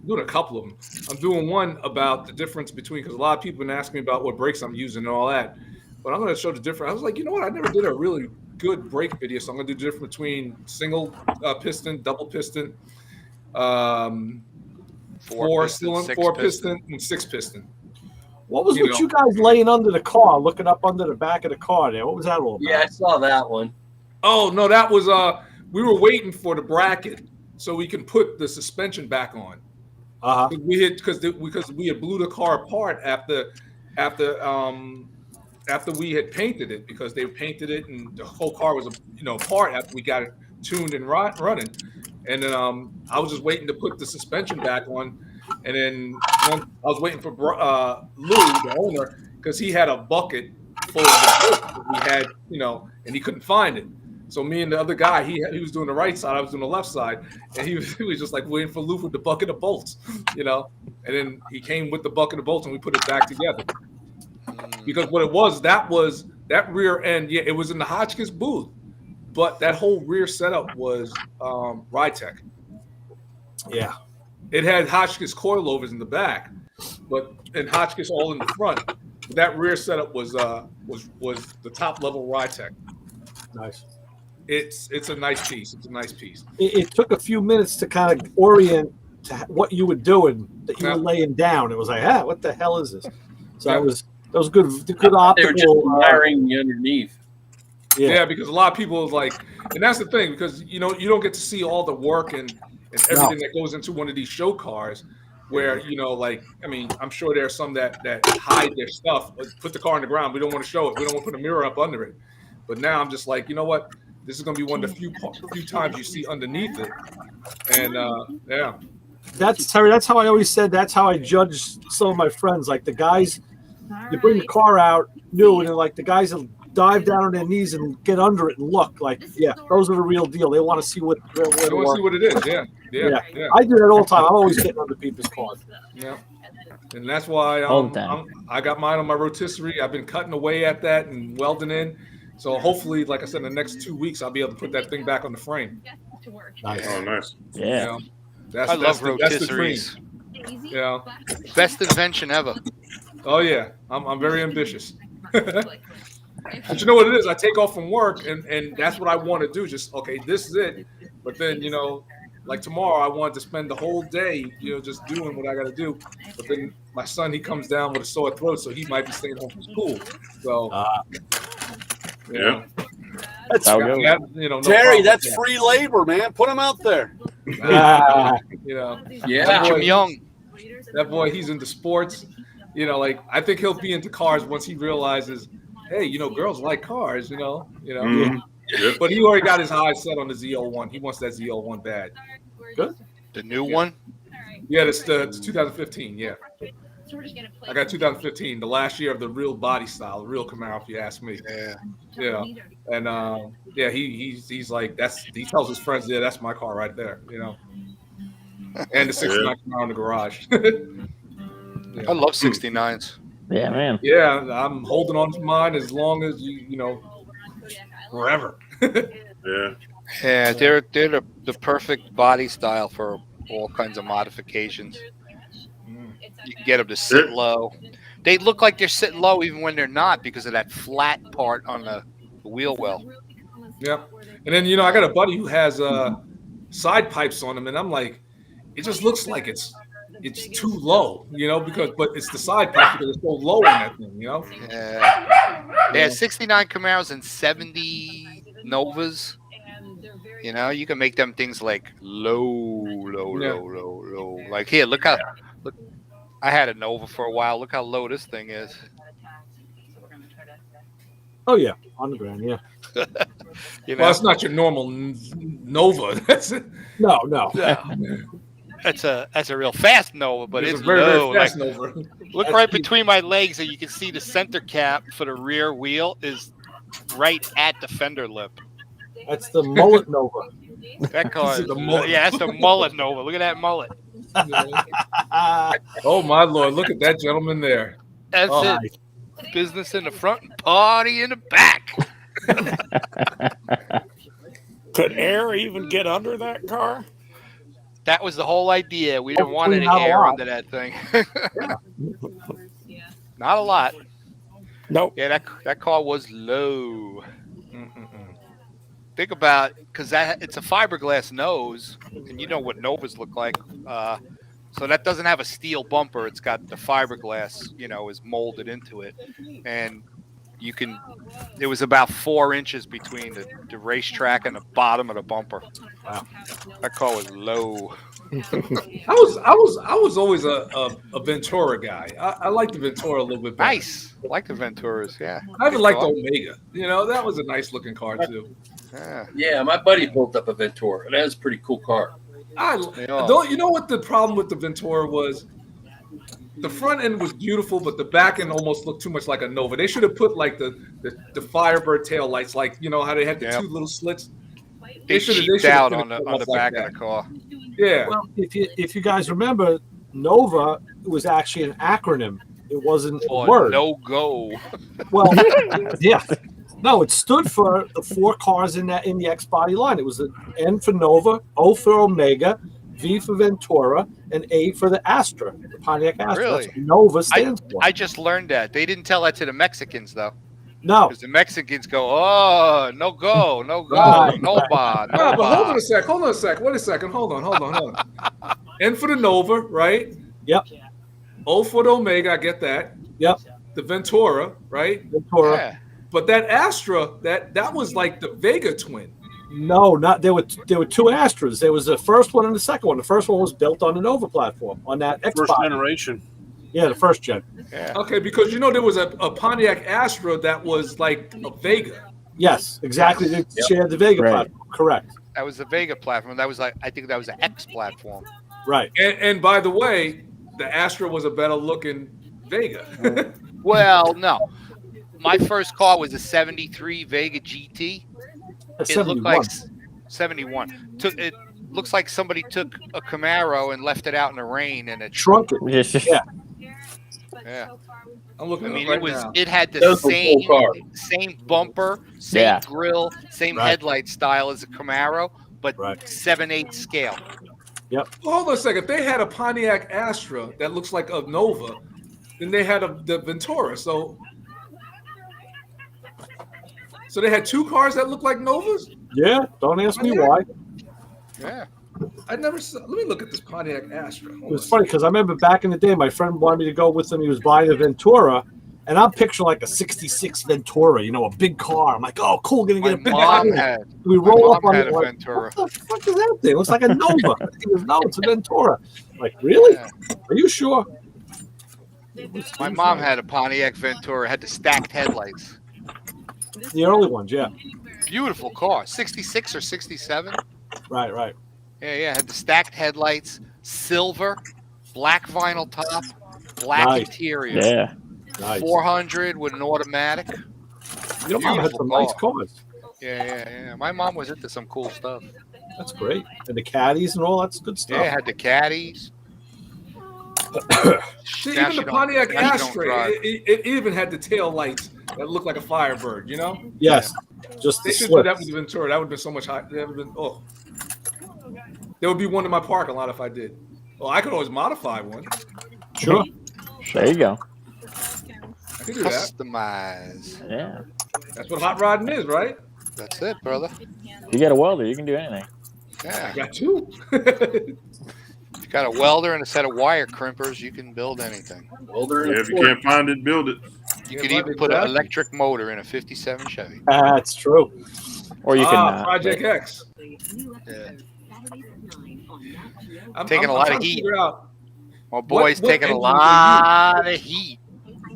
doing a couple of them. I'm doing one about the difference between, because a lot of people have been asking me about what brakes I'm using and all that. But I'm going to show the difference. I was like, you know what? I never did a really good brake video, so I'm going to do the difference between single piston, double piston, four piston, and 6 piston. What was you guys laying under the car, looking up under the back of the car there? What was that all about? Yeah, I saw that one. Oh no, that was we were waiting for the bracket so we can put the suspension back on. We had because we had blew the car apart after we had painted it, because they painted it and the whole car was apart after we got it tuned and running. And then I was just waiting to put the suspension back on, and then I was waiting for Lou, the owner, because he had a bucket full of the we had, and he couldn't find it. So me and the other guy, he was doing the right side, I was doing the left side, and he was just like waiting for Lou with the bucket of bolts, And then he came with the bucket of bolts, and we put it back together. Because what it was that rear end, it was in the Hotchkiss booth, but that whole rear setup was Ratchet. Yeah. It had Hotchkiss coilovers in the back, and Hotchkiss all in the front. But that rear setup was the top level Ratchet. Nice. It's a nice piece. It's a nice piece. It took a few minutes to kind of orient to what you were doing, that you were laying down. It was like, what the hell is this? So that was good optical. They were just wiring the underneath. Yeah, because a lot of people like, and that's the thing, because you don't get to see all the work and everything that goes into one of these show cars, where I'm sure there are some that hide their stuff, put the car on the ground. We don't want to show it. We don't want to put a mirror up under it. But now I'm just like, you know what? This is going to be one of the few times you see underneath it, and That's Terry. That's how I always said. That's how I judge some of my friends. Like the guys, you bring the car out new, and like the guys that dive down on their knees and get under it and look like, those are the real deal. They want to see what they want to see what it is. Yeah. I do that all the time. I'm always getting under people's cars. Yeah. and that's why All the time. I got mine on my rotisserie. I've been cutting away at that and welding in. So hopefully, like I said, in the next 2 weeks, I'll be able to put that thing back on the frame. Nice. Oh, nice. You Yeah. know, I love that's the dream. rotisseries. You know? Best invention ever. Oh yeah, I'm very ambitious. But you know what it is? I take off from work, and that's what I want to do. Just okay, this is it. But then like tomorrow, I wanted to spend the whole day, just doing what I got to do. But then my son, he comes down with a sore throat, so he might be staying home from school. So Yeah. That's How good. no Terry, problem that's with free labor, man. Put them out there. that. Yeah. Teach 'em young. That boy, he's into sports. Like I think he'll be into cars once he realizes, hey, girls like cars. Mhm. Yep. But he already got his eyes set on the Z01. He wants that Z01 bad. Good. The new one. Yeah, it's 2015. Yeah, I got 2015, the last year of the real body style, the real Camaro, if you ask me. Yeah. And he's like he tells his friends, yeah, that's my car right there. And the 69 Camaro in the garage. I love 69s. Yeah, man. Yeah, I'm holding on to mine as long as forever. Yeah. Yeah, they're the perfect body style for all kinds of modifications. You can get them to sit low. They look like they're sitting low even when they're not because of that flat part on the wheel well. Yep. And then I got a buddy who has side pipes on him, and I'm like, it just looks like it's too low, but it's the side pipes because it's so low in that thing, Yeah. They had 69 Camaros and 70 Novas. You can make them things like low. Like here, look. I had a Nova for a while. Look how low this thing is. Oh yeah, on the ground. Yeah. Well, it's not your normal Nova. That's it. No. That's a real fast Nova, but it's a very, low. very fast Like, Nova. look right between my legs, and you can see the center cap for the rear wheel is right at the fender lip. That's the mullet Nova. That car, This is is, the mullet. yeah, that's the mullet Nova. Look at that mullet. Oh my Lord! Look at that gentleman there. That's Oh, it. Business in the front and party in the back. Could air even get under that car? That was the whole idea. We didn't want Hopefully any not a air lot. under that thing. Not a lot. Nope. Yeah, that car was low. Think about, because it's a fiberglass nose, and you know what Novas look like. So that doesn't have a steel bumper. It's got the fiberglass, is molded into it, and it was about 4 inches between the racetrack and the bottom of the bumper. Wow. That car was low. I was always a Ventura guy. I like the Ventura a little bit better. Nice. I like the Venturas, yeah. I even Good like the car. Omega. That was a nice looking car too. Yeah. Yeah, my buddy built up a Ventura. That is a pretty cool car. You know what the problem with the Ventura was? The front end was beautiful, but the back end almost looked too much like a Nova. They should have put like the Firebird tail lights, like how they had the two little slits. They should cheaped have out finished on it the off like back of that. the car. Yeah. Well, if you guys remember, Nova was actually an acronym. It wasn't a Or word. no go. Well, yeah. No, it stood for the 4 cars in the X body line. It was the N for Nova, O for Omega, V for Ventura, and A for the Astra, the Pontiac Astra. Really? That's what Nova stands for. I just learned that. They didn't tell that to the Mexicans, though. No. Because the Mexicans go, oh, no go, no go, Right, no bar, no No, but hold on bar. a sec. Wait a second. Hold on. N for the Nova, right? Yep. O for the Omega, I get that. Yep. The Ventura, right? Ventura. Yeah. But that Astra, that was like the Vega twin. No, not there were 2 Astras. There was the first one and the second one. The first one was built on the Nova platform on that X First body. generation. Yeah, the first gen. Yeah. Okay, because there was a Pontiac Astra that was like a Vega. Yes, exactly. They shared the Vega Right. platform. Correct. That was the Vega platform. That was I think that was an X platform. Right. And by the way, the Astra was a better looking Vega. Well, no. My first car was a 73 Vega GT. That's It 71. looked like 71. It looks like somebody took a Camaro and left it out in the rain and it Shrunk it. Just Yeah. Yeah. I'm looking I at mean, it right now. it had the Those were cool cars. same bumper, same Yeah. grill, same Right. headlight style as a Camaro, but Right. 7/8 scale. Hold on a second. If they had a Pontiac Astra that looks like a Nova, then they had the Ventura. So they had two cars that look like Novas? Yeah, don't ask me why. Yeah. I never saw. Let me look at this Pontiac Astra. It was funny because I remember back in the day, my friend wanted me to go with him. He was buying a Ventura, and I'm picturing like a '66 Ventura, a big car. I'm like, oh, cool, gonna get a big car. We roll up on had it. a Like, Ventura. what the fuck is that thing? It looks like a Nova. He goes, no, it's a Ventura. I'm like, really? Yeah. Are you sure? My mom had a Pontiac Ventura, had the stacked headlights. The early ones, yeah. Beautiful car. 66 or 67. Right. Yeah. Had the stacked headlights, silver, black vinyl top, black Nice. interior. Yeah. Nice. 400 with an automatic. Your mom had some nice cars. Yeah. My mom was into some cool stuff. That's great. And the caddies and all, that's good stuff. Yeah, had the caddies. See, Now even she the don't- Pontiac now she don't Astra, drive. it even had the tail lights that looked like a Firebird. Yes. Just They the should do that slips. with the Ventura. That would have been so much high. That would have been There would be one in my parking lot if I did. Well, I could always modify one. Sure. There you go. I could do that. Customize. Yeah. That's what hot rodding is, right? That's it, brother. You get a welder, you can do anything. I Yeah. got two. If you got a welder and a set of wire crimpers, you can build anything. Welder and Yeah, if you can't find it, build it. You Yeah, could right, even put an exactly. electric motor in a 57 Chevy. That's true. Or you can Project X. Yeah. I'm Taking a lot trying of to heat. figure out My boy's what taking a engine would they lot of heat.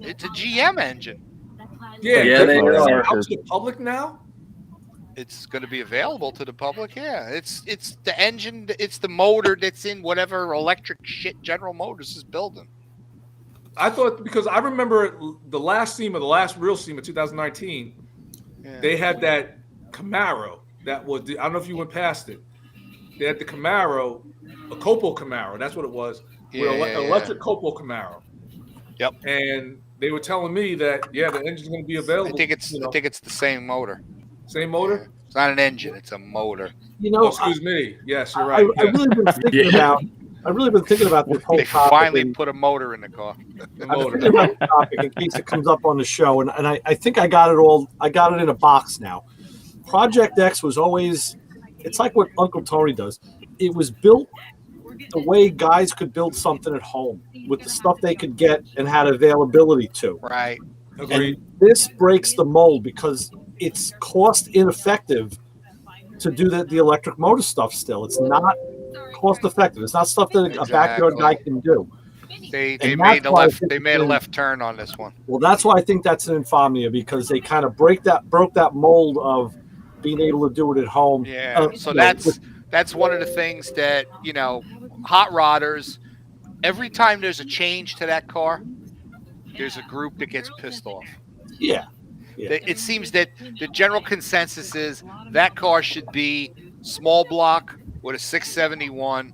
It's a GM engine. Yeah, they is it are. out to the public now? It's going to be available to the public. Yeah, it's the engine. It's the motor that's in whatever electric shit General Motors is building. I thought because I remember the last real SEMA 2019, Yeah. they had that Camaro that was. I don't know if you went past it. They had the Camaro, a Coppo Camaro. That's what it was. Yeah, electric Coppo Camaro. Yep. And they were telling me that the engine's going to be I available. think it's the same motor. Same motor. Yeah. It's not an engine. It's a motor. Oh, excuse me. Yes, you're right. I've really been thinking about. I've really been thinking about this whole They topic. finally and put a motor in the car. The I've been motor. thinking about the topic in case it comes up on the show, and I think I got it all. I got it in a box now. Project X was always. It's like what Uncle Tony does. It was built the way guys could build something at home with the stuff they could get and had availability to. Right. Agreed. And this breaks the mold because it's cost ineffective to do the electric motor stuff still. It's not cost effective. It's not stuff that a backyard guy can do. They And made that's why I think they made a it's- left turn on this one. Well, that's why I think that's an infamia because they kind of broke that mold of being able to do it at home. Yeah. So that's one of the things that, hot rodders, every time there's a change to that car, there's a group that gets pissed off. Yeah. It seems that the general consensus is that car should be small block with a 671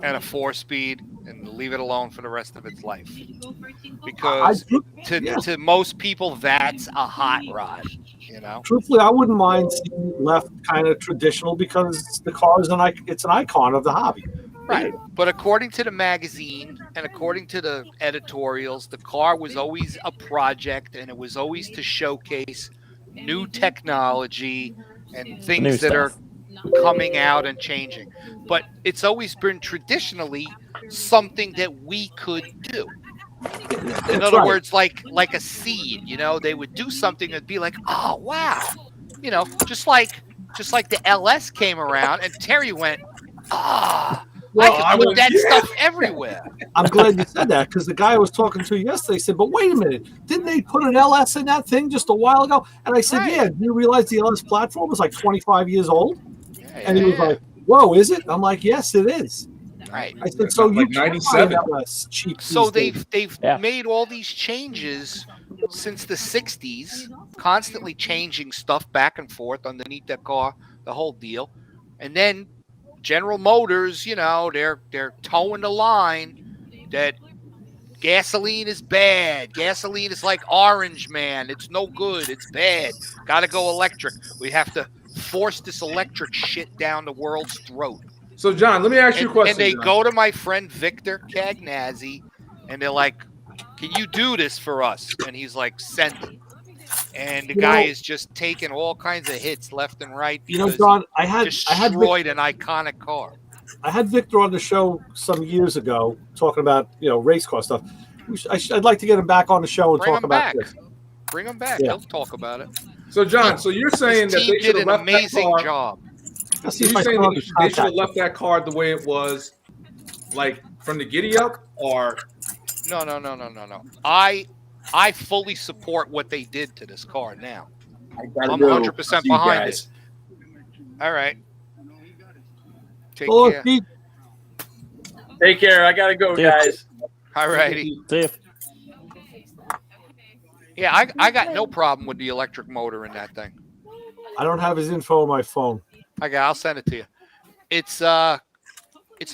and a 4-speed and leave it alone for the rest of its life. Because to most people, that's a hot rod, Truthfully, I wouldn't mind seeing it left kind of traditional because the car is it's an icon of the hobby. Right. But according to the magazine and according to the editorials, the car was always a project and it was always to showcase new technology and things that are coming out and changing. But it's always been traditionally something that we could do. In other words, like a seed, they would do something that'd be like, oh wow. Just like the LS came around and Terry went, I could put that stuff everywhere. I'm glad you said that because the guy I was talking to yesterday said, but wait a minute, didn't they put an LS in that thing just a while ago? And I said, yeah, do you realize the LS platform was like 25 years old? And he was like, whoa, is it? I'm like, yes, it is. Right. I said, so like you can 97. find LS cheap. So these they've days. made all these changes since the 60s, constantly changing stuff back and forth underneath that car, the whole deal. And then General Motors, they're towing the line that Gasoline is bad. Gasoline is like Orange Man. It's no good. It's bad. Got to go electric. We have to force this electric shit down the world's throat. So, John, let me ask you a question. And they John. go to my friend Victor Cagnazzi, and they're like, "Can you do this for us?" And he's like, "Send it." And the guy is just taking all kinds of hits left and right. You know, John, I had destroyed an iconic car. I had Victor on the show some years ago talking about race car stuff. I'd like to get him back on the show and Bring talk him about back. this. Bring him back. Yeah. He'll talk about it. So, John, so you're saying that they should did have an left amazing that car, job. You're saying that they should have left that car the way it was, like from the giddy up, or No. I fully support what they did to this car now. I'm 100% behind it. All right. Take care. Take care. I gotta go, guys. All righty. See ya. Yeah, I got no problem with the electric motor in that thing. I don't have his info on my phone. I'll send it to you. It's a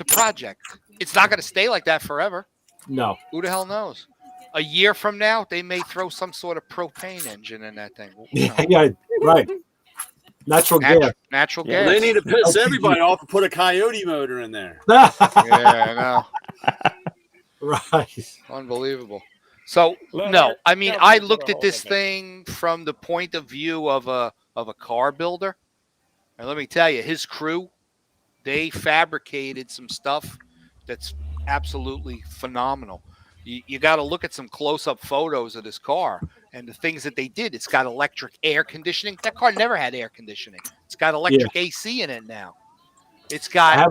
project. It's not going to stay like that forever. No. Who the hell knows? A year from now, they may throw some sort of propane engine in that thing. Yeah, right. Natural gas. Natural Well, gas. they need to piss everybody off and put a coyote motor in there. Yeah, I know. Right. Unbelievable. So no, I mean, I looked at this thing from the point of view of a car builder, and let me tell you, his crew, they fabricated some stuff that's absolutely phenomenal. You got to look at some close-up photos of this car and the things that they did. It's got electric air conditioning. That car never had air conditioning. It's got electric AC in it now. It's got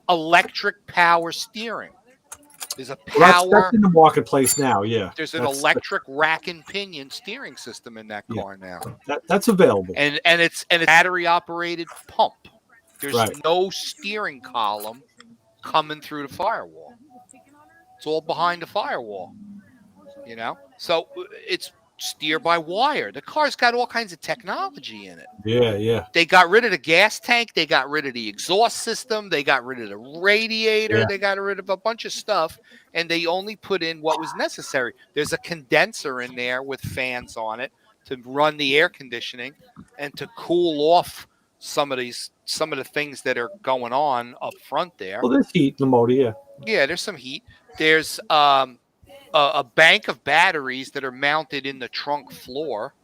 electric power steering. There's a power. That's in the marketplace now. Yeah. There's an electric rack and pinion steering system in that car now. That's available. And it's a battery operated pump. There's Right. no steering column coming through the firewall. It's all behind the firewall. So it's steer by wire. The car's got all kinds of technology in it. Yeah. They got rid of the gas tank. They got rid of the exhaust system. They got rid of the radiator. Yeah. They got rid of a bunch of stuff, and they only put in what was necessary. There's a condenser in there with fans on it to run the air conditioning and to cool off some of the things that are going on up front there. Well, there's heat in the motor. Yeah. Yeah, there's some heat. There's a bank of batteries that are mounted in the trunk floor,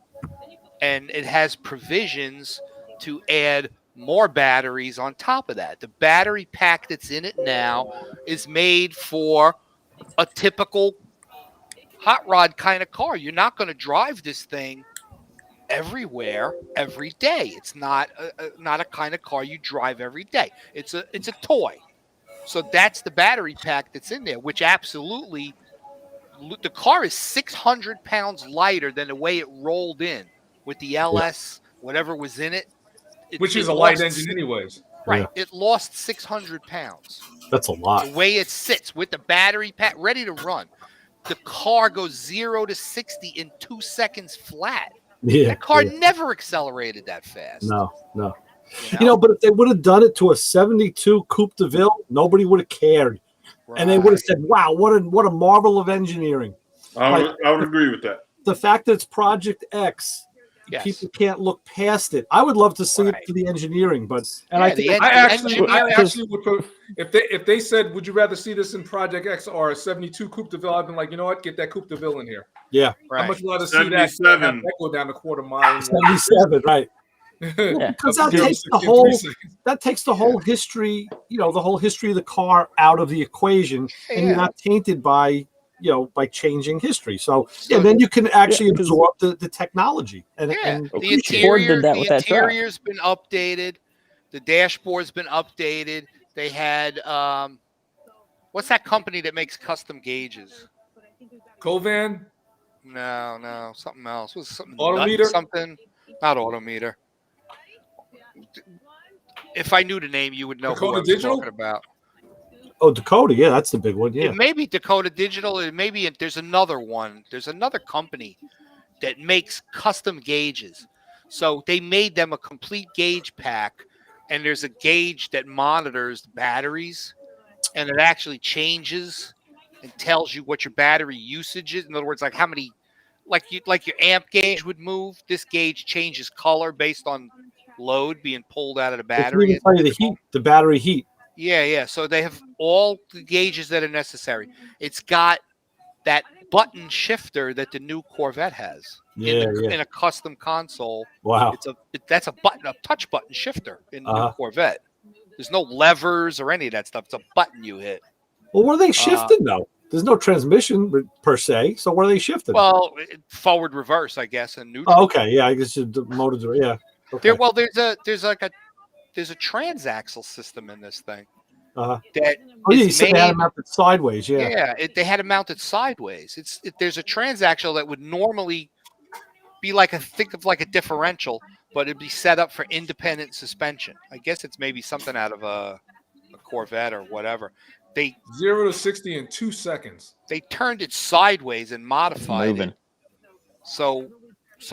and it has provisions to add more batteries on top of that. The battery pack that's in it now is made for a typical hot rod kind of car. You're not going to drive this thing everywhere every day. It's not a kind of car you drive every day. It's a toy. So that's the battery pack that's in there, which absolutely, the car is 600 pounds lighter than the way it rolled in with the LS, whatever was in it. Which is a light engine anyways. Right. Yeah. It lost 600 pounds. That's a lot. The way it sits with the battery pack ready to run. The car goes 0 to 60 in 2 seconds flat. Yeah. That car never accelerated that fast. No. But if they would have done it to a 72 Coupe de Ville, nobody would have cared. Right. And they would have said, wow, what a marvel of engineering. I would agree with that. The fact that it's Project X, Yes. people can't look past it. I would love to see it Right. for the engineering, but Yeah, I actually would put, if they said, would you rather see this in Project X or a 72 Coupe de Ville? I've been like, you know what, get that Coupe de Ville in here. yeah, Right. How much rather see that 77. have that go down the quarter mile? 77, right? Yeah. Because that takes the whole history, the whole history of the car out of the equation, and you're not tainted by changing history. So then you can actually absorb the technology. And the interior's been updated. The dashboard's been updated. They had what's that company that makes custom gauges? Covan? No, something else. Was something Autometer? Something, not Autometer. If I knew the name, you would know Dakota who I was Digital? talking about. Oh, Dakota, yeah, that's the big one. Yeah, It may be Dakota Digital. It may be there's another one. There's another company that makes custom gauges. So they made them a complete gauge pack, and there's a gauge that monitors the batteries, and it actually changes and tells you what your battery usage is. In other words, like how many, like your amp gauge would move. This gauge changes color based on load being pulled out of the It can battery. even tell you the heat, the battery heat. Yeah. So they have all the gauges that are necessary. It's got that button shifter that the new Corvette has in a custom console. Wow. That's a touch button shifter in the new Corvette. There's no levers or any of that stuff. It's a button you hit. Well, what are they shifting though? There's no transmission per se. So what are they shifting? Well, forward, reverse, I guess, and neutral. Oh, okay, yeah, I guess the motors are Okay. There's a transaxle system in this thing. That you said they had it mounted sideways. Yeah. They had it mounted sideways. There's a transaxle that would normally be think of like a differential, but it'd be set up for independent suspension. I guess it's maybe something out of a Corvette or whatever. 0 to 60 in 2 seconds. They turned it sideways and modified it so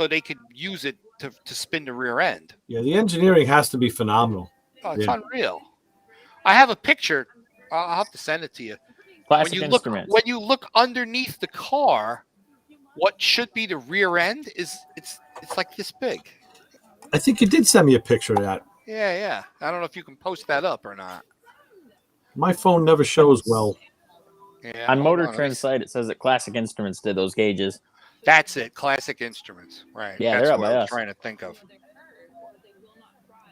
they could use it to spin the rear end. Yeah, the engineering has to be phenomenal. Oh, it's unreal. I have a picture. I'll have to send it to you. Classic instruments. When you look underneath the car, what should be the rear end it's like this big. I think you did send me a picture of that. Yeah. I don't know if you can post that up or not. My phone never shows well. Yeah, on Motor Trend's site, it says that Classic Instruments did those gauges. That's it. Classic Instruments. Right. Yeah, that's they're up what by I was us. trying to think of.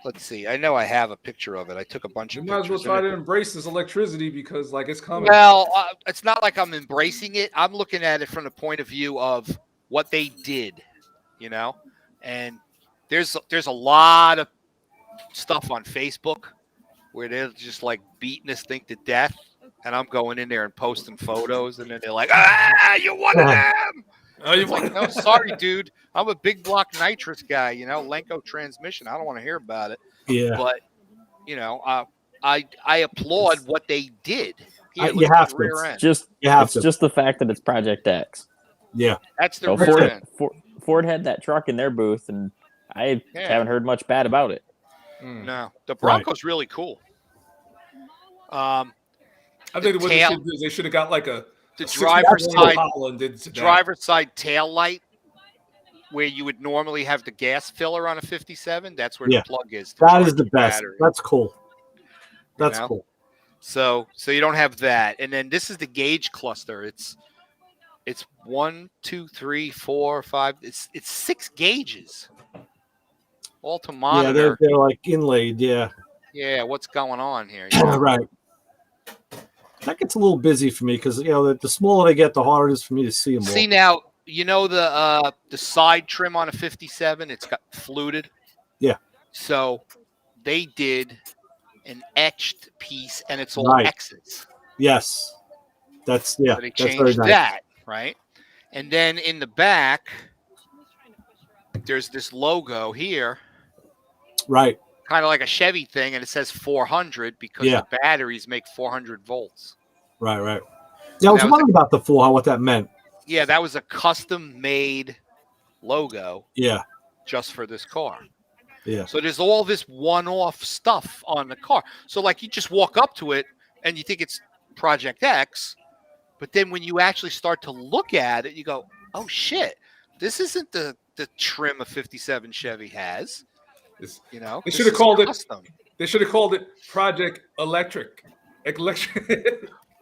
Let's see. I know I have a picture of it. I took a bunch of pictures. You might as well try to embrace this electricity because, it's coming. Well, it's not like I'm embracing it. I'm looking at it from the point of view of what they did, And there's a lot of stuff on Facebook where they're just beating this thing to death, and I'm going in there and posting photos, and then they're like, you're one of them. Oh, you want? No, sorry, dude. I'm a big block nitrous guy. Lenko transmission. I don't want to hear about it. Yeah. But I applaud what they did. Here, you have to. It's just the fact that it's Project X. Yeah. That's the rear end. Ford had that truck in their booth, and I haven't heard much bad about it. No, the Bronco's really cool. I think they should have got the driver's side tail light, where you would normally have the gas filler on a 57. That's where the plug is. That is the best. Battery. That's cool. That's cool. So you don't have that, and then this is the gauge cluster. It's 1, 2, 3, 4, 5. It's 6 gauges, all to monitor. Yeah, they're inlaid. Yeah. Yeah, what's going on here? Right. That gets a little busy for me because the smaller they get, the harder it is for me to see them. See now, the side trim on a 57, it's got fluted. Yeah. So they did an etched piece, and it's all X's. Yes. That's So they changed that, right? And then in the back, there's this logo here. Right. Kind of like a Chevy thing, and it says 400 because the batteries make 400 volts. Right. Yeah, I was wondering about the 400, what that meant. Yeah, that was a custom-made logo. Yeah. Just for this car. Yeah. So there's all this one-off stuff on the car. So you just walk up to it and you think it's Project X, but then when you actually start to look at it, you go, "Oh shit, this isn't the trim a 57 Chevy has." They should have called it. They should have called it Project Electric. It's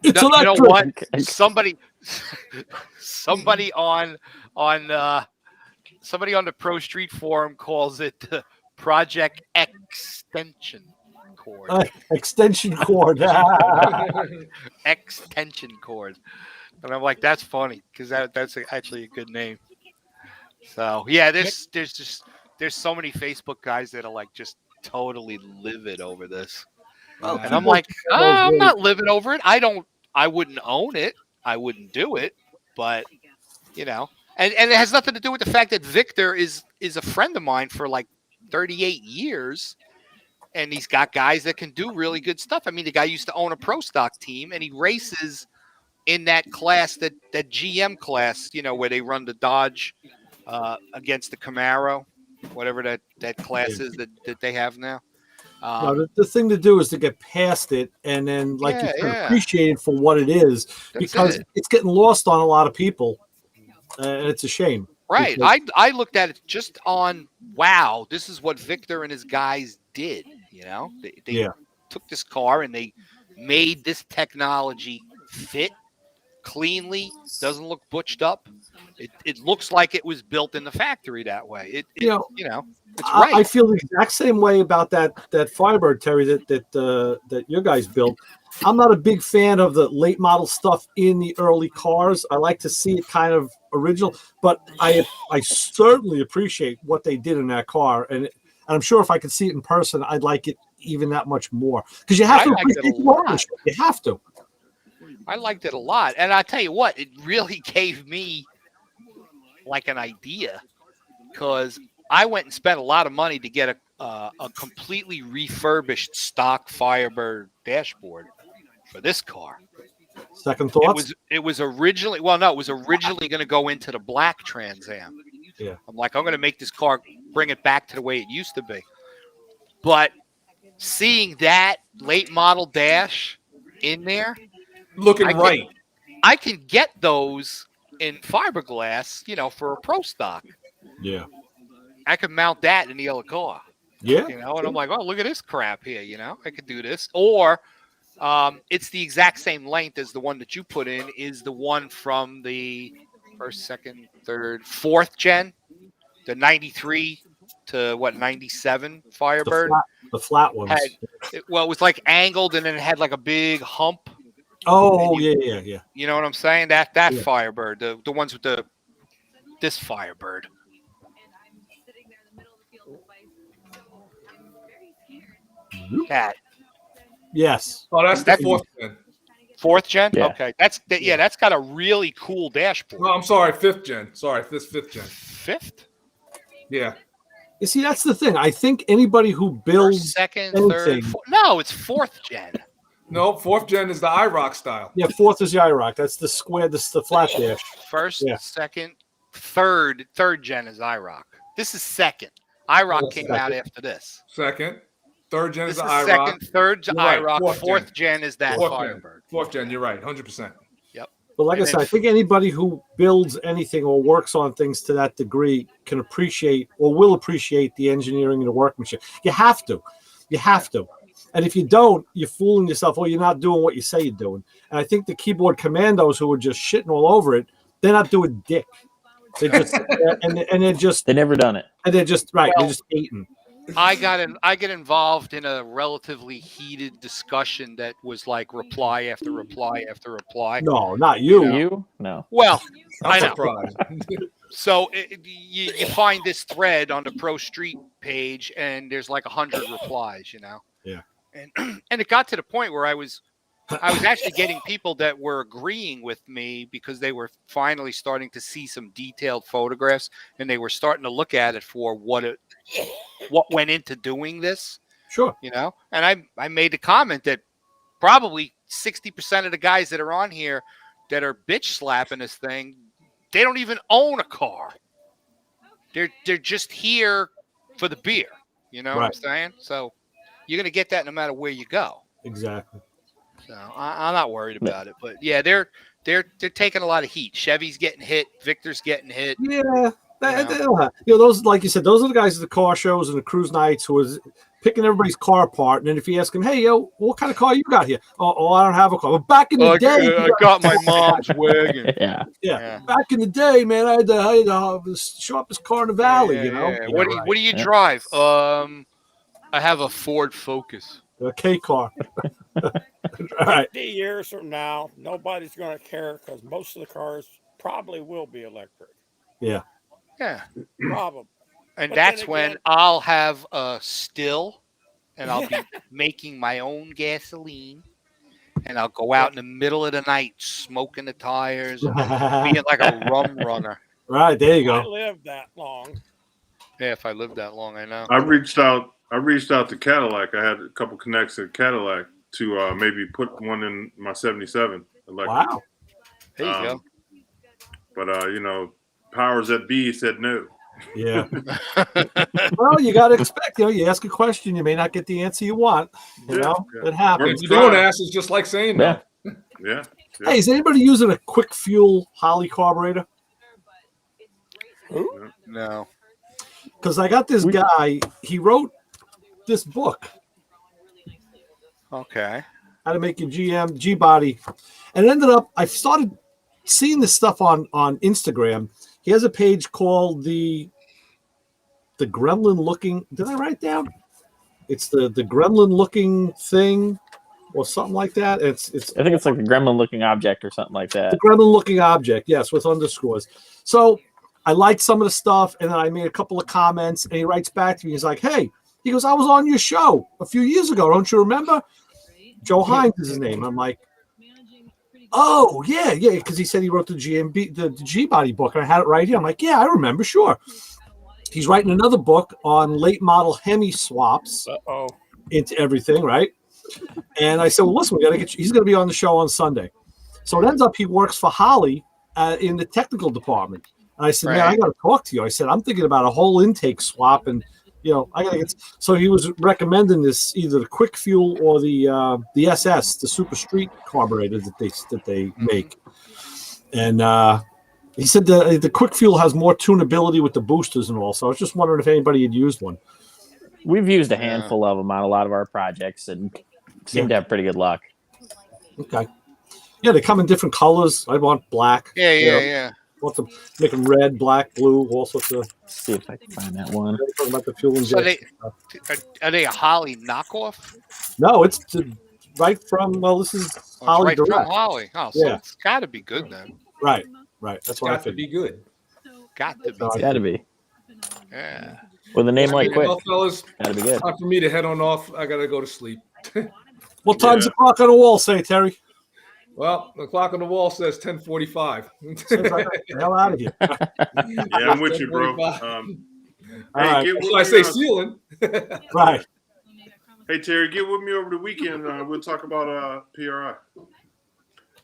you know what? Somebody on the Pro Street forum calls it the Project Extension Cord. Extension cord. Extension cord. And I'm like, that's funny because that's actually a good name. So yeah, there's so many Facebook guys that are just totally livid over this. Well, and I'm like, I'm not livid over it. I wouldn't own it. I wouldn't do it. But, and it has nothing to do with the fact that Victor is a friend of mine for 38 years. And he's got guys that can do really good stuff. I mean, the guy used to own a pro stock team, and he races in that class, that GM class, where they run the Dodge against the Camaro, whatever that class is that they have now. No, the thing to do is to get past it, and then like you can appreciate it for what it is, because it's getting lost on a lot of people, and it's a shame. Right. I looked at it just on, wow, this is what Victor and his guys did. You know, they took this car and they made this technology fit cleanly, doesn't look butched up. It looks like it was built in the factory that way. You know, it's right. I feel the exact same way about that Firebird, Terry, that your guys built. I'm not a big fan of the late model stuff in the early cars. I like to see it kind of original, but I certainly appreciate what they did in that car, and I'm sure if I could see it in person, I'd like it even that much more, because you have to appreciate the workmanship. You have to. I liked it a lot, and I tell you what, it really gave me like an idea, because I went and spent a lot of money to get a completely refurbished stock Firebird dashboard for this car. Second thoughts? It was originally going to go into the black Trans Am. Yeah. I'm like, I'm going to make this car, bring it back to the way it used to be. But seeing that late model dash in there, looking right, I can get those in fiberglass, for a pro stock. Yeah. I could mount that in the other car. Yeah. And I'm like, oh, look at this crap here. I could do this. Or it's the exact same length as the one that you put in, is the one from the first, second, third, fourth gen, the 93 to 97 Firebird. The flat ones. It was like angled, and then it had like a big hump. Oh, yeah. You know what I'm saying? That Firebird, the ones with this Firebird. That. Yes. Oh, that's the fourth gen. Fourth gen? Yeah. Okay. That's got a really cool dashboard. No, I'm sorry, fifth gen. Sorry, this fifth gen. Fifth? Yeah. You see, that's the thing. I think anybody who builds First, second, anything, third, no, it's fourth gen. No, fourth gen is the IROC style. Yeah, fourth is the IROC. That's the square, the flat dash. First, second, third gen is IROC. This is second. IROC came out after this. Second. Third gen is the IROC. IROC. Second, third IROC. Right. Fourth gen is that Firebird. Fourth gen, you're right, 100%. Yep. But like I said, I think anybody who builds anything or works on things to that degree can appreciate or will appreciate the engineering and the workmanship. You have to. And if you don't, you're fooling yourself, or you're not doing what you say you're doing. And I think the keyboard commandos who are just shitting all over it, they're not doing dick. They just they've never done it. And they're just they're just eating. I get involved in a relatively heated discussion that was like reply after reply after reply. No, not you. You? No. Well, I'm I know. surprised. So you find this thread on the Pro Street page, and there's like 100 replies. Yeah. And it got to the point where I was actually getting people that were agreeing with me, because they were finally starting to see some detailed photographs, and they were starting to look at it for what went into doing this. Sure. And I made the comment that probably 60% of the guys that are on here that are bitch slapping this thing, they don't even own a car. They're just here for the beer. You know what I'm saying? So you're going to get that no matter where you go. Exactly. So I'm not worried about it. But yeah, they're taking a lot of heat. Chevy's getting hit. Victor's getting hit. Yeah. Those, like you said, those are the guys at the car shows and the cruise nights who is picking everybody's car apart. And then if you ask them, hey, what kind of car you got here? Oh, I don't have a car. Well, back in the day, I got my mom's wagon. Yeah. Back in the day, man, I had the sharpest car in the valley. Yeah. What do you drive? I have a Ford Focus. A K car. All right. 50 years from now, nobody's going to care, because most of the cars probably will be electric. Yeah. Yeah. Problem. And But that's then when again- I'll have a still, and I'll be making my own gasoline, and I'll go out in the middle of the night smoking the tires and being like a rum runner. Right, there you I go. lived that long. Yeah, if I lived that long, I know. I reached out to Cadillac. I had a couple connects at Cadillac to maybe put one in my 77. Wow. There you go. But powers that be said no. Yeah. Well, you got to expect. You ask a question, you may not get the answer you want. Yeah. It happens. If you don't ask, it's just like saying no. Yeah. Hey, is anybody using a quick fuel Holley carburetor? No. Because I got this guy. He wrote this book, Okay. How to Make Your G body, and it ended up. I started seeing this stuff on Instagram. He has a page called the Gremlin looking. Did I write down? It's the Gremlin looking thing, or something like that. It's. I think it's like a gremlin looking object or something like that. The Gremlin looking object, yes, with underscores. So I liked some of the stuff, and then I made a couple of comments, and he writes back to me. He's like, "Hey," he goes, "I was on your show a few years ago. Don't you remember?" Joe Hines is his name. I'm like, "Oh yeah, because he said he wrote the G body book, and I had it right here." I'm like, "Yeah, I remember, sure." He's writing another book on late model Hemi swaps into everything, right? And I said, "Well, listen, we got to get you." He's going to be on the show on Sunday. So it ends up he works for Holley in the technical department. And I said, "Man, I got to talk to you." I said, "I'm thinking about a whole intake swap, and I got to get." So he was recommending this, either the Quick Fuel or the SS, the Super Street carburetor that they make. And he said the Quick Fuel has more tunability with the boosters and all. So I was just wondering if anybody had used one. We've used a handful of them on a lot of our projects and seem to have pretty good luck. Okay. Yeah, they come in different colors. I want black. Yeah. Want to make them red, black, blue, all sorts of. Let's see if I can find that one. Talking about the fuel injection. So are they a Holley knockoff? No, it's right from. Well, this is Holley right direct. from Holley. Oh, so Yeah. it's got to be good then. Right. That's what I Got to think. be good. Got to be. No, It's got to be. Yeah. With a name like Quick. Well, fellas, Got to be good. time for me to head on off. I got to go to sleep. What time's the clock on the wall say, Terry? Well, the clock on the wall says 10:45. Hell out of here. Yeah, I'm with you, bro. All right. get with So I me, say ceiling. Right. Hey, Terry, get with me over the weekend. We'll talk about PRI.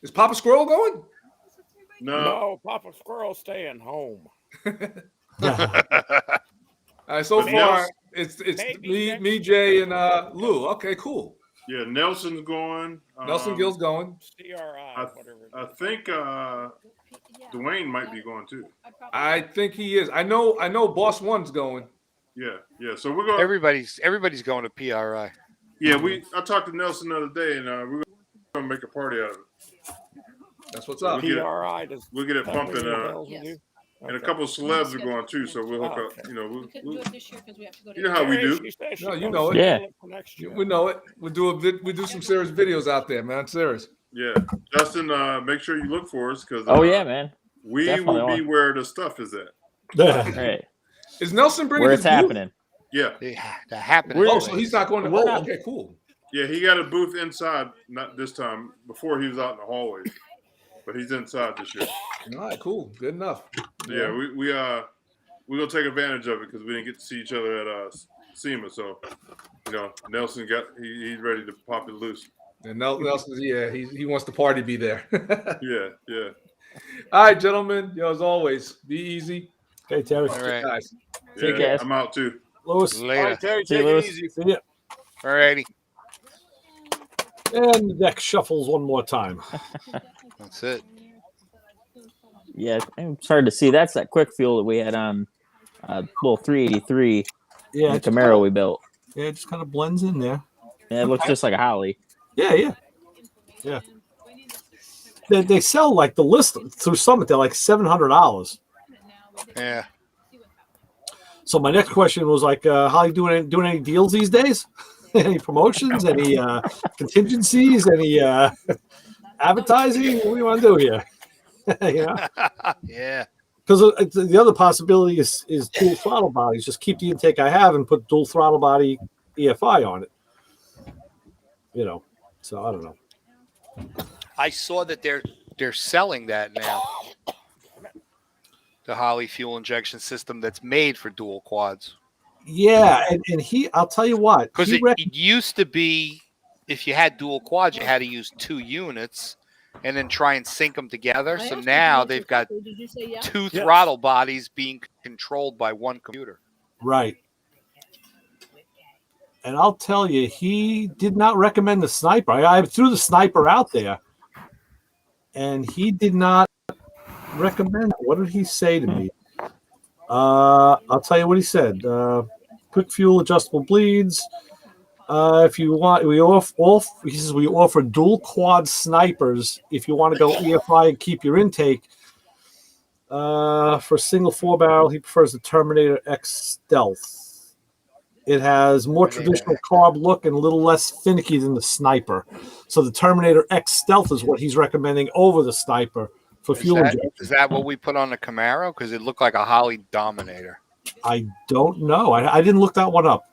Is Papa Squirrel going? No, Papa Squirrel's staying home. So But far, it's me, Jay, and Lou. Okay, cool. Yeah, Nelson's going. Nelson Gill's going. CRI, I think Dwayne might be going too. I think he is. I know Boss One's going. Yeah. So we're going. Everybody's going to PRI. Yeah, I talked to Nelson the other day, and we're going to make a party out of it. That's what's up. We'll get it pumping. And a couple of celebs are going too, so we'll hook up. We'll do it this year because we have to go to. You know how we do. No, you know it. Yeah. We know it. We do some serious videos out there, man. Serious. Yeah, Justin, make sure you look for us because. Oh yeah, man. We Definitely will be where the stuff is at. Right. Is Nelson bringing Where his it's happening? Yeah. That happening. Oh, so he's not going to. Oh, okay, cool. Yeah, he got a booth inside. Not this time. Before he was out in the hallways, but he's inside this year. All right, cool. Good enough. Yeah, we're gonna take advantage of it because we didn't get to see each other at SEMA. So, Nelson he's ready to pop it loose. And Nelson's he wants the party to be there. Yeah. All right, gentlemen. As always, be easy. Okay, Terry. All right. Guys. Yeah, care. I'm out too. Lewis. Later. All right, Terry, See you, take it Lewis. easy. See ya. All righty. And the deck shuffles one more time. That's it. Yeah, it's hard to see. That's that Quick Fuel that we had on little 383 Yeah, the Camaro we built. Yeah, it just kind of blends in there. Yeah, it looks just like a Holley. Yeah. They sell like the list through Summit. They're like $700. Yeah. So my next question was like, how are you doing any deals these days? Any promotions? Any contingencies? Any advertising? What do you want to do here? Yeah. Because the other possibility is dual throttle bodies. Just keep the intake I have and put dual throttle body EFI on it. So I don't know. I saw that they're selling that now. The Holley fuel injection system that's made for dual quads. Yeah, and I'll tell you what. Because it used to be, if you had dual quads, you had to use 2 units, and then try and sync them together. I So asked now if you they've got did you say yes? two Yes. throttle bodies being controlled by one computer. Right. And I'll tell you, he did not recommend the sniper. I threw the sniper out there, and he did not recommend it. What did he say to me? I'll tell you what he said. Quick fuel adjustable bleeds. If you want, he says we offer dual quad snipers if you want to go EFI and keep your intake. For single 4-barrel, he prefers the Terminator X Stealth. It has more traditional carb look and a little less finicky than the sniper. So the Terminator X Stealth is what he's recommending over the sniper for fuel injection. Is that what we put on the Camaro? Because it looked like a Holly Dominator. I don't know. I didn't look that one up.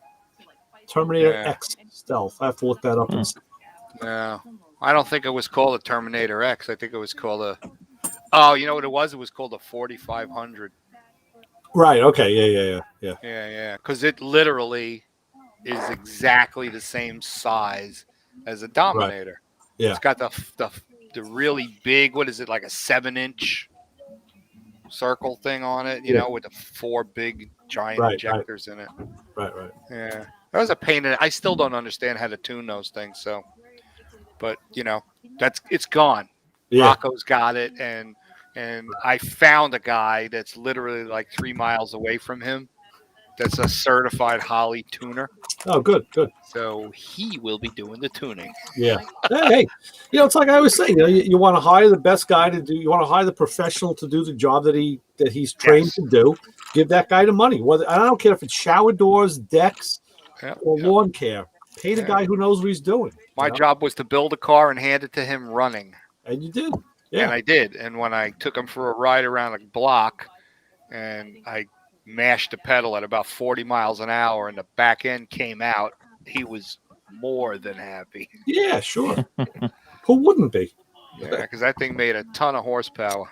Terminator Yeah. X Stealth. I have to look that up. And see. No, I don't think it was called a Terminator X. I think it was called a. Oh, you know what it was? It was called a 4500. Right. Okay. Yeah. Yeah. Because it literally is exactly the same size as a Dominator. Right. Yeah. It's got the really big. What is it, like a 7-inch circle thing on it? You know, with the 4 big giant injectors in it. Right. Yeah, that was a pain. I still don't understand how to tune those things. So, but it's gone. Yeah. Rocco's got it, and I found a guy that's literally like 3 miles away from him. That's a certified Holly tuner. Oh, good. So he will be doing the tuning. Yeah. Hey, it's like I always say. You want to hire the best guy to do. You want to hire the professional to do the job that he's trained to do. Give that guy the money. Whether I don't care if it's shower doors, decks, or lawn care. Pay the guy who knows what he's doing. My job was to build a car and hand it to him running. And you did. Yeah. And I did. And when I took him for a ride around a block, and I mashed the pedal at about 40 miles an hour, and the back end came out, he was more than happy. Yeah, sure. Who wouldn't be? Yeah, because that thing made a ton of horsepower.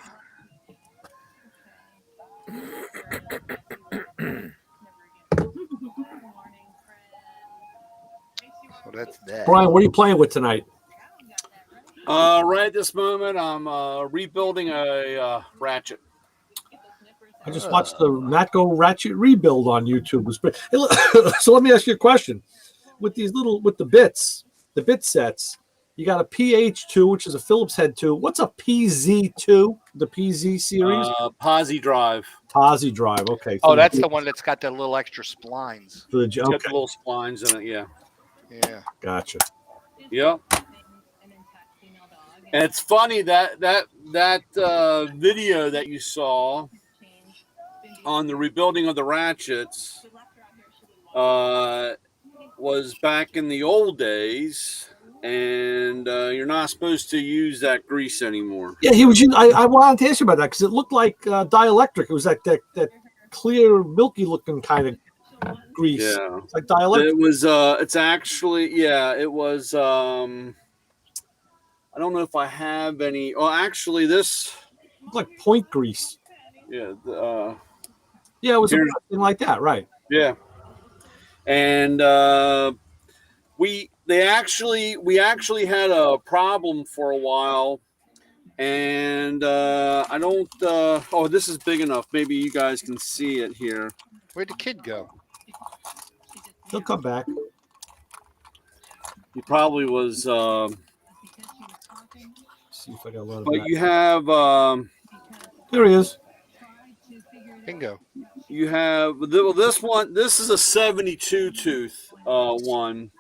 So that's that. Brian, what are you playing with tonight? Right at this moment, I'm rebuilding a Ratchet. I just watched the Matco Ratchet rebuild on YouTube. So let me ask you a question. With the bit sets, you got a PH2, which is a Phillips head 2. What's a PZ2? The PZ series? Posi drive. Posi drive. Okay. Oh, that's the one that's got the little extra splines. Got the little splines in it. Yeah. Yeah. Gotcha. Yep. And it's funny that video that you saw on the rebuilding of the Ratchets was back in the old days, and you're not supposed to use that grease anymore. Yeah, he was. I wanted to ask you about that because it looked like dielectric. It was that clear, milky looking kind of grease. Yeah, it's like dielectric. It was. It's actually. Yeah, it was. I don't know if I have any. Oh, actually, this looked like point grease. Yeah. Yeah, it was something like that, right? Yeah. And we actually had a problem for a while, and I don't. Oh, this is big enough. Maybe you guys can see it here. Where'd the kid go? He'll come back. He probably was. See if I got a lot of. But you have. There he is. Bingo. You have this one. This is a 72 tooth one,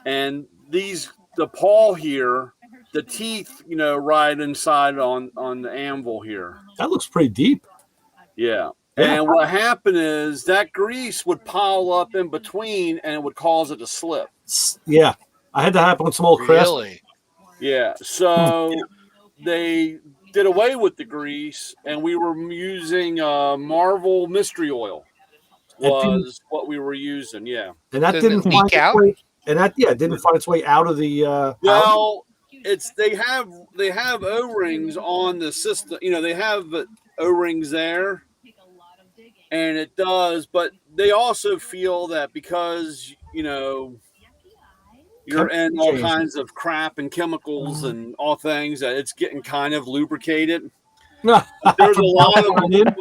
and the paw here, the teeth, right inside on the anvil here. That looks pretty deep. Yeah. And what happened is that grease would pile up in between, and it would cause it to slip. Yeah, I had that happen with some old crest. Really? Yeah. So they did away with the grease, and we were using Marvel Mystery Oil. Was what we were using. Yeah. And that didn't find its way. And that didn't find its way out of the. Well, they have O-rings on the system. They have O-rings there. And it does, but they also feel that because, you're in all kinds of crap and chemicals and all things that it's getting kind of lubricated. There's a lot of them.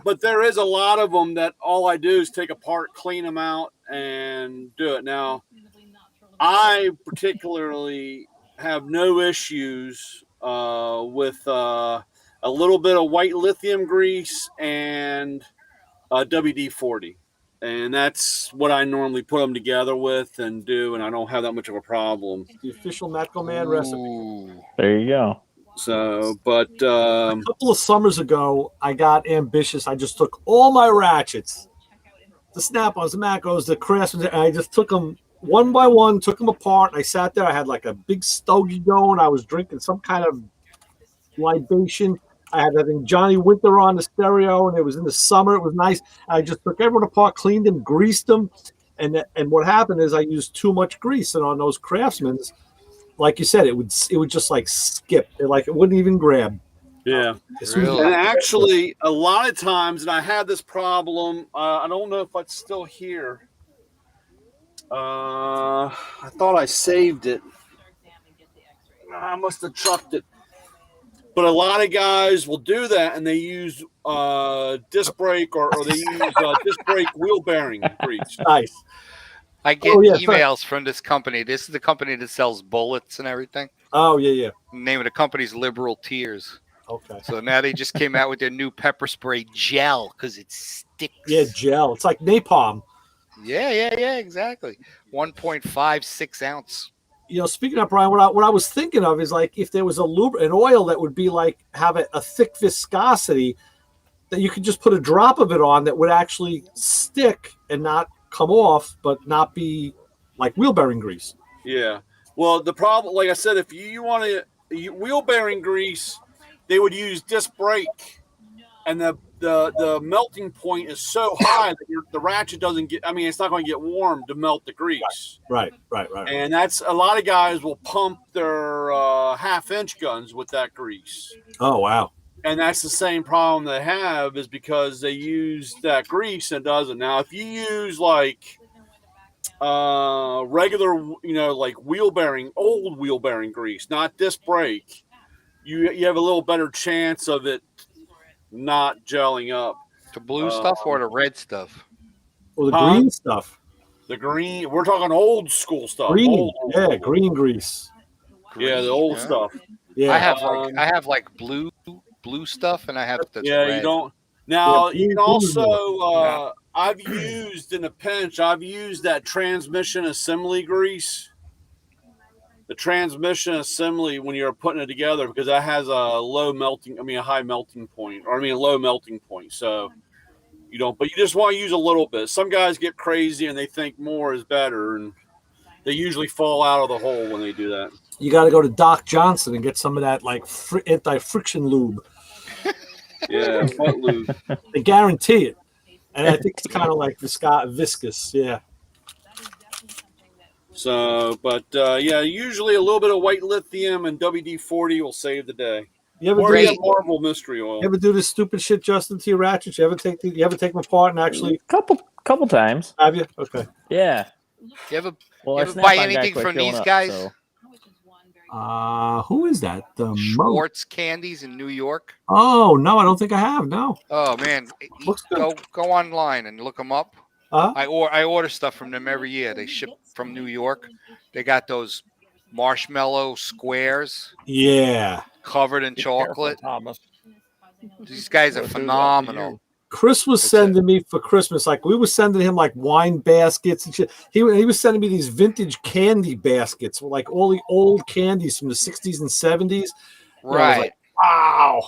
But there is a lot of them that all I do is take apart, clean them out, and do it. Now, I particularly have no issues with a little bit of white lithium grease and WD-40. And that's what I normally put them together with and do, and I don't have that much of a problem. The official Matco Man recipe. There you go. So, but a couple of summers ago, I got ambitious. I just took all my ratchets, the Snap-ons, the Maccos, the Craftsmans, and I just took them one by one, took them apart. And I sat there. I had like a big stogie going. I was drinking some kind of libation. I had, I think, Johnny Winter on the stereo, and it was in the summer. It was nice. I just took everyone apart, cleaned them, greased them, and what happened is I used too much grease, and on those Craftsmans, like you said, it would just like skip. It wouldn't even grab. Yeah, Really? and actually, a lot of times, and I had this problem. I don't know if it's still here. I thought I saved it. I must have chucked it. But a lot of guys will do that, and they use disc brake or they use disc brake wheel bearing grease. Nice. I get emails from this company. This is the company that sells bullets and everything. Oh, yeah. The name of the company is Liberal Tears. Okay. So now they just came out with their new pepper spray gel because it sticks. Yeah, gel. It's like napalm. Yeah, exactly. 1.56 ounce. You know, speaking of, Brian, what I was thinking of is like if there was an oil that would be like have a thick viscosity that you could just put a drop of it on that would actually stick and not come off, but not be like wheel bearing grease. Yeah. Well, the problem, like I said, if you want to wheel bearing grease, they would use disc brake, and the melting point is so high that the ratchet doesn't get. I mean, it's not going to get warm to melt the grease. Right. And that's a lot of guys will pump their half-inch guns with that grease. Oh wow. And that's the same problem they have is because they use that grease and it doesn't. Now, if you use like regular, like old wheel bearing grease, not disc brake, you have a little better chance of it not gelling up. The blue stuff or the red stuff? Or the green stuff. The green. We're talking old school stuff. Green. Green grease. Yeah, the old stuff. Yeah. I have like blue stuff, and I have the red. You don't. Now you can also. I've used in a pinch. I've used that transmission assembly grease. The transmission assembly when you're putting it together because that has a high melting point, a low melting point. So you don't, but you just want to use a little bit. Some guys get crazy and they think more is better, and they usually fall out of the hole when they do that. You got to go to Doc Johnson and get some of that like anti-friction lube. Yeah, butt lube. They guarantee it, and I think it's kind of like viscous. Yeah. So, but usually a little bit of white lithium and WD-40 will save the day. You ever Marvel mystery oil? You ever do this stupid shit, Justin, to your ratchets? You ever take them apart and actually? Couple times. Have you? Okay. Yeah. You ever buy anything from these guys? Who is that? Schwartz Candies in New York. Oh no, I don't think I have. No. Oh man, go online and look them up. I order stuff from them every year. They ship from New York. They got those marshmallow squares. Yeah. Covered in chocolate. These guys are phenomenal. Chris was sending me for Christmas, like we were sending him like wine baskets and shit. He was sending me these vintage candy baskets with like all the old candies from the 60s and 70s. Right. Like, wow.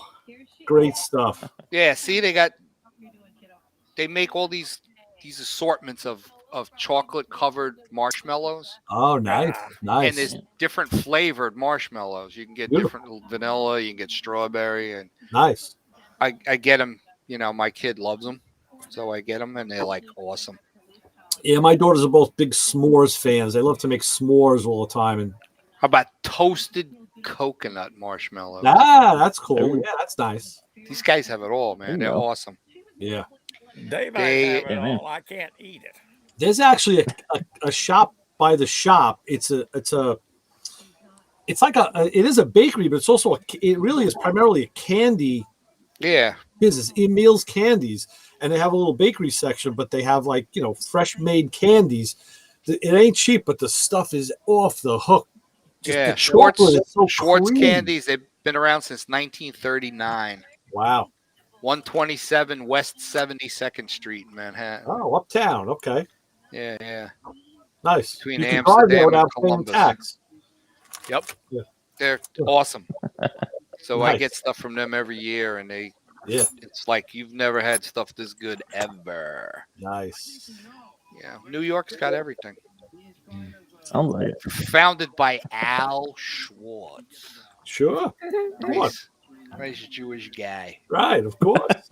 Great stuff. Yeah, see, they make all these assortments of chocolate covered marshmallows. Oh, nice. And there's different flavored marshmallows. You can get different vanilla, you can get strawberry, and nice. I get them. My kid loves them, so I get them, and they're like awesome. Yeah, my daughters are both big s'mores fans. They love to make s'mores all the time. And how about toasted coconut marshmallows? That's cool. Yeah, that's nice. These guys have it all, man. They're awesome. Yeah. They might have it all. I can't eat it. There's actually a shop by the shop. It's like it is a bakery, but it's also it really is primarily a candy business. Emil's Candies, and they have a little bakery section, but they have like fresh made candies. It ain't cheap, but the stuff is off the hook. The chocolate is so Schwartz creamy. Candies. They've been around since 1939. Wow. 127 West 72nd Street in Manhattan. Oh, uptown. Okay. Yeah. Nice. Between you can drive there Amsterdam without and paying Columbus. tax. Yep. Yeah. They're awesome. So Nice. I get stuff from them every year, and it's like you've never had stuff this good ever. Nice. Yeah. New York's got everything. Sounds like it. Founded by Al Schwartz. Sure. Nice Jewish guy. Right, of course.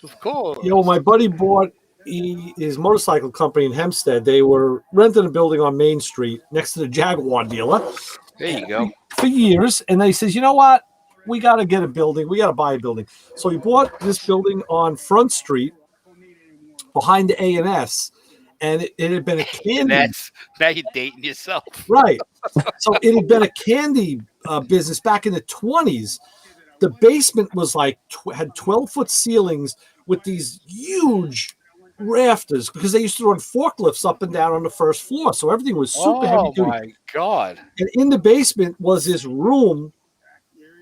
Of course. My buddy bought his motorcycle company in Hempstead. They were renting a building on Main Street next to the Jaguar dealer. There you go. For years. And then he says, you know what? We got to get a building. We got to buy a building. So he bought this building on Front Street behind the A&S. And it had been a candy. Now you're dating yourself. Right. So it had been a candy business back in the 20s. The basement was like had 12-foot ceilings with these huge rafters because they used to run forklifts up and down on the first floor. So everything was super heavy duty. Oh my God. And in the basement was this room,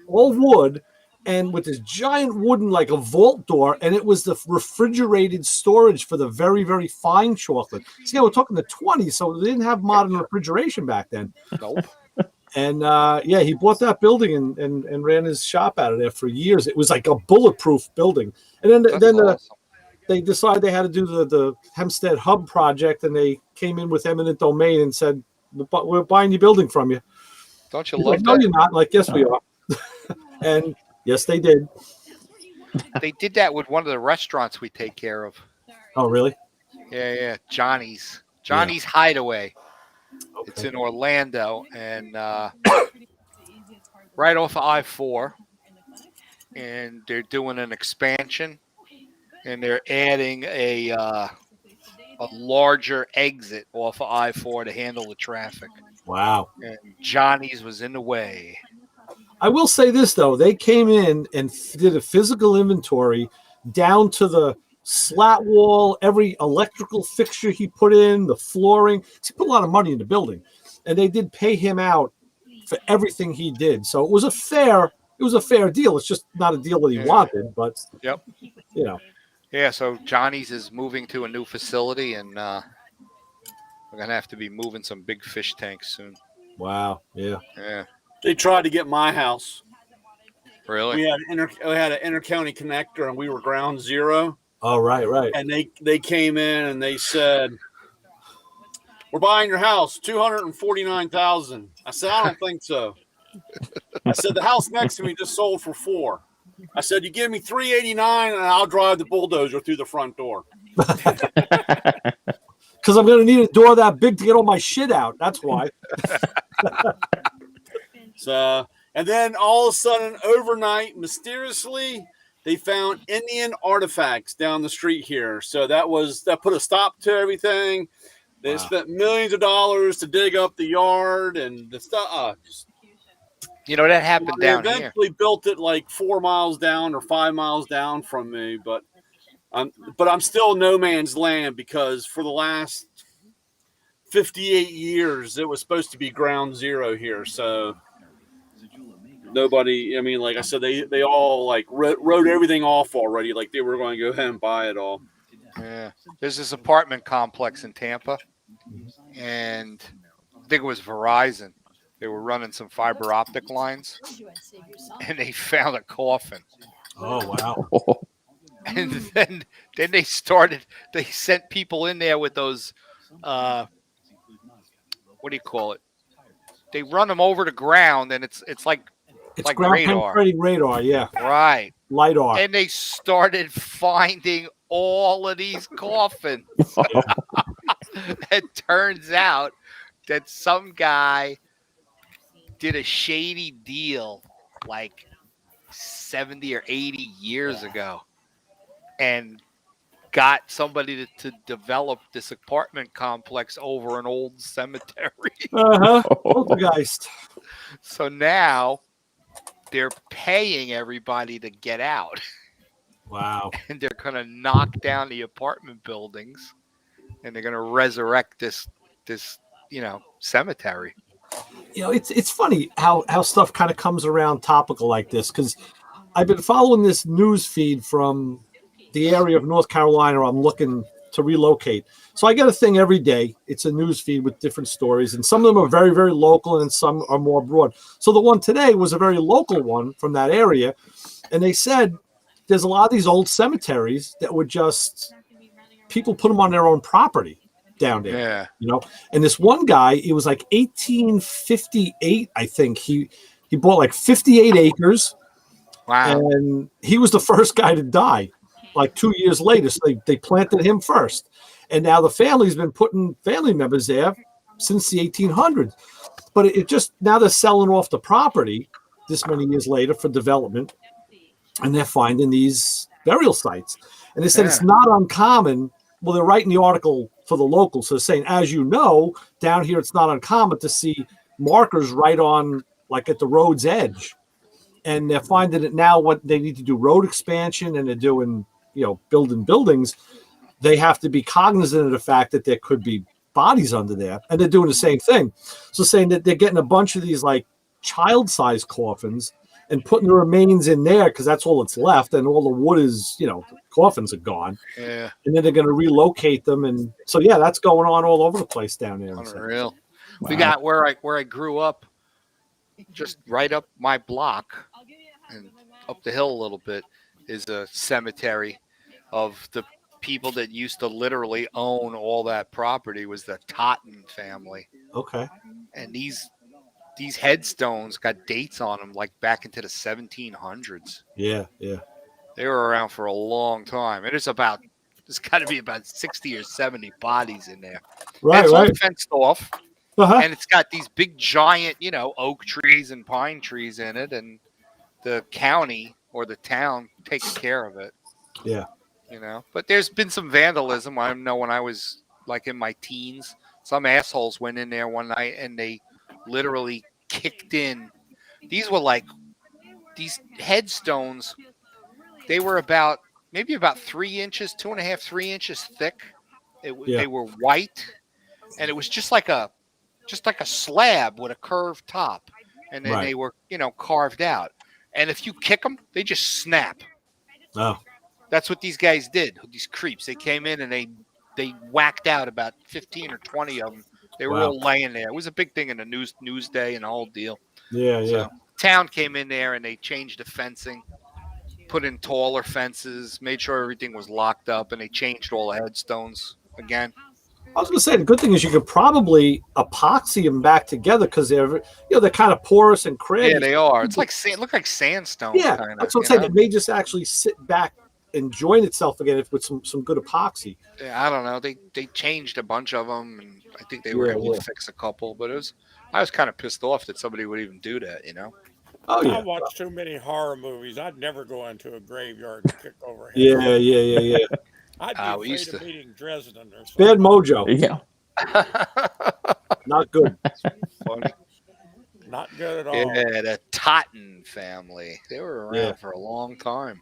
all wood, and with this giant wooden, like a vault door, and it was the refrigerated storage for the very, very fine chocolate. See, we're talking the 20s, so they didn't have modern refrigeration back then. Nope. And he bought that building and ran his shop out of there for years. It was like a bulletproof building. And then awesome. They decided they had to do the Hempstead Hub project, and they came in with eminent domain and said, "We're buying your building from you." Don't you He's love like, that? No, you're not. Like, yes, we are. And yes, they did. They did that with one of the restaurants we take care of. Oh, really? Yeah. Johnny's Hideaway. Okay. It's in Orlando, and right off of I-4, and they're doing an expansion, and they're adding a larger exit off of I-4 to handle the traffic. Wow. And Johnny's was in the way. I will say this, though. They came in and did a physical inventory down to the slat wall, every electrical fixture he put in, the flooring. He put a lot of money in the building. And they did pay him out for everything he did. So it was a fair deal. It's just not a deal that he wanted, but Yeah, so Johnny's is moving to a new facility, and we're gonna have to be moving some big fish tanks soon. Wow. Yeah. They tried to get my house. Really? We had an inter-county connector, and we were ground zero. Oh, right. And they came in and they said, "We're buying your house, $249,000." I said, "I don't think so." I said, "The house next to me just sold for $4." I said, "You give me $389, and I'll drive the bulldozer through the front door." Because I'm going to need a door that big to get all my shit out. That's why. So, and then all of a sudden, overnight, mysteriously, they found Indian artifacts down the street here. So that put a stop to everything. They spent millions of dollars to dig up the yard and the stuff. That happened down here. They eventually built it like 4 miles down or 5 miles down from me, but I'm still no man's land because for the last 58 years it was supposed to be ground zero here. So nobody, like I said, they all like wrote everything off already. Like they were going to go ahead and buy it all. Yeah, there's this apartment complex in Tampa, and I think it was Verizon. They were running some fiber optic lines, and they found a coffin. Oh, wow. And then they sent people in there with those, what do you call it? They run them over the ground, and it's like ground radar. penetrating radar, yeah. Right. LiDAR. And they started finding all of these coffins. It turns out that some guy did a shady deal like 70 or 80 years ago and got somebody to develop this apartment complex over an old cemetery. Poltergeist. So now they're paying everybody to get out. Wow. And they're going to knock down the apartment buildings, and they're going to resurrect this cemetery. It's funny how stuff kind of comes around topical like this, because I've been following this news feed from the area of North Carolina I'm looking to relocate. So I get a thing every day. It's a news feed with different stories, and some of them are very, very local, and some are more broad. So the one today was a very local one from that area, and they said there's a lot of these old cemeteries that were just people put them on their own property down there. Yeah. And this one guy, it was like 1858, I think. He bought like 58 acres. Wow. And he was the first guy to die like 2 years later. So they planted him first. And now the family's been putting family members there since the 1800s. But it just, now they're selling off the property this many years later for development. And they're finding these burial sites. And they said it's not uncommon. Well, they're writing the article for the locals. So they're saying, as you know, down here, it's not uncommon to see markers right on, like at the road's edge. And they're finding that now what they need to do road expansion, and they're doing, building buildings. They have to be cognizant of the fact that there could be bodies under there. And they're doing the same thing. So saying that they're getting a bunch of these like child-sized coffins and putting the remains in there because that's all that's left. And all the wood is, the coffins are gone. Yeah. And then they're going to relocate them. And so, that's going on all over the place down there. Unreal. Wow. We got where I grew up, just right up my block and up the hill a little bit is a cemetery of the people that used to literally own all that property. Was the Totten family. Okay. And these headstones got dates on them like back into the 1700s. Yeah. They were around for a long time. There's got to be about 60 or 70 bodies in there. Right, it's right. all fenced off. Uh-huh. And it's got these big giant, oak trees and pine trees in it, and the county or the town takes care of it. Yeah. But there's been some vandalism. I know when I was like in my teens, some assholes went in there one night and they literally kicked in. These were like these headstones. They were maybe about 3 inches, 2.5, 3 inches thick. They were white, and it was just like a slab with a curved top, and then they were carved out. And if you kick them, they just snap. Oh, that's what these guys did. These creeps. They came in and they whacked out about 15 or 20 of them. They were all laying there. It was a big thing in the news day and the whole deal. Yeah. So, town came in there and they changed the fencing, put in taller fences, made sure everything was locked up, and they changed all the headstones again. I was going to say the good thing is you could probably epoxy them back together because they're kind of porous and craggy. Yeah, they are. It's like look like sandstone. Yeah, kinda, that's what I'm saying. It may just actually sit back and join itself again with some good epoxy. Yeah, I don't know. They changed a bunch of them, and I think they were able to fix a couple. But I was kind of pissed off that somebody would even do that. Oh yeah. I watch too many horror movies. I'd never go into a graveyard and kick over. Yeah. I'd be afraid of meeting Dresden or something. Bad mojo. Yeah. Not good. Funny. Not good at all. Yeah, the Totten family. They were around for a long time.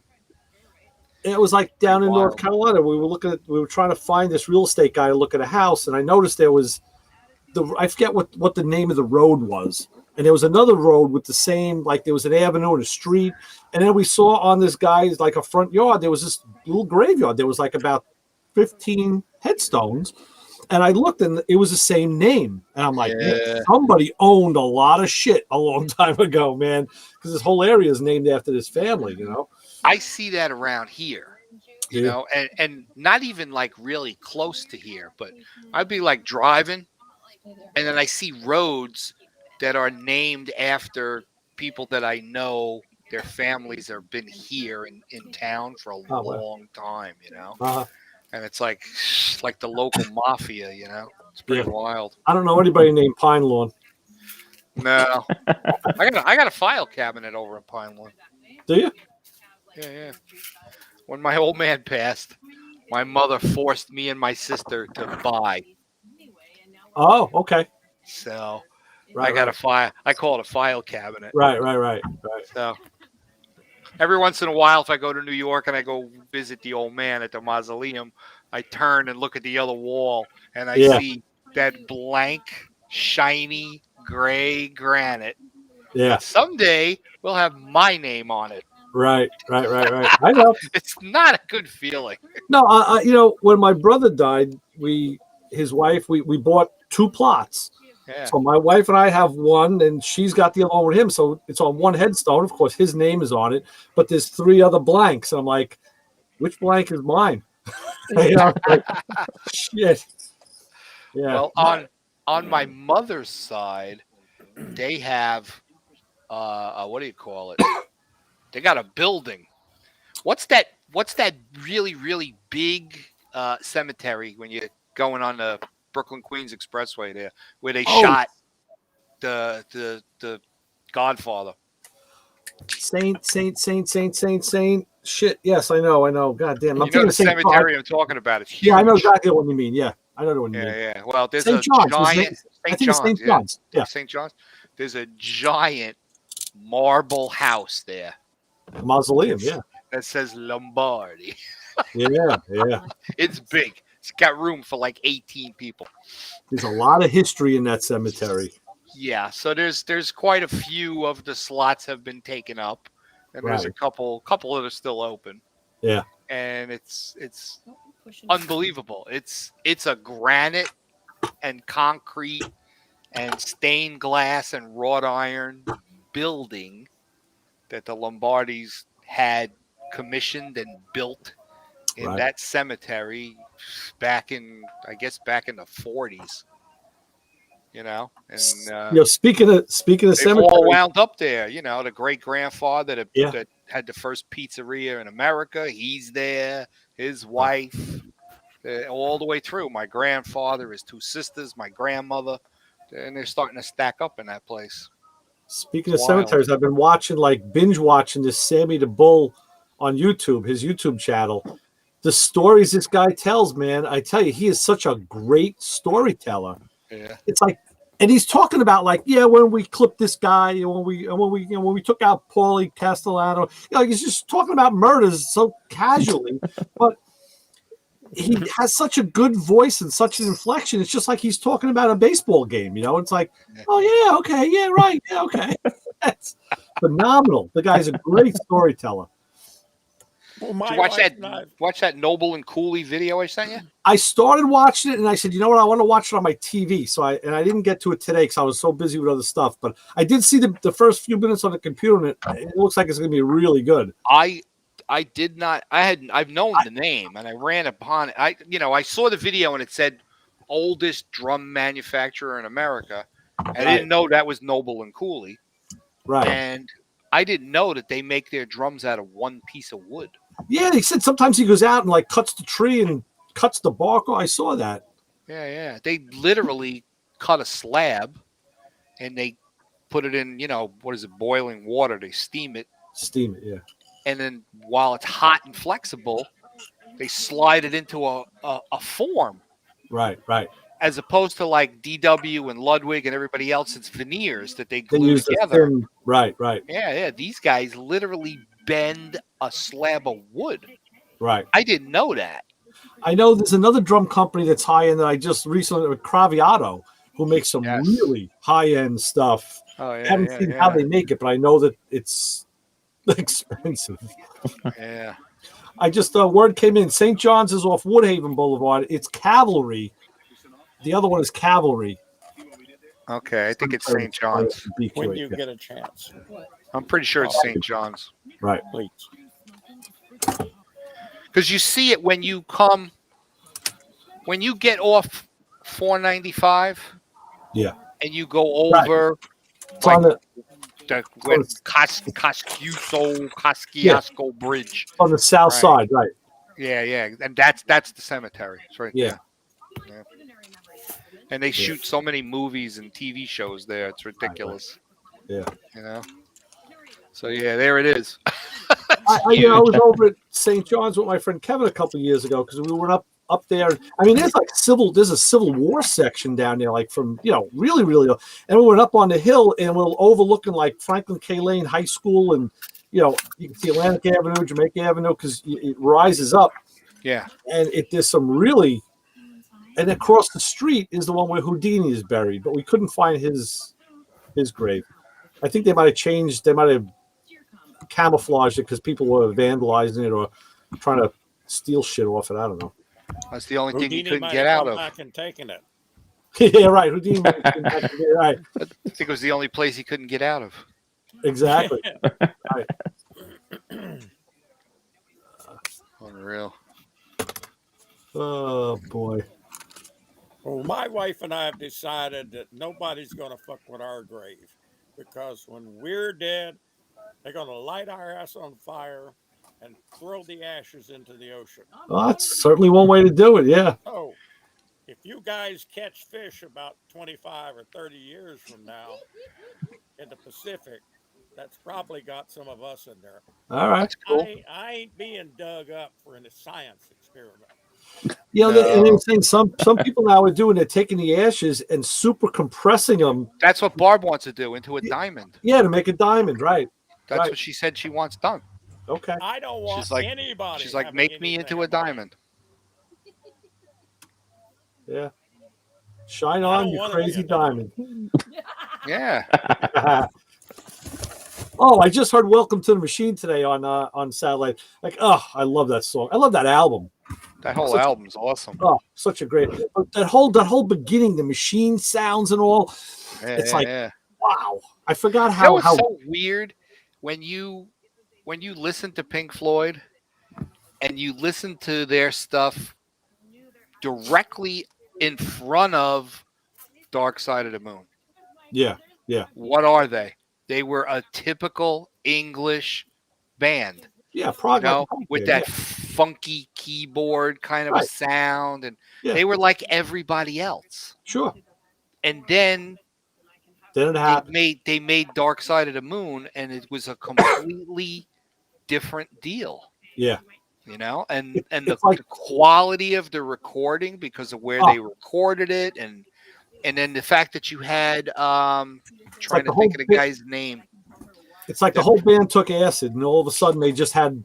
It was like down in North Carolina. We were trying to find this real estate guy to look at a house, and I noticed there was I forget what the name of the road was. And there was another road with the same, like there was an avenue and a street. And then we saw on this guy's like a front yard, there was this little graveyard. There was like about 15 headstones. And I looked and it was the same name. And I'm like, man, somebody owned a lot of shit a long time ago, man. Because this whole area is named after this family, I see that around here, and not even like really close to here, but I'd be like driving and then I see roads that are named after people that I know. Their families have been here in town for a long time, and it's like the local mafia, It's pretty wild. I don't know anybody named Pine Lawn. No, I got a file cabinet over at Pine Lawn. Do you? Yeah. When my old man passed, my mother forced me and my sister to buy. Oh, okay. So Right, I got a right. file. I call it a file cabinet. Right. So every once in a while, if I go to New York and I go visit the old man at the mausoleum, I turn and look at the other wall and I Yeah. see that blank, shiny, gray granite. Yeah. Someday we'll have my name on it. Right. I know. It's not a good feeling. No, when my brother died, his wife, we bought 2 plots. Yeah. So my wife and I have one, and she's got the other one with him. So it's on one headstone. Of course, his name is on it, but there's 3 other blanks. And I'm like, which blank is mine? Like, shit. Yeah. Well, on my mother's side, they have what do you call it? They got a building. What's that really, really big cemetery when you're going on the Brooklyn Queens Expressway there, where they shot the Godfather? Saint. Shit. Yes, I know. God damn. I'm You know the Saint cemetery I'm talking about. It's huge. Yeah, I know exactly what you mean. Yeah, I know what you mean. Yeah. Well, there's St. a John's, giant I think it's St. John's. Yeah. St. John's. There's a giant marble house there. Mausoleum. Yeah. That says Lombardi. Yeah. It's big. It's got room for like 18 people. There's a lot of history in that cemetery. Yeah, so there's quite a few of the slots have been taken up, and there's a couple that are still open. Yeah, and it's unbelievable. It's a granite and concrete and stained glass and wrought iron building that the Lombardis had commissioned and built in that cemetery back in the 40s. And speaking of cemetery, all wound up there. The great grandfather that had the first pizzeria in America, he's there. His wife, all the way through. My grandfather, his 2 sisters, my grandmother, and they're starting to stack up in that place. Speaking of cemeteries, I've been binge watching this Sammy the Bull on YouTube, his YouTube channel. The stories this guy tells, man, I tell you, he is such a great storyteller. Yeah. It's like, and he's talking about when we clipped this guy, when we took out Paulie Castellano, he's just talking about murders so casually, but he has such a good voice and such an inflection. It's just like he's talking about a baseball game, It's like, oh yeah, okay, yeah, right, yeah, okay. That's phenomenal. The guy's a great storyteller. Well, watch that Noble and Cooley video I sent you? I started watching it and I said, you know what? I want to watch it on my TV. So I didn't get to it today because I was so busy with other stuff. But I did see the first few minutes on the computer and it looks like it's going to be really good. I did not. I've known the name and I ran upon it. I saw the video and it said oldest drum manufacturer in America. I didn't know that was Noble and Cooley. Right. And I didn't know that they make their drums out of one piece of wood. Yeah, they said sometimes he goes out and cuts the tree and cuts the bark. Oh, I saw that. Yeah. They literally cut a slab and they put it in, boiling water. They steam it. Yeah. And then while it's hot and flexible, they slide it into a form. Right. As opposed to like DW and Ludwig and everybody else, it's veneers that they glue together. Right. Yeah. These guys literally bend a slab of wood. Right. I didn't know that. I know there's another drum company that's high end that I just recently, Craviato, who makes some really high end stuff. Oh yeah. I haven't seen how they make it, but I know that it's expensive. Yeah. I just word came in. St. John's is off Woodhaven Boulevard. It's Cavalry. The other one is Cavalry. Okay, I think it's St. John's. When you get a chance. I'm pretty sure it's St. John's. Right. Please. Because you see it when you get off 495. Yeah. And you go over Kosciuszko Bridge. On the south side, right. Yeah. And that's the cemetery. It's right there. Yeah. And they shoot so many movies and TV shows there. It's ridiculous. Yeah. So yeah, there it is. It's I huge. was over at St. John's with my friend Kevin a couple of years ago because we went up there. I mean, there's a Civil War section down there, like from really, really old. And we went up on the hill and we're overlooking like Franklin K. Lane High School, and you can see Atlantic Avenue, Jamaica Avenue, because it rises up. Yeah. And there's some really, and across the street is the one where Houdini is buried, but we couldn't find his grave. I think they might have changed. They might have camouflaged it because people were vandalizing it or trying to steal shit off it. I don't know. That's the only thing he Houdini couldn't might get have out come of. back and taken it. Yeah, right. Houdini might have been back there, right. I think it was the only place he couldn't get out of. Exactly. Right. Unreal. Oh boy. Well, my wife and I have decided that nobody's going to fuck with our grave, because when we're dead, they're going to light our ass on fire and throw the ashes into the ocean. Well, that's certainly one way to do it. Yeah. Oh, if you guys catch fish about 25 or 30 years from now in the Pacific, that's probably got some of us in there. All right. That's cool. I ain't being dug up for a science experiment. And they're saying some people now are doing. They're taking the ashes and super compressing them. That's what Barb wants to do, into a diamond. Yeah, to make a diamond. Right. That's right. what she said she wants done. Okay. I don't want anybody. She's like, having make me anything into a about it. diamond. Yeah. Shine I on, don't you wanna be crazy a diamond. Yeah. Oh, I just heard "Welcome to the Machine" today on satellite. Like, oh, I love that song. I love that album. That whole album's awesome. Oh, such a great that whole beginning, the machine sounds and all. It's like, wow. I forgot how It's so weird when you listen to Pink Floyd and you listen to their stuff directly in front of Dark Side of the Moon. Yeah, yeah. What are they? They were a typical English band. Yeah, prog with that funky keyboard kind of a sound, and they were like everybody else. Sure. And then it happened. They made Dark Side of the Moon, and it was a completely different deal. Yeah. And the quality of the recording because of where they recorded it, and then the fact that you had trying to think of the guy's name. It's like the whole band took acid, and all of a sudden they just had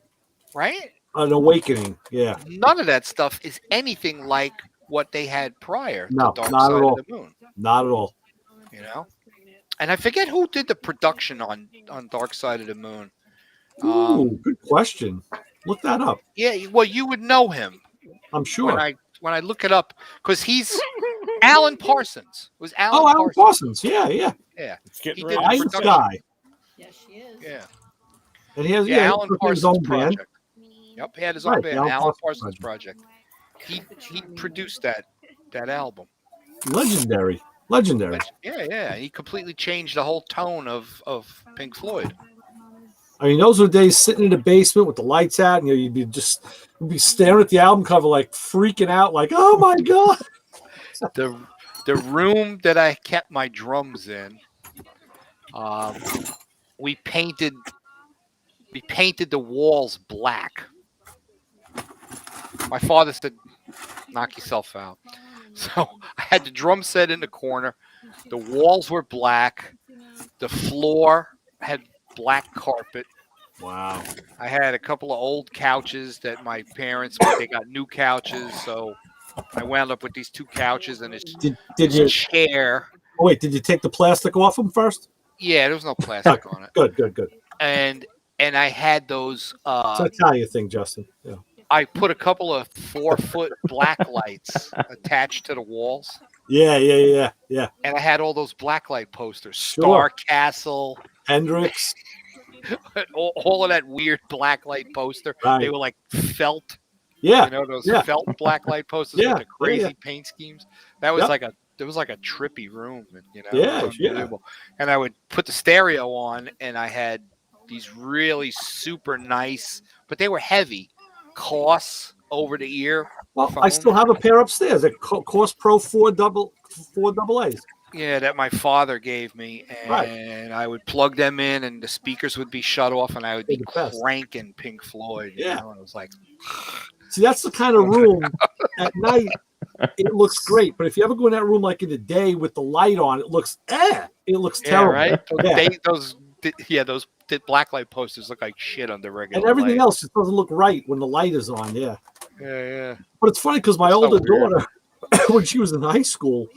an awakening. Yeah. None of that stuff is anything like what they had prior to Dark Side of the Moon. Not at all. And I forget who did the production on Dark Side of the Moon. Ooh, good question. Look that up. Yeah, well, you would know him. I'm sure. When I look it up, because he's Alan Parsons. It was Alan Parsons. Alan Parsons. Yeah. Yeah. He did the Ice Guy. Yes, she is. Yeah. And he has Alan his own Parsons band. project. Yep, he had his own band, Alan Alan Parsons Parsons project. He produced that album. Legendary. Yeah. He completely changed the whole tone of Pink Floyd. I mean, those were days sitting in the basement with the lights out, and you'd be staring at the album cover, like freaking out, like, "Oh my god!" The room that I kept my drums in, we painted the walls black. My father said, "Knock yourself out." So I had the drum set in the corner. The walls were black. The floor had black carpet. Wow. I had a couple of old couches that my parents, they got new couches. So I wound up with these two couches and a chair. Oh, wait, did you take the plastic off them first? Yeah, there was no plastic on it. Good. And I had those. It's an Italian thing, Justin. Yeah. I put a couple of 4-foot black lights attached to the walls. Yeah. And I had all those blacklight posters. Sure. Star Castle. Hendrix. all of that weird blacklight poster. Right. They were like felt. Yeah. Those felt blacklight posters with the crazy paint schemes. That was like a trippy room. And, unbelievable. And I would put the stereo on, and I had these really super nice, but they were heavy, Koss over the ear. Well, phone. I still have a pair upstairs. A Koss Pro 4 AA. Yeah, that my father gave me, Right. and I would plug them in, and the speakers would be shut off, and I would be They're the best. cranking Pink Floyd. You Yeah. know? And it was like, See, that's the kind of room at night. It looks great, but if you ever go in that room like in the day with the light on, it looks It looks yeah, terrible. right? Yeah. Those blacklight posters look like shit on the regular. And everything light. else just doesn't look right when the light is on. Yeah. Yeah. But it's funny because my So older weird. daughter, when she was in high school,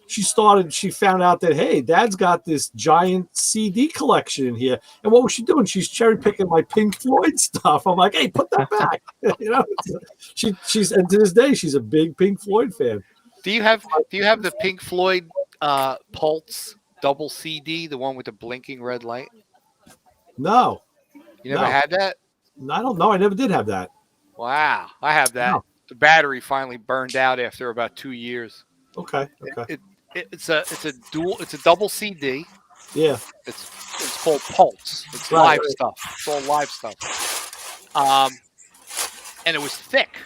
she found out that, hey, Dad's got this giant CD collection in here. And what was she doing? She's cherry picking my Pink Floyd stuff. I'm like, hey, put that back. She's and to this day she's a big Pink Floyd fan. Do you have the Pink Floyd Pulse double CD, the one with the blinking red light? No, You never No. had that? I don't know. I never did have that. Wow, I have that. No. The battery finally burned out after about 2 years. Okay. It's a double CD. Yeah. It's called Pulse. It's Right, live right. stuff. It's all live stuff. And it was thick,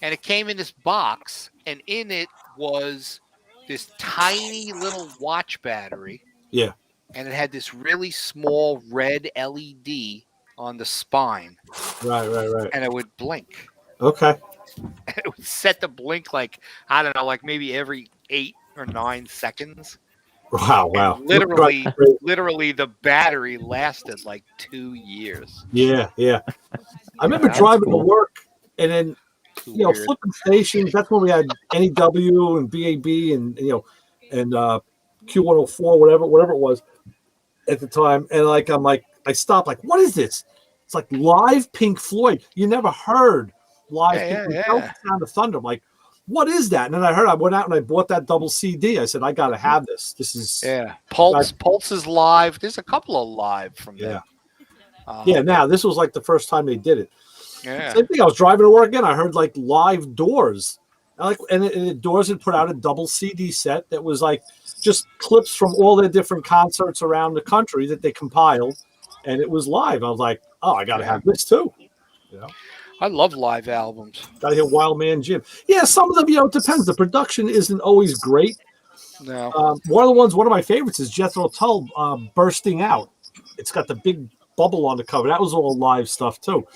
and it came in this box, and in it was this tiny little watch battery. Yeah. And it had this really small red LED on the spine, Right. and it would blink. Okay. And it was set to blink like, I don't know, like maybe every 8 or 9 seconds. Wow. And literally the battery lasted like 2 years. Yeah. I remember that's driving cool. to work and then Weird. flipping stations. That's when we had NEW and BAB and Q104, whatever it was at the time. And I stopped. Like, what is this? It's like live Pink Floyd. You never heard live Pink Floyd. No Sound of Thunder. I'm like, what is that? And then I went out and I bought that double CD. I said, I got to have this. This is Pulse is live. There's a couple of live from them. Now this was like the first time they did it. Yeah. Same thing. I was driving to work again. I heard like live Doors. And Doors had put out a double CD set that was like just clips from all their different concerts around the country that they compiled, and it was live. I was like, oh, I got to have this too. I love live albums. Got to hear Wild Man Jim. Yeah, some of them, it depends. The production isn't always great. No. One of my favorites is Jethro Tull, Bursting Out. It's got the big bubble on the cover. That was all live stuff too.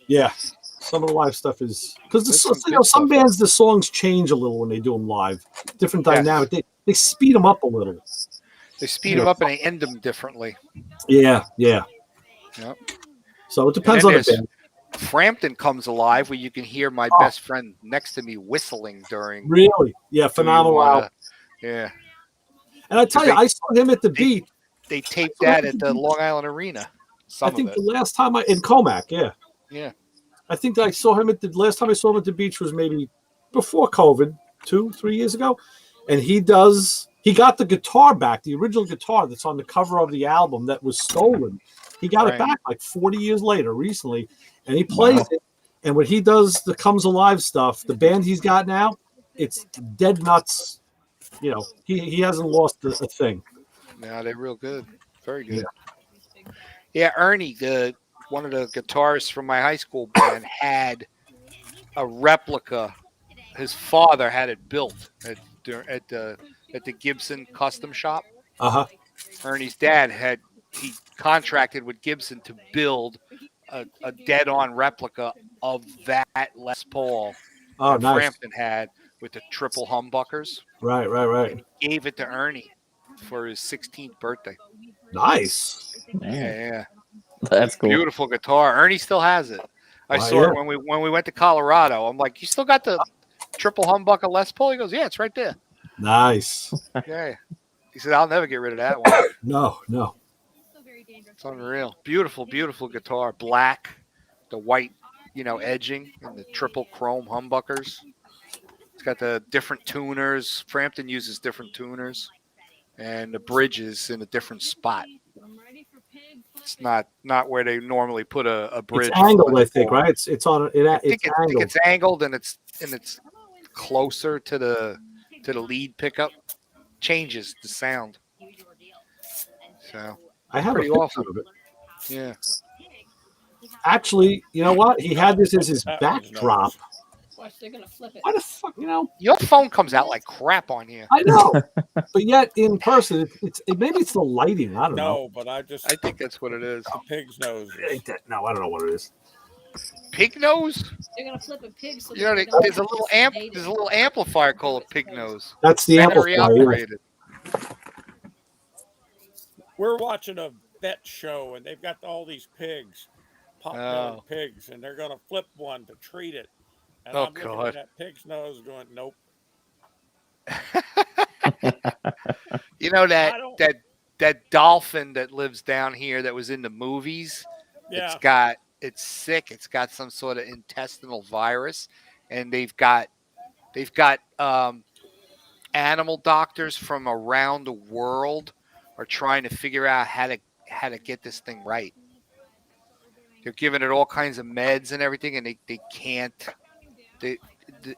Yeah. Some of the live stuff is because some bands, the songs change a little when they do them live. Different dynamic. They speed them up a little. They speed them up and they end them differently. Yeah. Yep. So it depends on the band. Frampton comes alive where you can hear my best friend next to me whistling during. Really? Yeah, phenomenal. Yeah. And I tell you, I saw him at the beach. They taped that at the Long Island Arena. I think the last time in Comac, Yeah. I think that I saw him last time I saw him at the beach was maybe before COVID, 2-3 years ago. And he got the guitar back, the original guitar that's on the cover of the album that was stolen. He got it back like 40 years later recently, and he plays it. And when he does the Comes Alive stuff, the band he's got now, it's dead nuts. He hasn't lost a thing. No, they're real good. Very good. Yeah, Ernie, one of the guitarists from my high school band, had a replica. His father had it built at the Gibson custom shop. Ernie's dad he contracted with Gibson to build a dead-on replica of that Les Paul that nice. Frampton had with the triple humbuckers. Right. And he gave it to Ernie for his 16th birthday. Nice. Yeah. That's cool. Beautiful guitar. Ernie still has it. I saw it when we went to Colorado. I'm like, you still got the triple humbucker Les Paul? He goes, yeah, it's right there. Nice. Yeah. He said, I'll never get rid of that one. No. It's unreal. Beautiful, beautiful guitar. Black, the white, edging, and the triple chrome humbuckers. It's got the different tuners. Frampton uses different tuners. And the bridge is in a different spot. It's not where they normally put a bridge. It's angled, I think, right? It's on it. I think it's angled and it's closer to the lead pickup. Changes the sound. So I have pretty a picture awesome. of it. Yeah. Actually, you know what? He had this as his backdrop Watch, they're gonna flip it. Why the fuck, you know? Your phone comes out like crap on here. I know, but yet in person, maybe it's the lighting. I don't know. No, but I think that's what it is. The pig's nose. No, I don't know what it is. Pig nose? They're gonna flip a pig. So You know, they don't there's a little There's a little amplifier called a pig nose. That's the Battery amplifier. operated. We're watching a vet show, and they've got all these pigs, pot-bellied pigs, and they're going to flip one to treat it. And I'm looking at that pig's nose going, nope. You know that dolphin that lives down here that was in the movies? Yeah. It's sick. It's got some sort of intestinal virus, and they've got animal doctors from around the world are trying to figure out how to get this thing right. They're giving it all kinds of meds and everything, and they can't.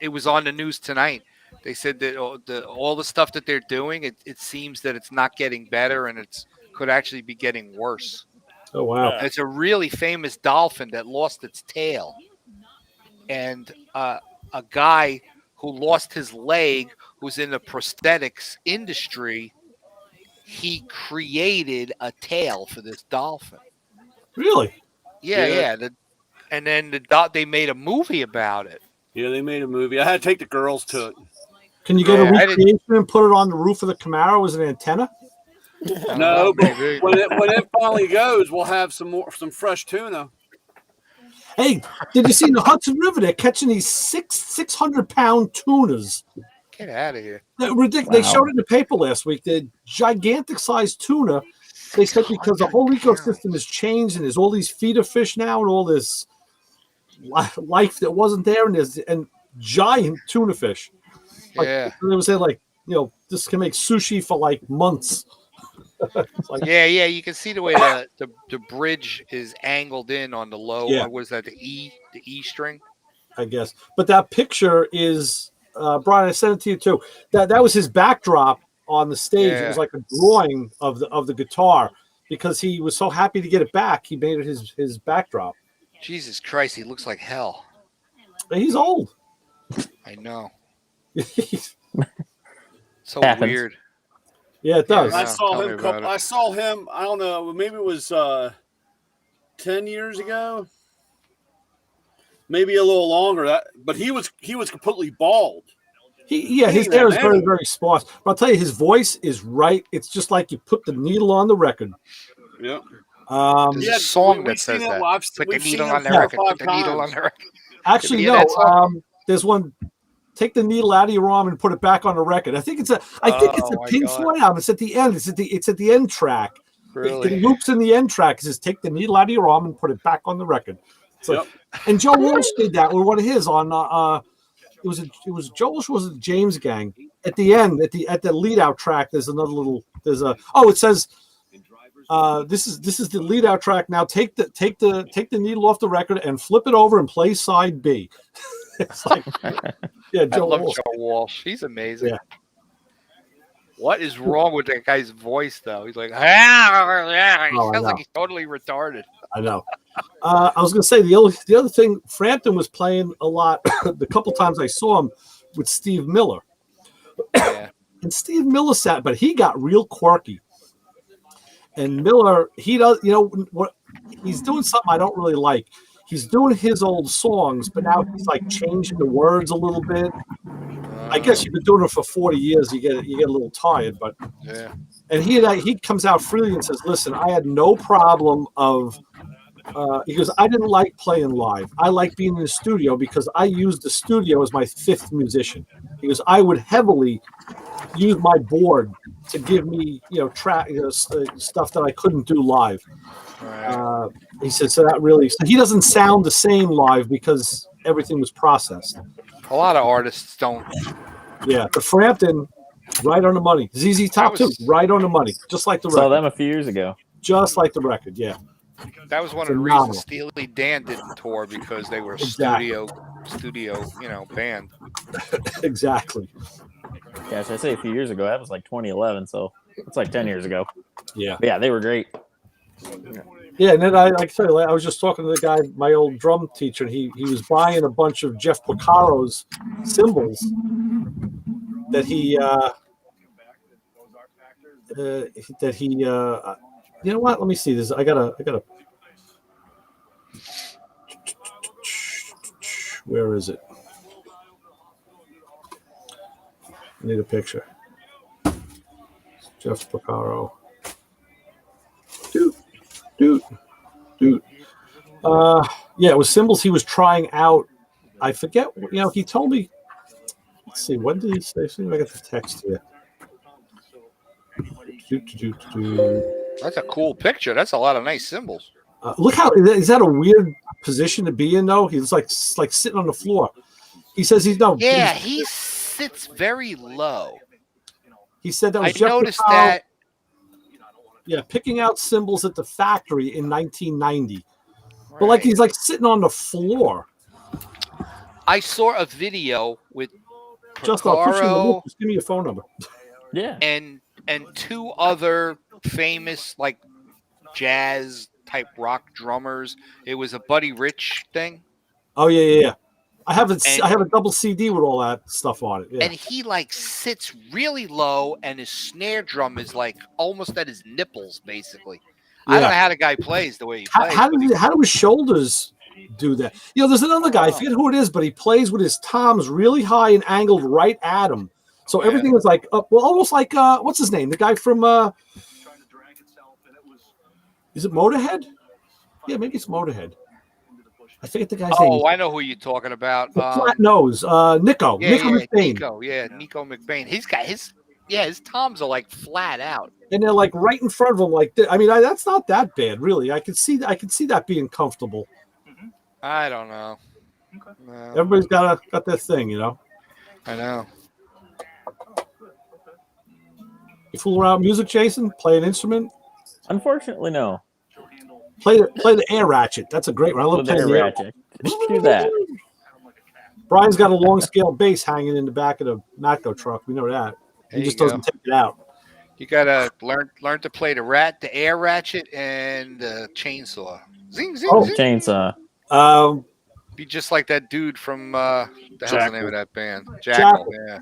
It was on the news tonight. They said that all the stuff that they're doing, it seems that it's not getting better, and it could actually be getting worse. Oh, wow. And it's a really famous dolphin that lost its tail. And a guy who lost his leg, who's in the prosthetics industry, he created a tail for this dolphin. Really? Yeah. And then they made a movie about it. Yeah, they made a movie. I had to take the girls to it. Can you get a recreation and put it on the roof of the Camaro as an antenna? No, but when it finally goes, we'll have some fresh tuna. Hey, did you see in the Hudson River? They're catching these 600-pound tunas. Get out of here! They're ridiculous. Wow. They showed it in the paper last week. The gigantic-sized tuna. They said because the whole ecosystem has changed and there's all these feeder fish now and all this life that wasn't there, and giant tuna fish. Yeah, they would say this can make sushi for like months. Yeah, you can see the way the bridge is angled in on the low. Yeah. What was that, the E string? I guess. But that picture is Brian, I sent it to you too. That was his backdrop on the stage. Yeah. It was like a drawing of the guitar because he was so happy to get it back. He made it his backdrop. Jesus Christ, he looks like hell. He's old. I know. So Happens. weird. Yeah, it does. I saw him. I don't know. Maybe it was 10 years ago. Maybe a little longer. But he was completely bald. His hair is very, very sparse. But I'll tell you, his voice is right. It's just like you put the needle on the record. Yeah. There's a song that says that. Put the needle on the record. Put the needle on the record. Actually, no. There's one. Take the needle out of your arm and put it back on the record. I think it's a Pink Floyd album. It's at the end. It's at the end track. Really? It loops in the end track. It says, "Take the needle out of your arm and put it back on the record." And Joe Walsh did that with one of his on. It was Joe Walsh, was it James Gang? At the end, at the lead out track, there's another little. It says. This is the lead out track. Now take the needle off the record and flip it over and play side B. It's like, I love Joe Walsh. He's amazing. Yeah. What is wrong with that guy's voice, though? He's like, he sounds like he's totally retarded. I know. I was going to say the other thing. Frampton was playing a lot. The couple times I saw him with Steve Miller, Yeah. and Steve Miller but he got real quirky. And Miller, he does, what he's doing something I don't really like. He's doing his old songs, but now he's like changing the words a little bit. I guess you've been doing it for 40 years. You get a little tired, but yeah. And he comes out freely and says, "Listen, I had no problem of." He goes, "I didn't like playing live. I like being in the studio because I used the studio as my fifth musician." He goes, "I would heavily use my board to give me, track stuff that I couldn't do live." Right. He said, "So he doesn't sound the same live because everything was processed." A lot of artists don't. Yeah, the Frampton, right on the money. ZZ Top too, right on the money, just like the record. Saw them a few years ago. Just like the record, yeah. That was one of the reasons Steely Dan didn't tour, because they were a studio, band. Exactly. Gosh, I say a few years ago. That was like 2011, so it's like 10 years ago. Yeah. But yeah, they were great. Yeah, and then I was just talking to the guy, my old drum teacher, and he was buying a bunch of Jeff Porcaro's cymbals that he you know what? Let me see this. I gotta. Where is it? I need a picture. Jeff Porcaro. Dude. Yeah, it was cymbals he was trying out. I forget. He told me. Let's see. When did he say? See if I got the text here. That's a cool picture. That's a lot of nice symbols. Look how is that a weird position to be in though? He's like sitting on the floor. He says he's no. Yeah, he sits very low. He said that was I Jeff noticed Porcaro, that. Yeah, picking out cymbals at the factory in 1990. Right. But like he's like sitting on the floor. I saw a video with Just I'll push you in the loop. Just give me your phone number. Yeah. And two other famous like jazz type rock drummers. It was a Buddy Rich thing. Oh yeah. I have a double CD with all that stuff on it. Yeah. And he like sits really low, and his snare drum is like almost at his nipples, basically. Yeah. I don't know how the guy plays the way he plays. How do his shoulders do that? There's another guy. I forget who it is, but he plays with his toms really high and angled right at him. So everything is like up, well, almost like what's his name? The guy from is it Motorhead? Yeah, maybe it's Motorhead. I forget the guy's name. Oh, I know who you're talking about. Flat nose, Nico. Yeah, Nico McBain. Nico McBain. He's got his toms are like flat out, and they're like right in front of him. Like I mean, that's not that bad, really. I could see that being comfortable. I don't know. No. Everybody's got their thing, I know. You fool around with music, Jason? Play an instrument? Unfortunately, no. Play the air ratchet. That's a great one. I love playing the air ratchet. Do that. Brian's got a long scale bass hanging in the back of the Matco truck. We know that. He just doesn't take it out. You gotta learn to play the air ratchet and the chainsaw. Zing zing. Oh, zing. Chainsaw. Be just like that dude from the hell's the name of that band? Jackal. Yeah.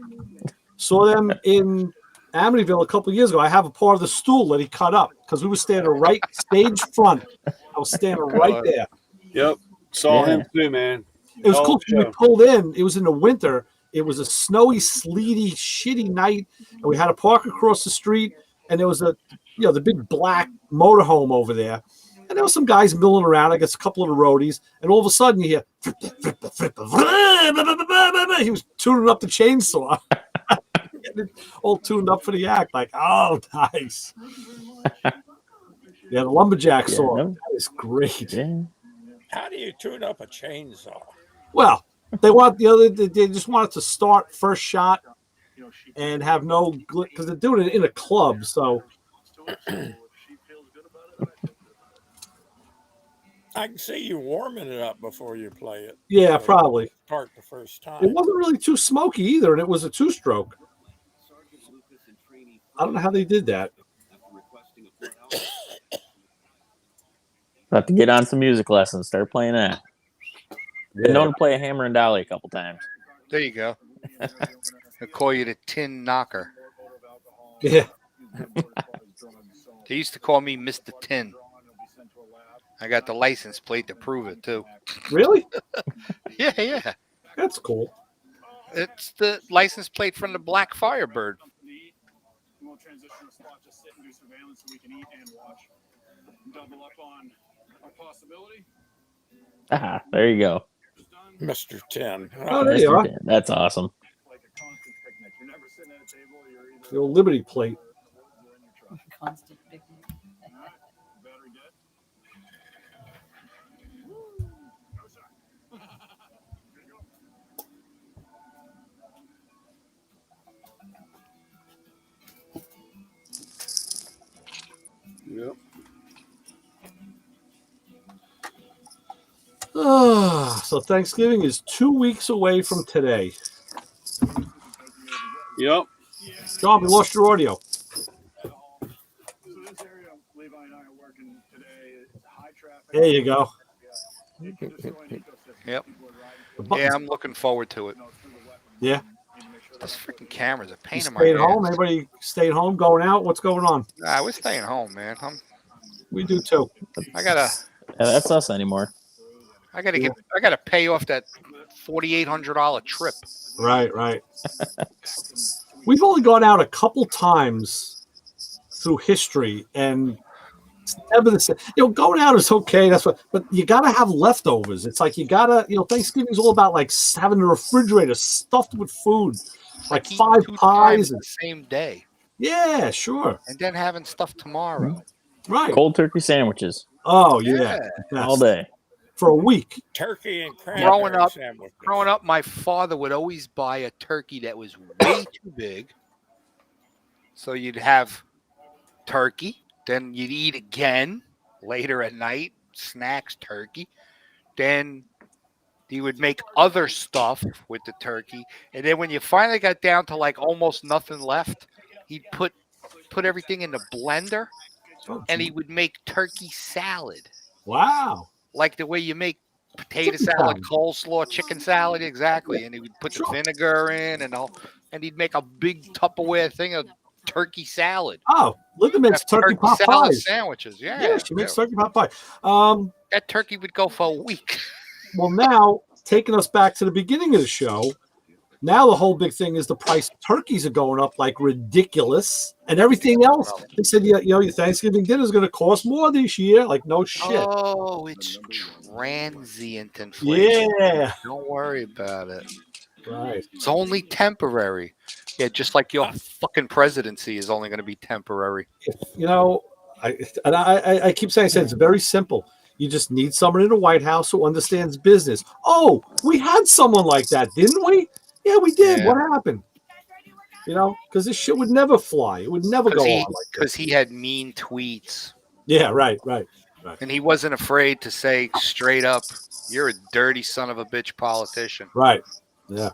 Saw them in Amityville a couple of years ago. I have a part of the stool that he cut up because we were standing right stage front. I was standing right there. Yep. Saw him too, man. It was cool. We pulled in. It was in the winter. It was a snowy, sleety, shitty night, and we had a park across the street, and there was the big black motorhome over there. And there were some guys milling around, I guess a couple of the roadies, and all of a sudden you hear he was tuning up the chainsaw. Getting it all tuned up for the act, like, oh, nice. Yeah, the lumberjack saw. That is great. Yeah. How do you tune up a chainsaw? Well, they just want it to start first shot and have no because they're doing it in a club, so I can see you warming it up before you play it. Yeah, probably. Part the first time. It wasn't really too smoky either, and it was a two-stroke. I don't know how they did that. Have to get on some music lessons. Start playing that. Been known to play a hammer and dolly a couple times. There you go. They'll call you the tin knocker. Yeah. They used to call me Mr. Tin. I got the license plate to prove it too. Really? Yeah. That's cool. It's the license plate from the Black Firebird. We'll transition a spot, just sit and do surveillance so we can eat and watch. Double up on a possibility. There you go. Mr. 10. Oh, there you are. That's awesome. Like a constant picnic. You're never sitting at a table. You're either the old Liberty plate. Constant picnic. battery dead. Yep. So Thanksgiving is 2 weeks away from today. Yep. John, we lost your audio. So this area, Levi and I are working today. It's high There you go. Yep. The buttons. Yeah, I'm looking forward to it. Yeah. Those freaking cameras are a You pain in my stayed home? ass. Everybody stayed home, going out? What's going on? Nah, we're staying home, man. We do too. I gotta That's us anymore. I gotta pay off that $4,800 trip. Right. We've only gone out a couple times through history, and it's never the same. Going out is okay. That's what, but you got to have leftovers. It's like you got to, Thanksgiving's all about like having the refrigerator stuffed with food, like eating 5 2 pies. times And, the same day. yeah, sure. And then having stuff tomorrow. Right. Cold turkey sandwiches. Oh, yeah. All day. For a week. Turkey and cranberry sandwich. Growing up, my father would always buy a turkey that was way too big. So you'd have turkey, then you'd eat again later at night, snacks, turkey. Then he would make other stuff with the turkey. And then when you finally got down to like almost nothing left, he'd put everything in the blender and he would make turkey salad. Wow. Like the way you make potato salad, coleslaw, chicken salad, exactly. And he would put the vinegar in and he'd make a big Tupperware thing of turkey salad. Oh, Linda makes turkey pot salad pies. sandwiches. Yeah, she makes turkey pot pie. That turkey would go for a week. Well, now, taking us back to the beginning of the show, now the whole big thing is the price of turkeys are going up like ridiculous, and everything else. They said, your Thanksgiving dinner is going to cost more this year. Like, no shit. Oh, it's transient inflation. Yeah. Don't worry about it. Right. It's only temporary. Yeah, just like your fucking presidency is only going to be temporary. I keep saying it's very simple. You just need someone in the White House who understands business. Oh, we had someone like that, didn't we? Yeah, we did. Yeah. What happened? Because this shit would never fly. It would never go on like this. Because he had mean tweets. Yeah, right. And he wasn't afraid to say straight up, "You're a dirty son of a bitch politician." Right. Yeah.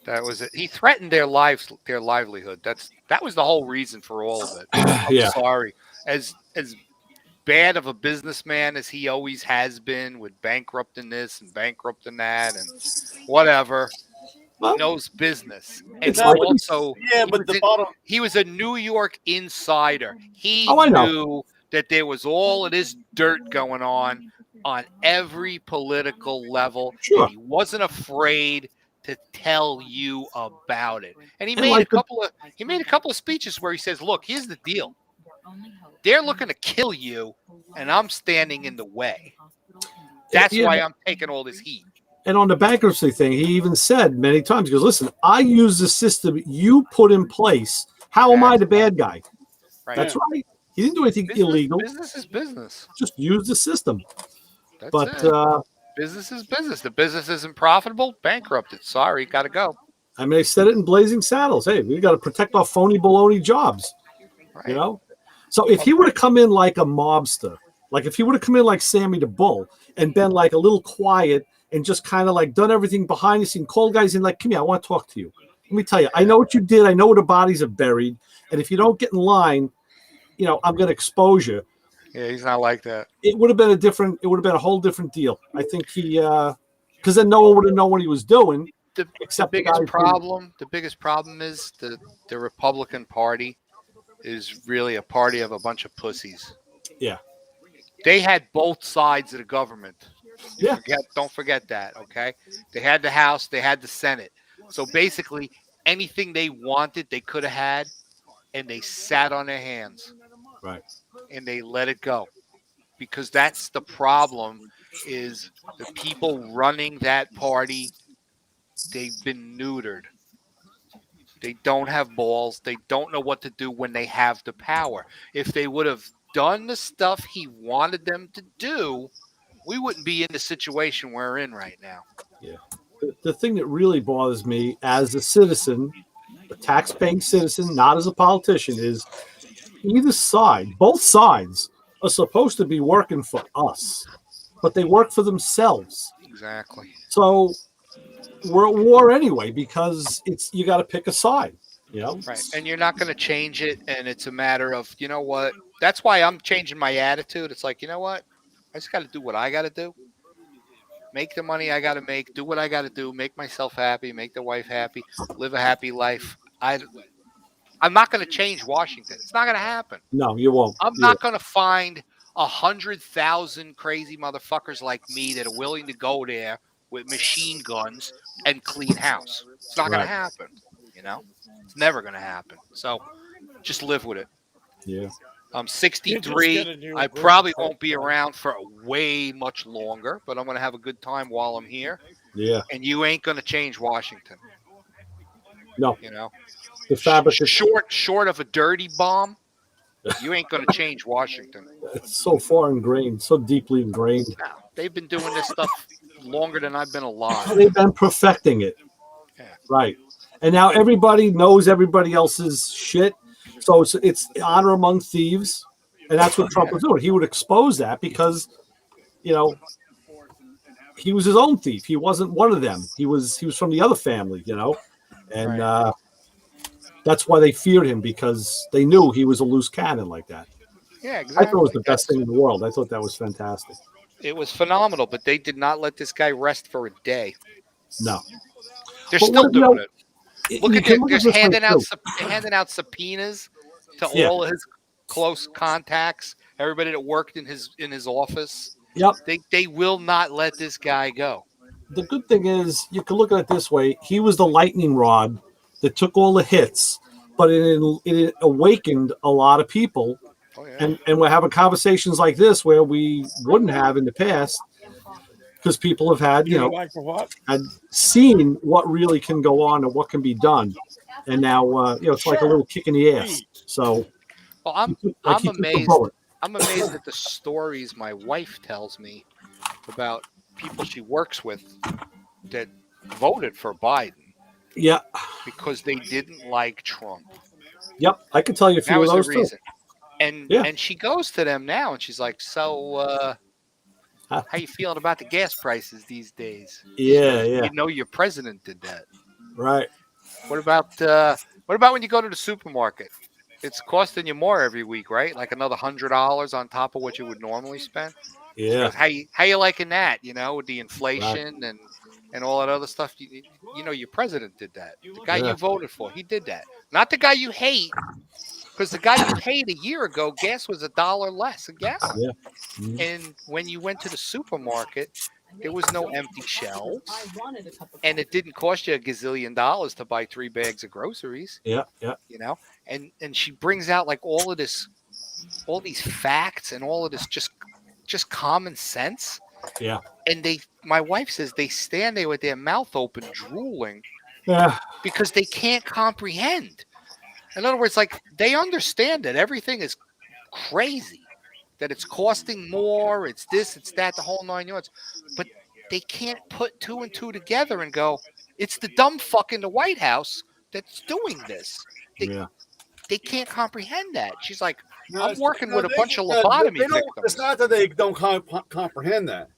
That was it. He threatened their livelihood. That was the whole reason for all of it. I'm sorry. As bad of a businessman as he always has been with bankrupting this and bankrupting that and whatever, he knows business. And also, he was a New York insider. He knew that there was all of this dirt going on every political level. Sure. And he wasn't afraid to tell you about it. And he made a couple of speeches where he says, "Look, here's the deal. They're looking to kill you, and I'm standing in the way. That's why I'm taking all this heat." And on the bankruptcy thing, he even said many times, he goes, "Listen, I use the system you put in place. How am I the bad guy?" Right. That's right. He didn't do anything illegal. Business is business. Just use the system. That's it. Business is business. The business isn't profitable, bankrupted. Sorry, got to go. I mean, they said it in Blazing Saddles. Hey, we got to protect our phony baloney jobs. Right. So if he would have come in like a mobster, like if he would have come in like Sammy the Bull and been like a little quiet and just kind of like done everything behind the scene, called guys in like, "Come here, I want to talk to you. Let me tell you, I know what you did. I know where the bodies are buried. And if you don't get in line, I'm going to expose you." Yeah, he's not like that. It would have been a whole different deal. I think because then no one would have known what he was doing. The biggest problem is the Republican Party is really a party of a bunch of pussies. Yeah. They had both sides of the government. Yeah. Don't forget that, okay? They had the House, they had the Senate. So basically, anything they wanted, they could have had, and they sat on their hands. Right. And they let it go. Because that's the problem, is the people running that party, they've been neutered. They don't have balls. They don't know what to do when they have the power. If they would have done the stuff he wanted them to do, we wouldn't be in the situation we're in right now. Yeah. The thing that really bothers me as a citizen, a tax-paying citizen, not as a politician, is both sides are supposed to be working for us, but they work for themselves. Exactly. So we're at war anyway because you got to pick a side, Right. And you're not going to change it. And it's a matter of, you know what? That's why I'm changing my attitude. It's like, you know what? I just got to do what I got to do. Make the money I got to make. Do what I got to do. Make myself happy. Make the wife happy. Live a happy life. I'm not going to change Washington. It's not going to happen. No, you won't. I'm not going to find 100,000 crazy motherfuckers like me that are willing to go there with machine guns and clean house. It's not going to happen. You know, it's never going to happen. So just live with it. Yeah. I'm 63. I probably won't be around for way much longer, but I'm going to have a good time while I'm here. Yeah. And you ain't going to change Washington. No. You know, the fabric is short of a dirty bomb. You ain't going to change Washington. It's so far ingrained, so deeply ingrained. No, they've been doing this stuff longer than I've been alive. They've been perfecting it. Yeah. Right. And now everybody knows everybody else's shit. So it's honor among thieves. And that's what Trump was doing. He would expose that because, you know, he was his own thief. He wasn't one of them. He was from the other family, you know. And that's why they feared him, because they knew he was a loose cannon like that. Yeah, exactly. I thought it was the best thing in the world. I thought that was fantastic. It was phenomenal, but they did not let this guy rest for a day. No. They're still doing it. Look at they're just handing out subpoenas to all of his close contacts, everybody that worked in his office. Yep. They will not let this guy go. The good thing is, you can look at it this way. He was the lightning rod that took all the hits, but it awakened a lot of people. Oh, yeah. And we're having conversations like this where we wouldn't have in the past, because people have had, had seen what really can go on and what can be done. And now, it's like a little kick in the ass. So, well, I'm amazed. I'm amazed at the stories my wife tells me about people she works with that voted for Biden. Yeah. Because they didn't like Trump. Yep. I could tell you a few of those too. And she goes to them now and she's like, so how you feeling about the gas prices these days? Yeah. You know your president did that. Right. What about when you go to the supermarket? It's costing you more every week, right? Like another $100 on top of what you would normally spend. Yeah. Goes, how you liking that? You know, with the inflation and all that other stuff. You know, your president did that. The guy you voted for, he did that. Not the guy you hate, because the guy you hate a year ago, gas was $1 less a gallon. Yeah. Mm-hmm. And when you went to the supermarket, there was no empty shelves, and it didn't cost you $1 gazillion to buy 3 bags of groceries. Yeah, yeah. You know, and she brings out like all these facts and all of this just common sense. Yeah. And my wife says they stand there with their mouth open, drooling, because they can't comprehend. In other words, like, they understand that everything is crazy, that it's costing more, it's this, it's that, the whole 9 yards. But they can't put 2 and 2 together and go, it's the dumb fuck in the White House that's doing this. They can't comprehend that. She's like, I'm working with a bunch of lobotomy victims. It's not that they don't comprehend that.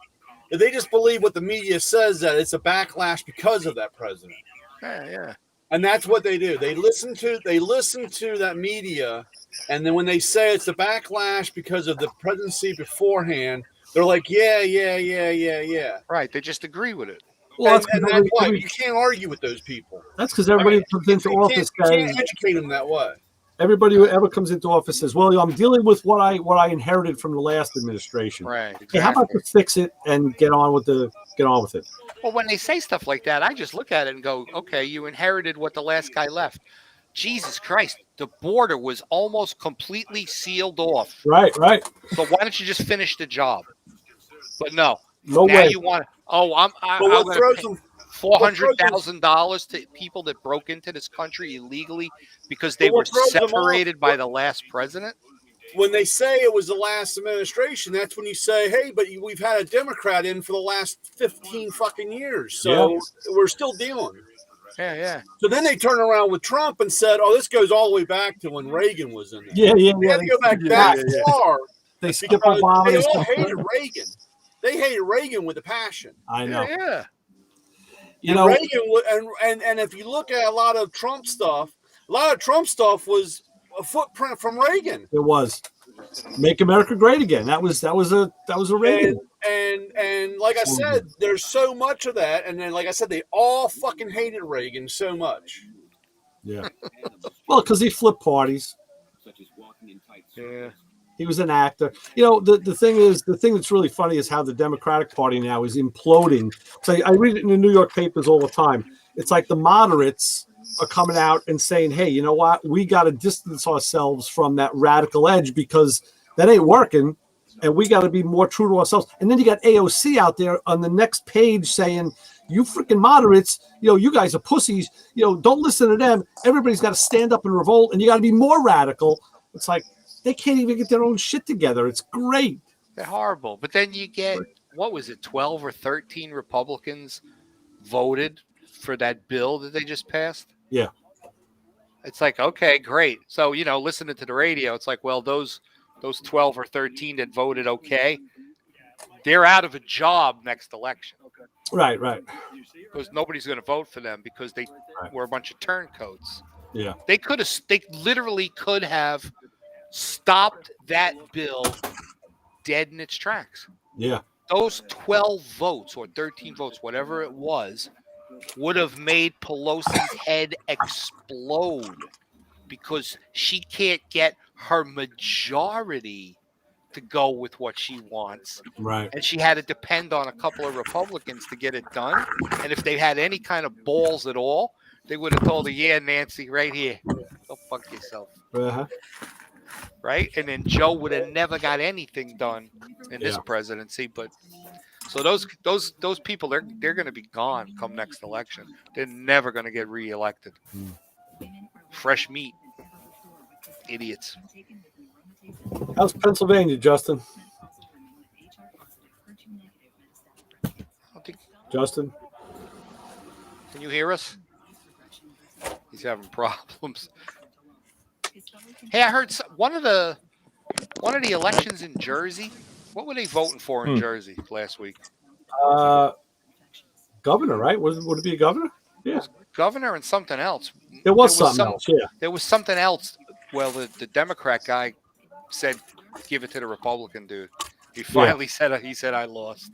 They just believe what the media says, that it's a backlash because of that president. Yeah. And that's what they do. They listen to that media, and then when they say it's a backlash because of the presidency beforehand, they're like, yeah. Right. They just agree with it. Well, and that's why you can't argue with those people. That's because everybody comes into office, guys. You can't educate them that way. Everybody who ever comes into office says, "Well, I'm dealing with what I inherited from the last administration." Right. Exactly. Hey, how about to fix it and get on with it? Well, when they say stuff like that, I just look at it and go, "Okay, you inherited what the last guy left." Jesus Christ, the border was almost completely sealed off. Right. So why don't you just finish the job? But no way. You want to? Oh, I'm going to pay $400,000 to people that broke into this country illegally because they were separated by the last president. When they say it was the last administration, that's when you say, "Hey, but we've had a Democrat in for the last 15 fucking years, so we're still dealing." Yeah. So then they turn around with Trump and said, "Oh, this goes all the way back to when Reagan was in there." Yeah. They had to go back that far. They skip Obama. They all hated Reagan. They hated Reagan with a passion. I know. Yeah. Reagan and if you look at a lot of Trump stuff was a footprint from Reagan. It was. Make America Great Again. That was a Reagan. And like I said, there's so much of that. And then, like I said, they all fucking hated Reagan so much. Yeah. Well, because he flipped parties. Yeah. He was an actor. You know, the thing that's really funny is how the Democratic Party now is imploding. So I read it in the New York papers all the time. It's like the moderates are coming out and saying, hey, you know what? We got to distance ourselves from that radical edge because that ain't working. And we got to be more true to ourselves. And then you got AOC out there on the next page saying, you freaking moderates, you know, you guys are pussies. You know, don't listen to them. Everybody's got to stand up and revolt, and you got to be more radical. It's like they can't even get their own shit together. It's great. They're horrible. But then you get, what was it, 12 or 13 Republicans voted for that bill that they just passed? Yeah. It's like, okay, great. So, you know, listening to the radio, it's like, well, those 12 or 13 that voted okay, they're out of a job next election. Right. Because nobody's going to vote for them because they were a bunch of turncoats. Yeah. They literally could have stopped that bill dead in its tracks. Yeah. Those 12 votes or 13 votes, whatever it was, would have made Pelosi's head explode because she can't get her majority to go with what she wants. Right. And she had to depend on a couple of Republicans to get it done. And if they had any kind of balls at all, they would have told her, yeah, Nancy, right here. Go fuck yourself. Uh-huh. Right? And then Joe would have never got anything done in this presidency. But so those people, they're going to be gone come next election. They're never going to get reelected. Fresh meat. Idiots. How's Pennsylvania, Justin? Justin? Can you hear us? He's having problems. Hey, I heard one of the elections in Jersey. What were they voting for in Jersey last week? Governor, right? Would it be a governor? Yeah. Governor and something else. There was something else, yeah. There was something else. Well, the Democrat guy said, give it to the Republican dude. He finally said I lost.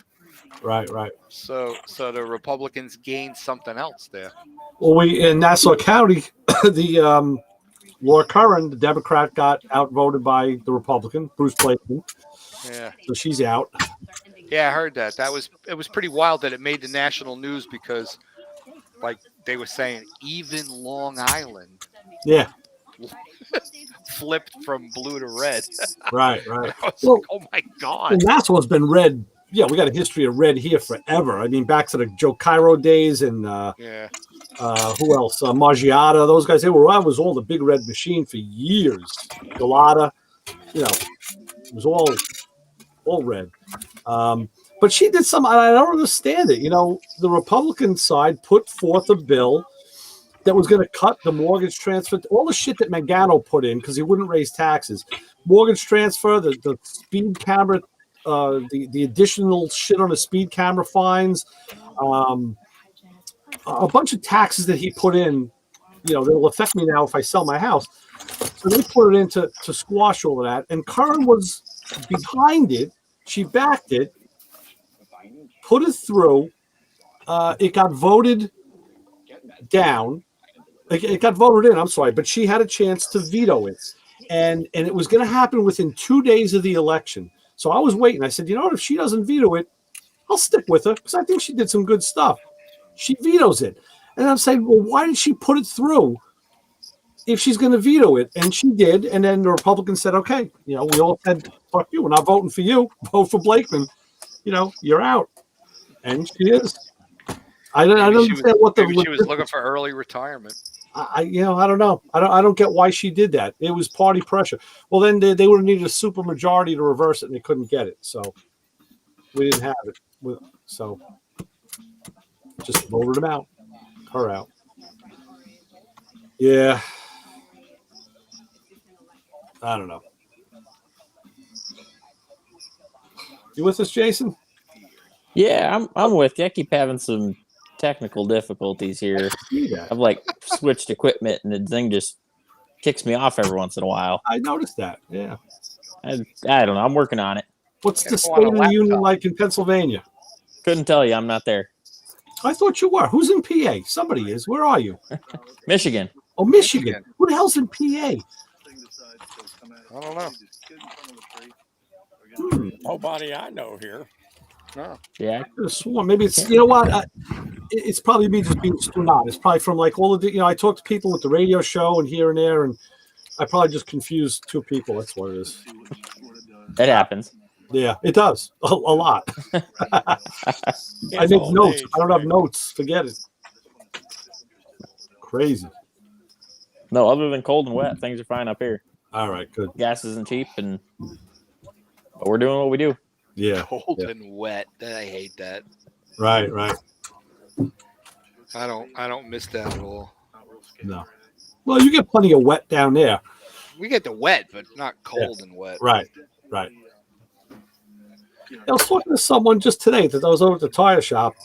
Right. So the Republicans gained something else there. Well, in Nassau County, the Laura Curran, the Democrat, got outvoted by the Republican, Bruce Blakeman. Yeah. So she's out. Yeah, I heard that. It was pretty wild that it made the national news because, like, they were saying even Long Island. Yeah. Flipped from blue to red. Right. Well, like, oh my God. And Nassau's been red. Yeah, we got a history of red here forever. I mean, back to the Joe Cairo days and who else? Margiata, those guys. I was all the big red machine for years. Galata, you know, it was all red. But she did some. I don't understand it. You know, the Republican side put forth a bill that was going to cut the mortgage transfer, all the shit that Mangano put in because he wouldn't raise taxes. Mortgage transfer, the speed camera, the additional shit on the speed camera fines, a bunch of taxes that he put in, you know, that will affect me now if I sell my house. So they put it in to squash all of that. And Curran was behind it. She backed it, put it through. It got voted down. It got voted in, I'm sorry, but she had a chance to veto it. And it was going to happen within 2 days of the election. So I was waiting. I said, you know what? If she doesn't veto it, I'll stick with her because I think she did some good stuff. She vetoes it. And I'm saying, well, why did she put it through if she's going to veto it? And she did. And then the Republicans said, okay, you know, we all said, fuck you. We're not voting for you. Vote for Blakeman. You know, you're out. And she is. I don't understand what the. Maybe she was looking for early retirement. I don't know. I don't get why she did that. It was party pressure. Well, then they would have needed a super majority to reverse it, and they couldn't get it. So we didn't have it. So just voted him out. Her out. Yeah. I don't know. You with us, Jason? Yeah, I'm with you. I keep having some technical difficulties here. I've like switched equipment and the thing just kicks me off every once in a while. I noticed that. Yeah. I don't know. I'm working on it. What's the Gotta State go on a of the Union laptop. like in Pennsylvania? Couldn't tell you. I'm not there. I thought you were. Who's in PA? Somebody is. Where are you? Michigan. Oh, Michigan. Michigan. Who the hell's in PA? I don't know. Nobody I know here. No. Yeah. I could have sworn. Maybe it's, you know what? It's probably me just being not. It's probably from like all of the, I talk to people with the radio show and here and there, and I probably just confused two people. That's what it is. It happens. Yeah, it does. A lot. I make old notes. age, I don't have man. notes. Forget it. Crazy. No, other than cold and wet, things are fine up here. All right, good. Gas isn't cheap, but we're doing what we do. Yeah. Cold Yeah. and wet. I hate that. Right. I don't miss that at all. No. Well, you get plenty of wet down there. We get the wet, but not cold and wet. Right. I was talking to someone just today that I was over at the tire shop,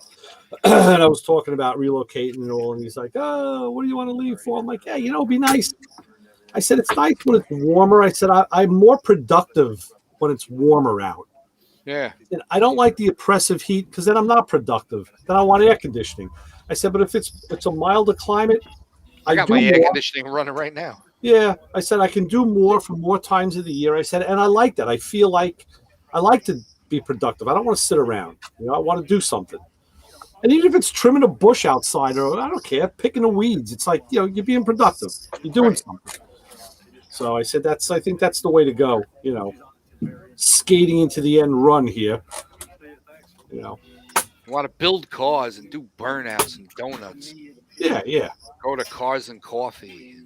and I was talking about relocating and all, and he's like, "Oh, what do you want to leave for?" I'm like, "Yeah, it'd be nice." I said, "It's nice when it's warmer." I said, I'm more productive when it's warmer out. Yeah. And I don't like the oppressive heat because then I'm not productive. Then I want air conditioning. I said, but if it's a milder climate, I got do my air more. conditioning running right now. Yeah, I said I can do more for more times of the year. I said, and I like that. I feel like I like to be productive. I don't want to sit around. I want to do something. And even if it's trimming a bush outside, or I don't care, picking the weeds, it's like you're being productive. You're doing something. So I said I think that's the way to go. Skating into the end run here. I want to build cars and do burnouts and donuts. Yeah. Go to Cars and Coffee.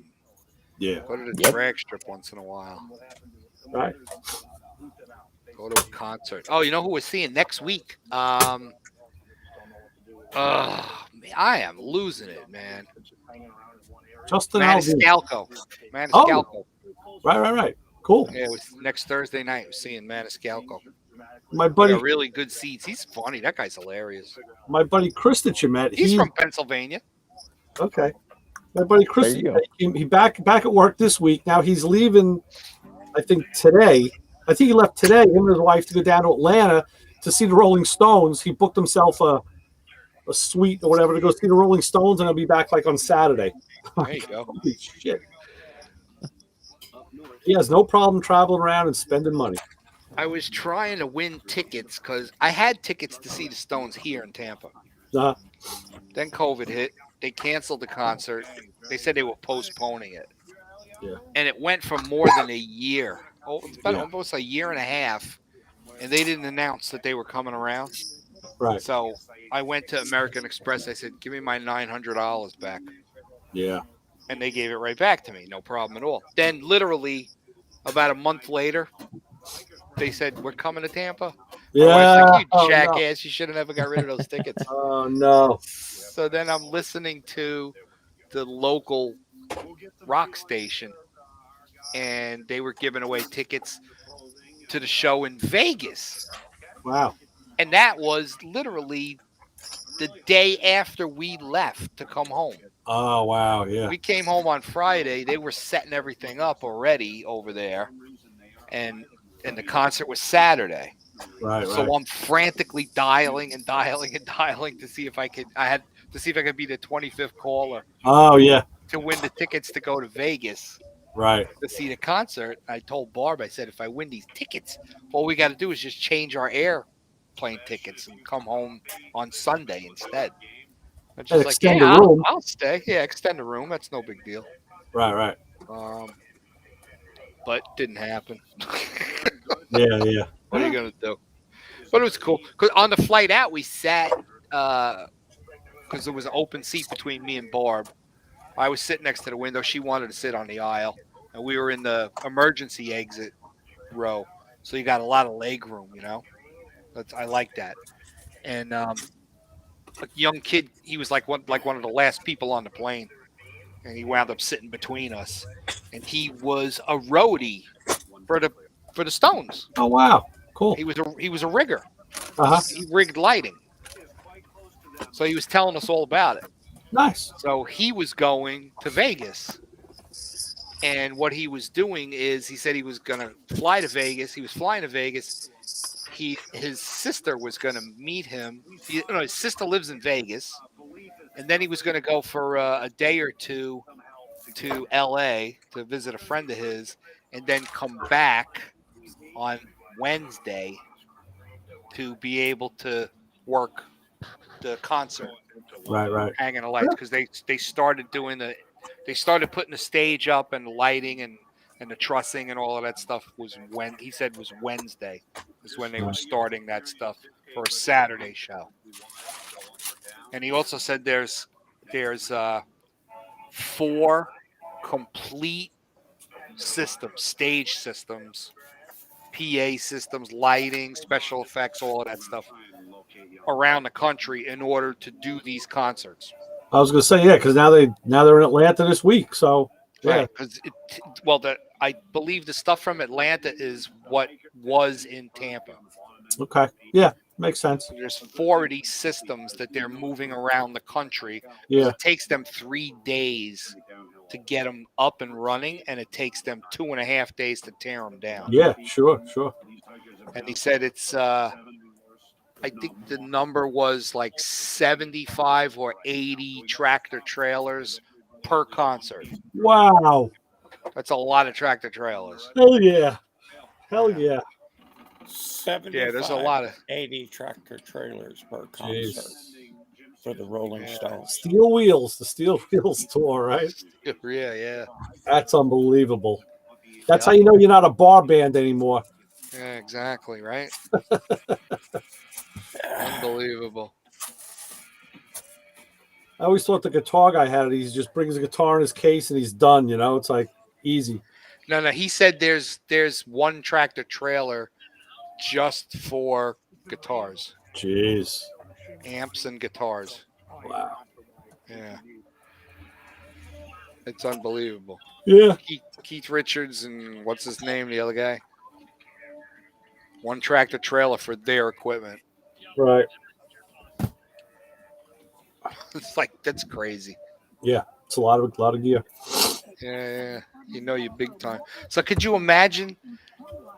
Yeah. Go to the drag strip once in a while. Right. Go to a concert. Oh, you know who we're seeing next week? I am losing it, man. Justin Alvin. Maniscalco. Maniscalco. Right. Cool. Yeah, it was next Thursday night. We're seeing Maniscalco. My buddy, got really good seats. He's funny. That guy's hilarious. my buddy Chris that you met. He's from Pennsylvania. Okay. My buddy Chris, There you he back at work this week. Now he's leaving, I think today. I think he left today, him and his wife, to go down to Atlanta to see the Rolling Stones. He booked himself a suite or whatever to go see the Rolling Stones, and he'll be back like on Saturday. There you go. Holy shit. He has no problem traveling around and spending money. I was trying to win tickets because I had tickets to see the Stones here in Tampa. Uh, Then COVID hit. They canceled the concert. They said they were postponing it. Yeah. And it went for more than a year. Oh, it's been almost a year and a half. And they didn't announce that they were coming around. right. So I went to American Express. I said, give me my $900 back. Yeah. And they gave it right back to me. No problem at all. Then literally about a month later, they said, we're coming to Tampa. Yeah. My wife's like, Oh, you no. jackass. You should have never got rid of those tickets. Oh, no. So then I'm listening to the local rock station, and they were giving away tickets to the show in Vegas. Wow. And that was literally the day after we left to come home. Oh, wow. Yeah. We came home on Friday. They were setting everything up already over there. And the concert was Saturday. Right. So I'm frantically dialing to see if I could be the 25th caller Oh, yeah. to win the tickets to go to Vegas Right. to see the concert. I told Barb, I said, if I win these tickets, all we got to do is just change our airplane tickets and come home on Sunday instead. I'm just And like, extend yeah, the room. I'll stay. Yeah, extend the room. That's no big deal. Right. But didn't happen. Yeah. What are you gonna do? But it was cool because on the flight out we sat because there was an open seat between me and Barb. I was sitting next to the window. She wanted to sit on the aisle, and we were in the emergency exit row, so you got a lot of leg room. I like that. And a young kid, he was like one of the last people on the plane, and he wound up sitting between us. And he was a roadie for the Stones. Oh, wow. Cool. He was a rigger. Uh-huh. He rigged lighting. So he was telling us all about it. Nice. So he was going to Vegas And what he was doing is he said he was going to fly to Vegas. He was flying to Vegas. His sister was going to meet him. His sister lives in Vegas. And then he was going to go for a day or two to LA to visit a friend of his and then come back on Wednesday to be able to work the concert. Right. Hanging the lights because they started putting the stage up and the lighting and the trussing and all of that stuff was when he said was Wednesday is when they were starting that stuff for a Saturday show. And he also said there's 4 complete systems, stage systems, PA systems, lighting, special effects, all of that stuff around the country in order to do these concerts. I was going to say, yeah, because now they're in Atlanta this week. So, yeah. Right, I believe the stuff from Atlanta is what was in Tampa. Okay. Yeah, makes sense. There's 4 of these systems that they're moving around the country. Yeah. It takes them 3 days to get them up and running, and it takes them 2.5 days to tear them down. Yeah, sure. And he said it's I think the number was like 75 or 80 tractor trailers per concert. Wow. That's a lot of tractor trailers. Hell yeah. 75, yeah, there's a lot of 80 tractor trailers per concert for the Rolling Stones. Steel Wheels, the Steel Wheels tour, right? Yeah. That's unbelievable. That's how you know you're not a bar band anymore. Yeah, exactly, right? Unbelievable. I always thought the guitar guy had it. He just brings a guitar in his case and he's done, you know? It's like easy. No, he said there's one tractor trailer just for guitars. Jeez. Amps and guitars. Wow. Yeah. It's unbelievable. Yeah. Keith Richards and what's his name, the other guy? One tractor trailer for their equipment. Right. It's like, that's crazy. Yeah. It's a lot of gear. Yeah. You know you're big time. So could you imagine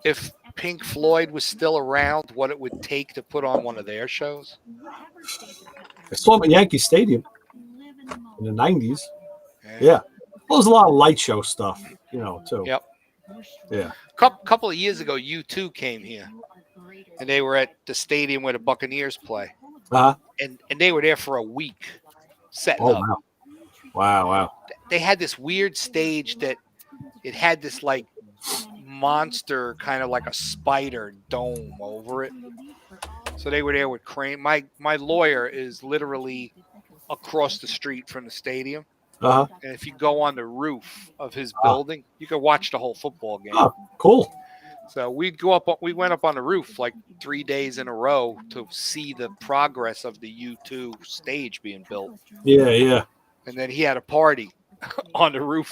if Pink Floyd was still around, what it would take to put on one of their shows? I saw him at Yankee Stadium in the 90s. Yeah. Well, there's a lot of light show stuff, you know, too. Yep. Yeah. Couple of years ago, U2 came here, and they were at the stadium where the Buccaneers play. Uh-huh. And they were there for a week setting up. Wow. They had this weird stage that it had this like monster, kind of like a spider dome over it. So they were there with crane. My lawyer is literally across the street from the stadium. Uh-huh. And if you go on the roof of his building, you can watch the whole football game. Oh, cool. So we went up on the roof like 3 days in a row to see the progress of the U2 stage being built. Yeah. And then he had a party on the roof.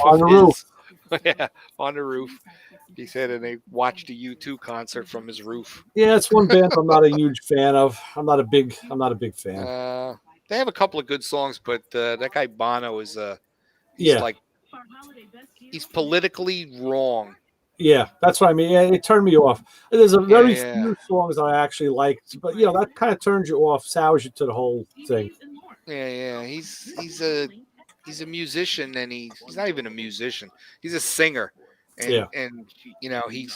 Yeah, on the roof. He said, and they watched the U2 concert from his roof. Yeah, it's one band I'm not a huge fan of. I'm not a big fan. They have a couple of good songs, but that guy Bono is he's politically wrong. Yeah, that's what I mean. Yeah, it turned me off. There's a very few songs I actually liked, but that kind of turns you off, sours you to the whole thing. Yeah. He's a musician, and he's not even a musician. He's a singer, and he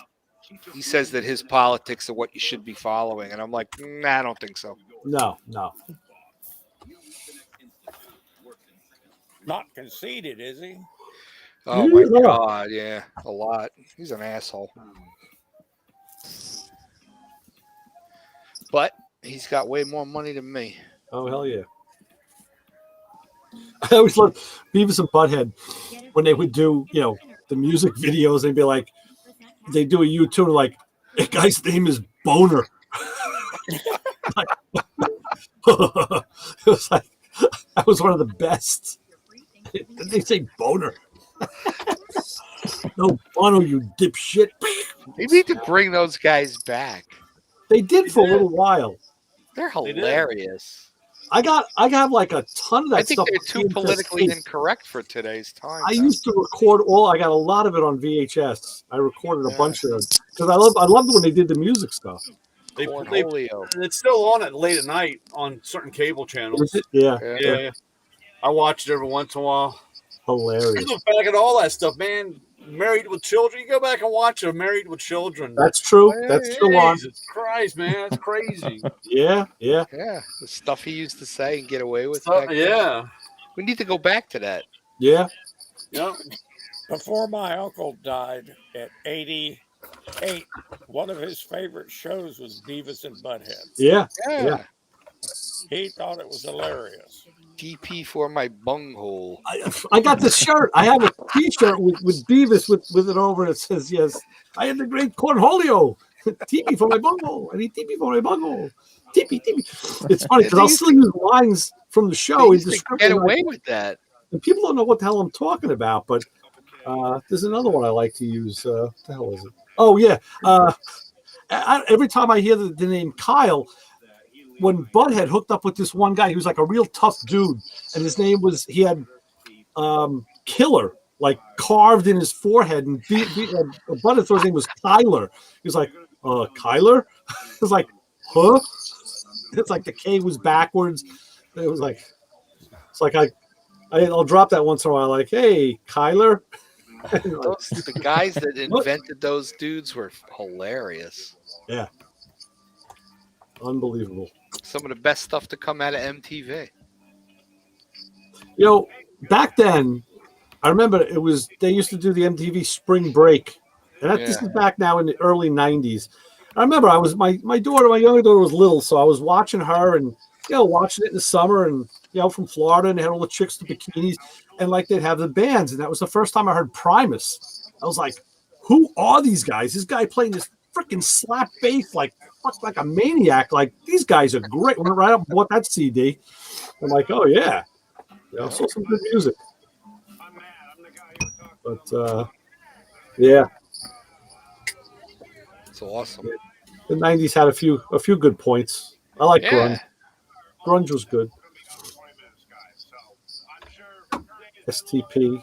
says that his politics are what you should be following, and I'm like, I don't think so. No. Not conceited, is he? Oh my God, yeah, a lot. He's an asshole. But he's got way more money than me. Oh, hell yeah. I always loved Beavis and Butthead when they would do, the music videos. They'd be like, they do a U2 like, that guy's name is Boner. It was like, that was one of the best. Did they say Boner? No, Bono, you dipshit. They need to bring those guys back. They did for a little while. They're hilarious. I got like a ton of that I think stuff. they're on too VHS politically tape. incorrect for today's time. I used to record I got a lot of it on VHS. I recorded a Yeah. bunch of it because I loved when they did the music stuff. Cornholio. And it's still on at late at night on certain cable channels. Yeah. Yeah. I watch it every once in a while. Hilarious. You look back at all that stuff, man. Married with Children. You go back and watch a Married with Children. That's true. That's still on. Jesus Christ, man. That's crazy. Yeah. The stuff he used to say and get away with. Yeah. We need to go back to that. Yeah. Yeah. Before my uncle died at 88, one of his favorite shows was Beavis and Butthead. Yeah. He thought it was hilarious. DP for my bunghole. I got this shirt. I have a T-shirt with Beavis with it over. It says, "Yes, I am the great Cornholio. TP for my bunghole. I need TP for my bunghole. TP." It's funny because I'll still use lines from the show in description. Get away with that. And people don't know what the hell I'm talking about, but there's another one I like to use. What the hell is it? Oh yeah. Every time I hear the name Kyle, when Butthead hooked up with this one guy, he was like a real tough dude, and his name was he had Killer like carved in his forehead, and Butthead's name was Kyler. He was like, Kyler? It was like, huh? It's like the K was backwards. It was like, it's like I'll drop that once in a while, like, hey, Kyler. The guys that invented those dudes were hilarious. Yeah. Unbelievable. Some of the best stuff to come out of MTV. You know, back then, I remember they used to do the MTV Spring Break. And this is back now in the early 90s. I remember my younger daughter was little, so I was watching her and, watching it in the summer and, from Florida, and they had all the chicks with bikinis, and like they'd have the bands. And that was the first time I heard Primus. I was like, who are these guys? This guy playing this freaking slap bass like a maniac. Like, these guys are great. Went right up and bought that CD. I'm like, oh yeah. I saw some good music. But yeah. It's awesome. The 90s had a few good points. I like grunge. Grunge was good. STP.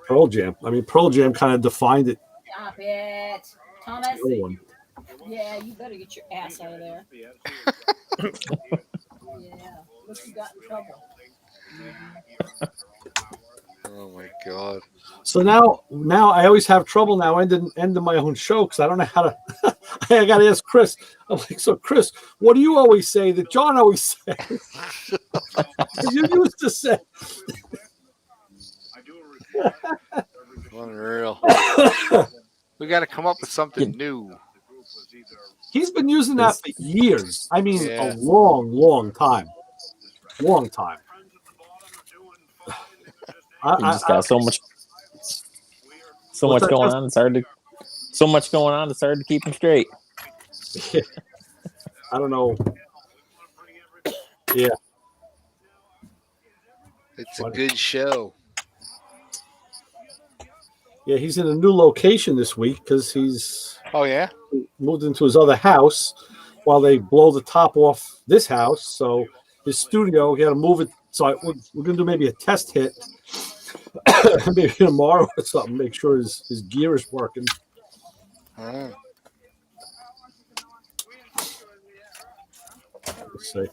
Pearl Jam. I mean, Pearl Jam kind of defined it. Stop it, Thomas. Yeah, you better get your ass out of there. Yeah, look, you got in trouble. Oh my God. So now I always have trouble now ending my own show because I don't know how to. I got to ask Chris. I'm like, so Chris, what do you always say that John always says? You used to say. Unreal. We got to come up with something new. He's been using that for years. I mean, a long time. Long time. You just got so much going on. It's hard to keep him straight. I don't know. Yeah. It's a good show. Yeah, he's in a new location this week because he's moved into his other house while they blow the top off this house. So his studio, he had to move it. So we're going to do maybe a test hit. Maybe tomorrow or something. Make sure his gear is working. Let's see.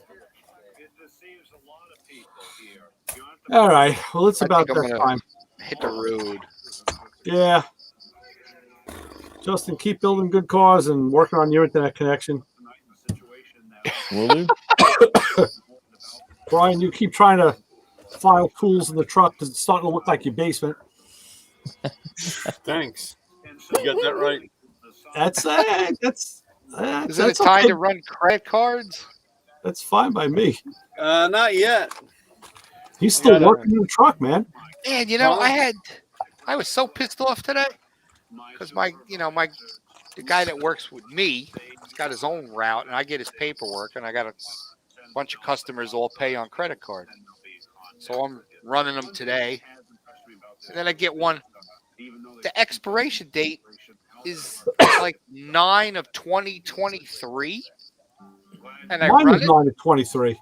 All right. Well, it's about that time. Hit the road. Yeah. Justin, keep building good cars and working on your internet connection. Will do. Brian, you keep trying to file tools in the truck because it's starting to look like your basement. Thanks. You got that right. That's Is it time to run credit cards? That's fine by me. Not yet. He's still working in the truck, man. Man, I was so pissed off today because the guy that works with me, he's got his own route, and I get his paperwork, and I got a bunch of customers all pay on credit card. So I'm running them today, and then I get one. The expiration date is like 9 of 2023. And I Mine run is it, mine at 23.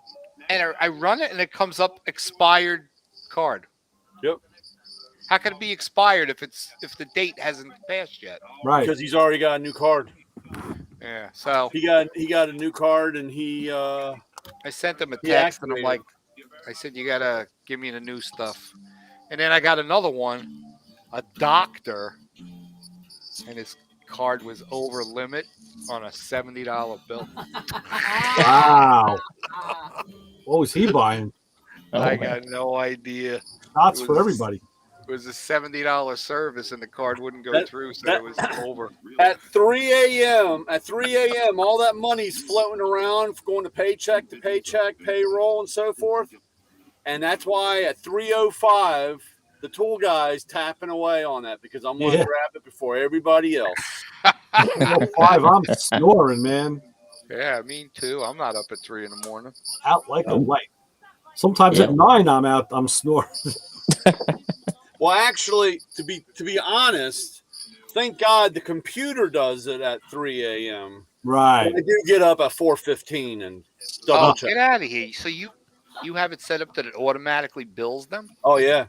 and I run it, and it comes up expired card. Yep. How can it be expired if the date hasn't passed yet? Right. Because he's already got a new card. Yeah. So he got a new card, and he I sent him a he text, and I'm activated like, I said, you gotta give me the new stuff. And then I got another one, a doctor, and his card was over limit on a $70 bill. Wow. What was he buying? I got no idea. Shots for everybody. It was a $70 service, and the card wouldn't go through, so it was over. At 3 a.m., all that money's floating around, going to paycheck, payroll, and so forth. And that's why at 3:05, the tool guy's tapping away on that because I'm going to grab it before everybody else. 3:05, I'm snoring, man. Yeah, me too. I'm not up at 3 in the morning. Out like a light. Sometimes at 9, I'm snoring. Well, actually, to be honest, thank God the computer does it at 3 a.m. Right. I do get up at 4:15 and double check. Get out of here! So you have it set up that it automatically bills them? Oh yeah.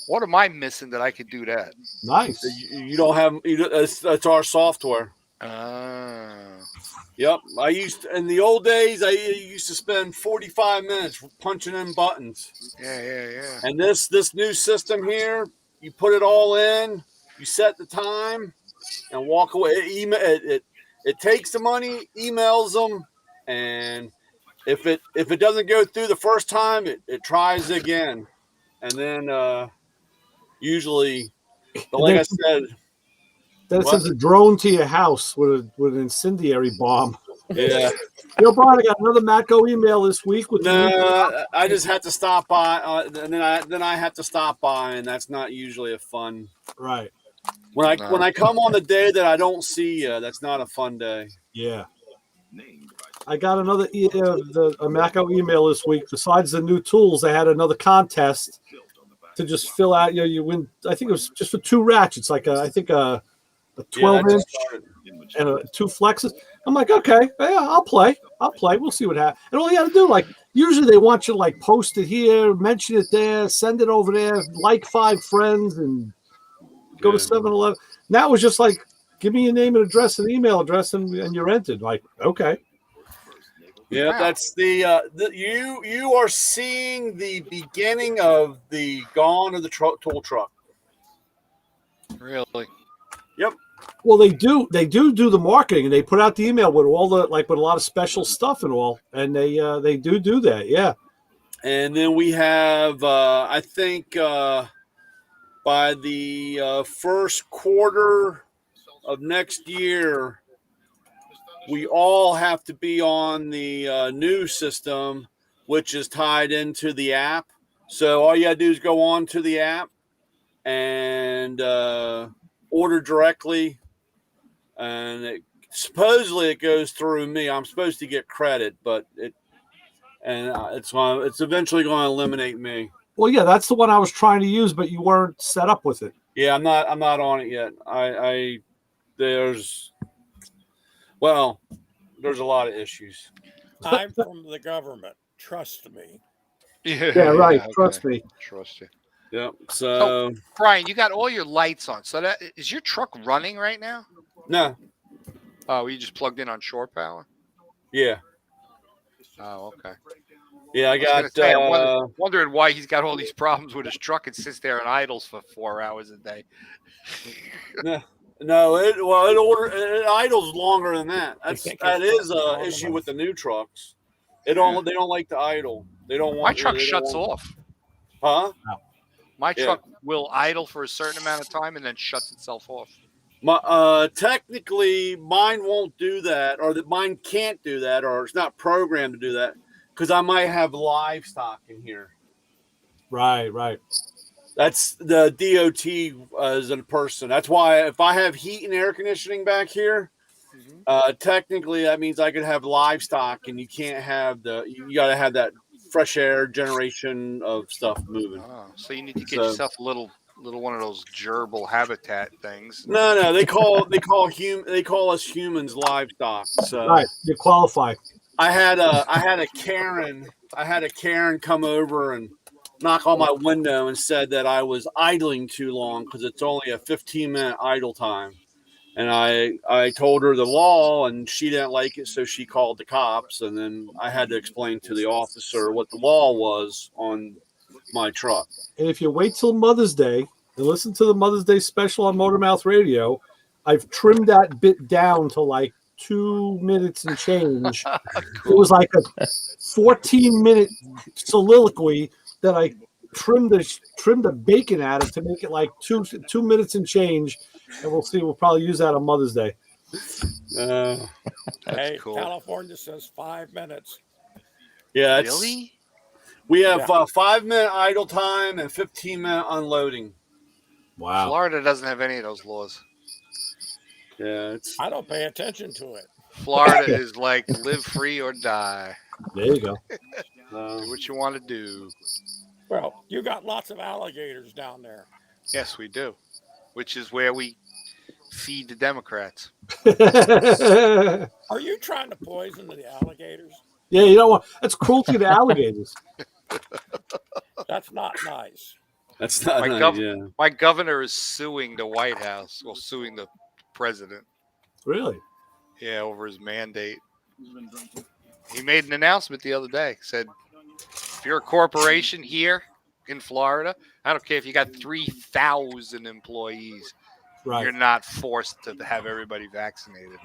What am I missing that I could do that? Nice. You don't have that's our software. Yep. In the old days, I used to spend 45 minutes punching in buttons. Yeah. And this new system here, you put it all in, you set the time, and walk away. It takes the money, emails them, and if it doesn't go through the first time, it tries again, and then usually, like I said. Then it sends a drone to your house with an incendiary bomb. Yeah. Brian, I got another Matco email this week. I just had to stop by, and then I have to stop by, and that's not usually a fun. Right. When I come on the day that I don't see you, that's not a fun day. Yeah. I got another a Matco email this week. Besides the new tools, they had another contest to just fill out. You win. I think it was just for 2 ratchets, like I think a 12-inch and 2 flexes. I'm like, okay, yeah, I'll play. We'll see what happens. And all you got to do, usually they want you to post it here, mention it there, send it over there, 5 friends, and go to 7-Eleven. Now it was just give me your name and address and email address, and you're entered. Okay. Yeah, wow. That's you are seeing the beginning of the gone of the tool truck. Really? Yep. Well, they do the marketing, and they put out the email with all the with a lot of special stuff and all, and they do that, yeah. And then we have, I think, by the first quarter of next year, we all have to be on the new system, which is tied into the app. So all you gotta do is go on to the app and order directly, and supposedly it goes through me. I'm supposed to get credit, but it's eventually going to eliminate me. Well, yeah, that's the one I was trying to use, but you weren't set up with it. Yeah, I'm not on it yet. There's a lot of issues. I'm from the government. Trust me. Yeah, right. Okay. Trust me. Trust you. Yeah. So, Brian, you got all your lights on. So that is your truck running right now? No. Oh, you just plugged in on shore power? Yeah. Oh, okay. Yeah, I got. I'm wondering why he's got all these problems with his truck and sits there and idles for 4 hours a day. No, it idles longer than that. That is an issue with the new trucks. They don't like to idle. They don't want. My truck shuts off. Huh? My truck will idle for a certain amount of time and then shuts itself off. Technically, mine won't do that, or mine can't do that, or it's not programmed to do that, because I might have livestock in here. Right. That's the DOT as a person. That's why if I have heat and air conditioning back here, technically that means I could have livestock, and you can't have you got to have that fresh air generation of stuff moving. Oh, so you need to get yourself a little one of those gerbil habitat things. No, they call us humans livestock. So right, you qualify. I had a Karen come over and knock on my window and said that I was idling too long because it's only a 15-minute idle time. And I told her the law, and she didn't like it, so she called the cops. And then I had to explain to the officer what the law was on my truck. And if you wait till Mother's Day and listen to the Mother's Day special on Motormouth Radio, I've trimmed that bit down to like 2 minutes and change. It was like a 14-minute soliloquy that I trimmed the bacon out of to make it like 2 minutes and change. And we'll see. We'll probably use that on Mother's Day. Hey, cool. California says 5 minutes. Yeah, Really? We have 5-minute idle time and 15-minute unloading. Wow. Florida doesn't have any of those laws. Yeah, I don't pay attention to it. Florida is like live free or die. There you go. Do what you want to do. Well, you got lots of alligators down there. Yes, we do. Which is where we feed the Democrats. Are you trying to poison the alligators? Yeah, you know what? That's cruelty to alligators. That's not nice. That's not nice, My governor is suing the White House, well, suing the president. Really? Yeah, over his mandate. He made an announcement the other day. Said, if you're a corporation here in Florida, I don't care if you got 3,000 employees, Right. you're not forced to have everybody vaccinated.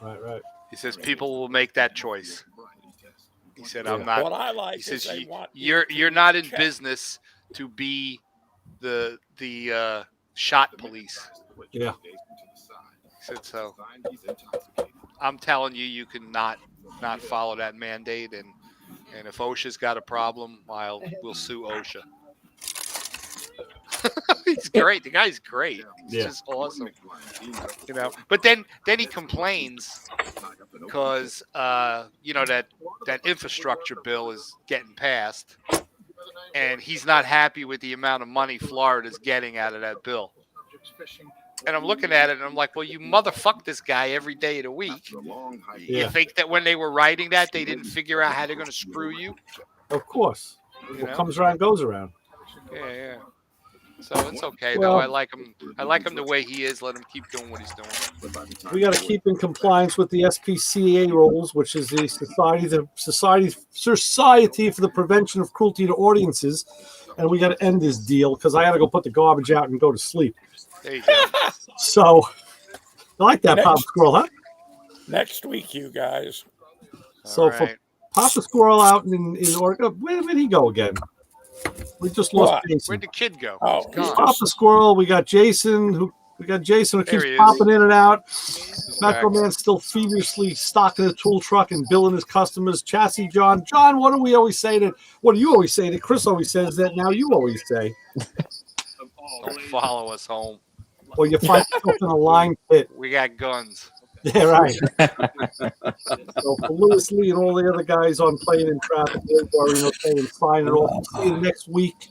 Right. He says people will make that choice. He said, "I'm not." What I like he says, is they want "You're not in business to be the shot police." Yeah. He said so. I'm telling you, you can not follow that mandate, and if OSHA's got a problem, we'll sue OSHA. He's great. The guy's great. He's just awesome. You know. But then he complains because that infrastructure bill is getting passed, and he's not happy with the amount of money Florida's getting out of that bill. And I'm looking at it, and I'm like, well, you motherfuck this guy every day of the week. You think that when they were writing that, they didn't figure out how they're going to screw you? Of course. What comes around goes around. Yeah. So it's okay, though. I like him. I like him the way he is. Let him keep doing what he's doing. We got to keep in compliance with the SPCA rules, which is the Society for the Prevention of Cruelty to Audiences, and we got to end this deal because I got to go put the garbage out and go to sleep. There you go. So, I like that, Papa Squirrel, huh? Next week, you guys. So for Papa Squirrel out in Oregon, where did he go again? We just lost Jason. Where'd the kid go? Oh, Papa Squirrel. We got Jason who keeps popping in and out. Matco Man's still feverishly stocking the tool truck and billing his customers. Chassis John. John, what do you always say that Chris always says that now you always say? Don't follow us home. Or you find yourself in a line pit. We got guns. Yeah, right. So for Lewis Lee and all the other guys on Playing in Traffic, they're worrying, okay, and signing off. See you next week.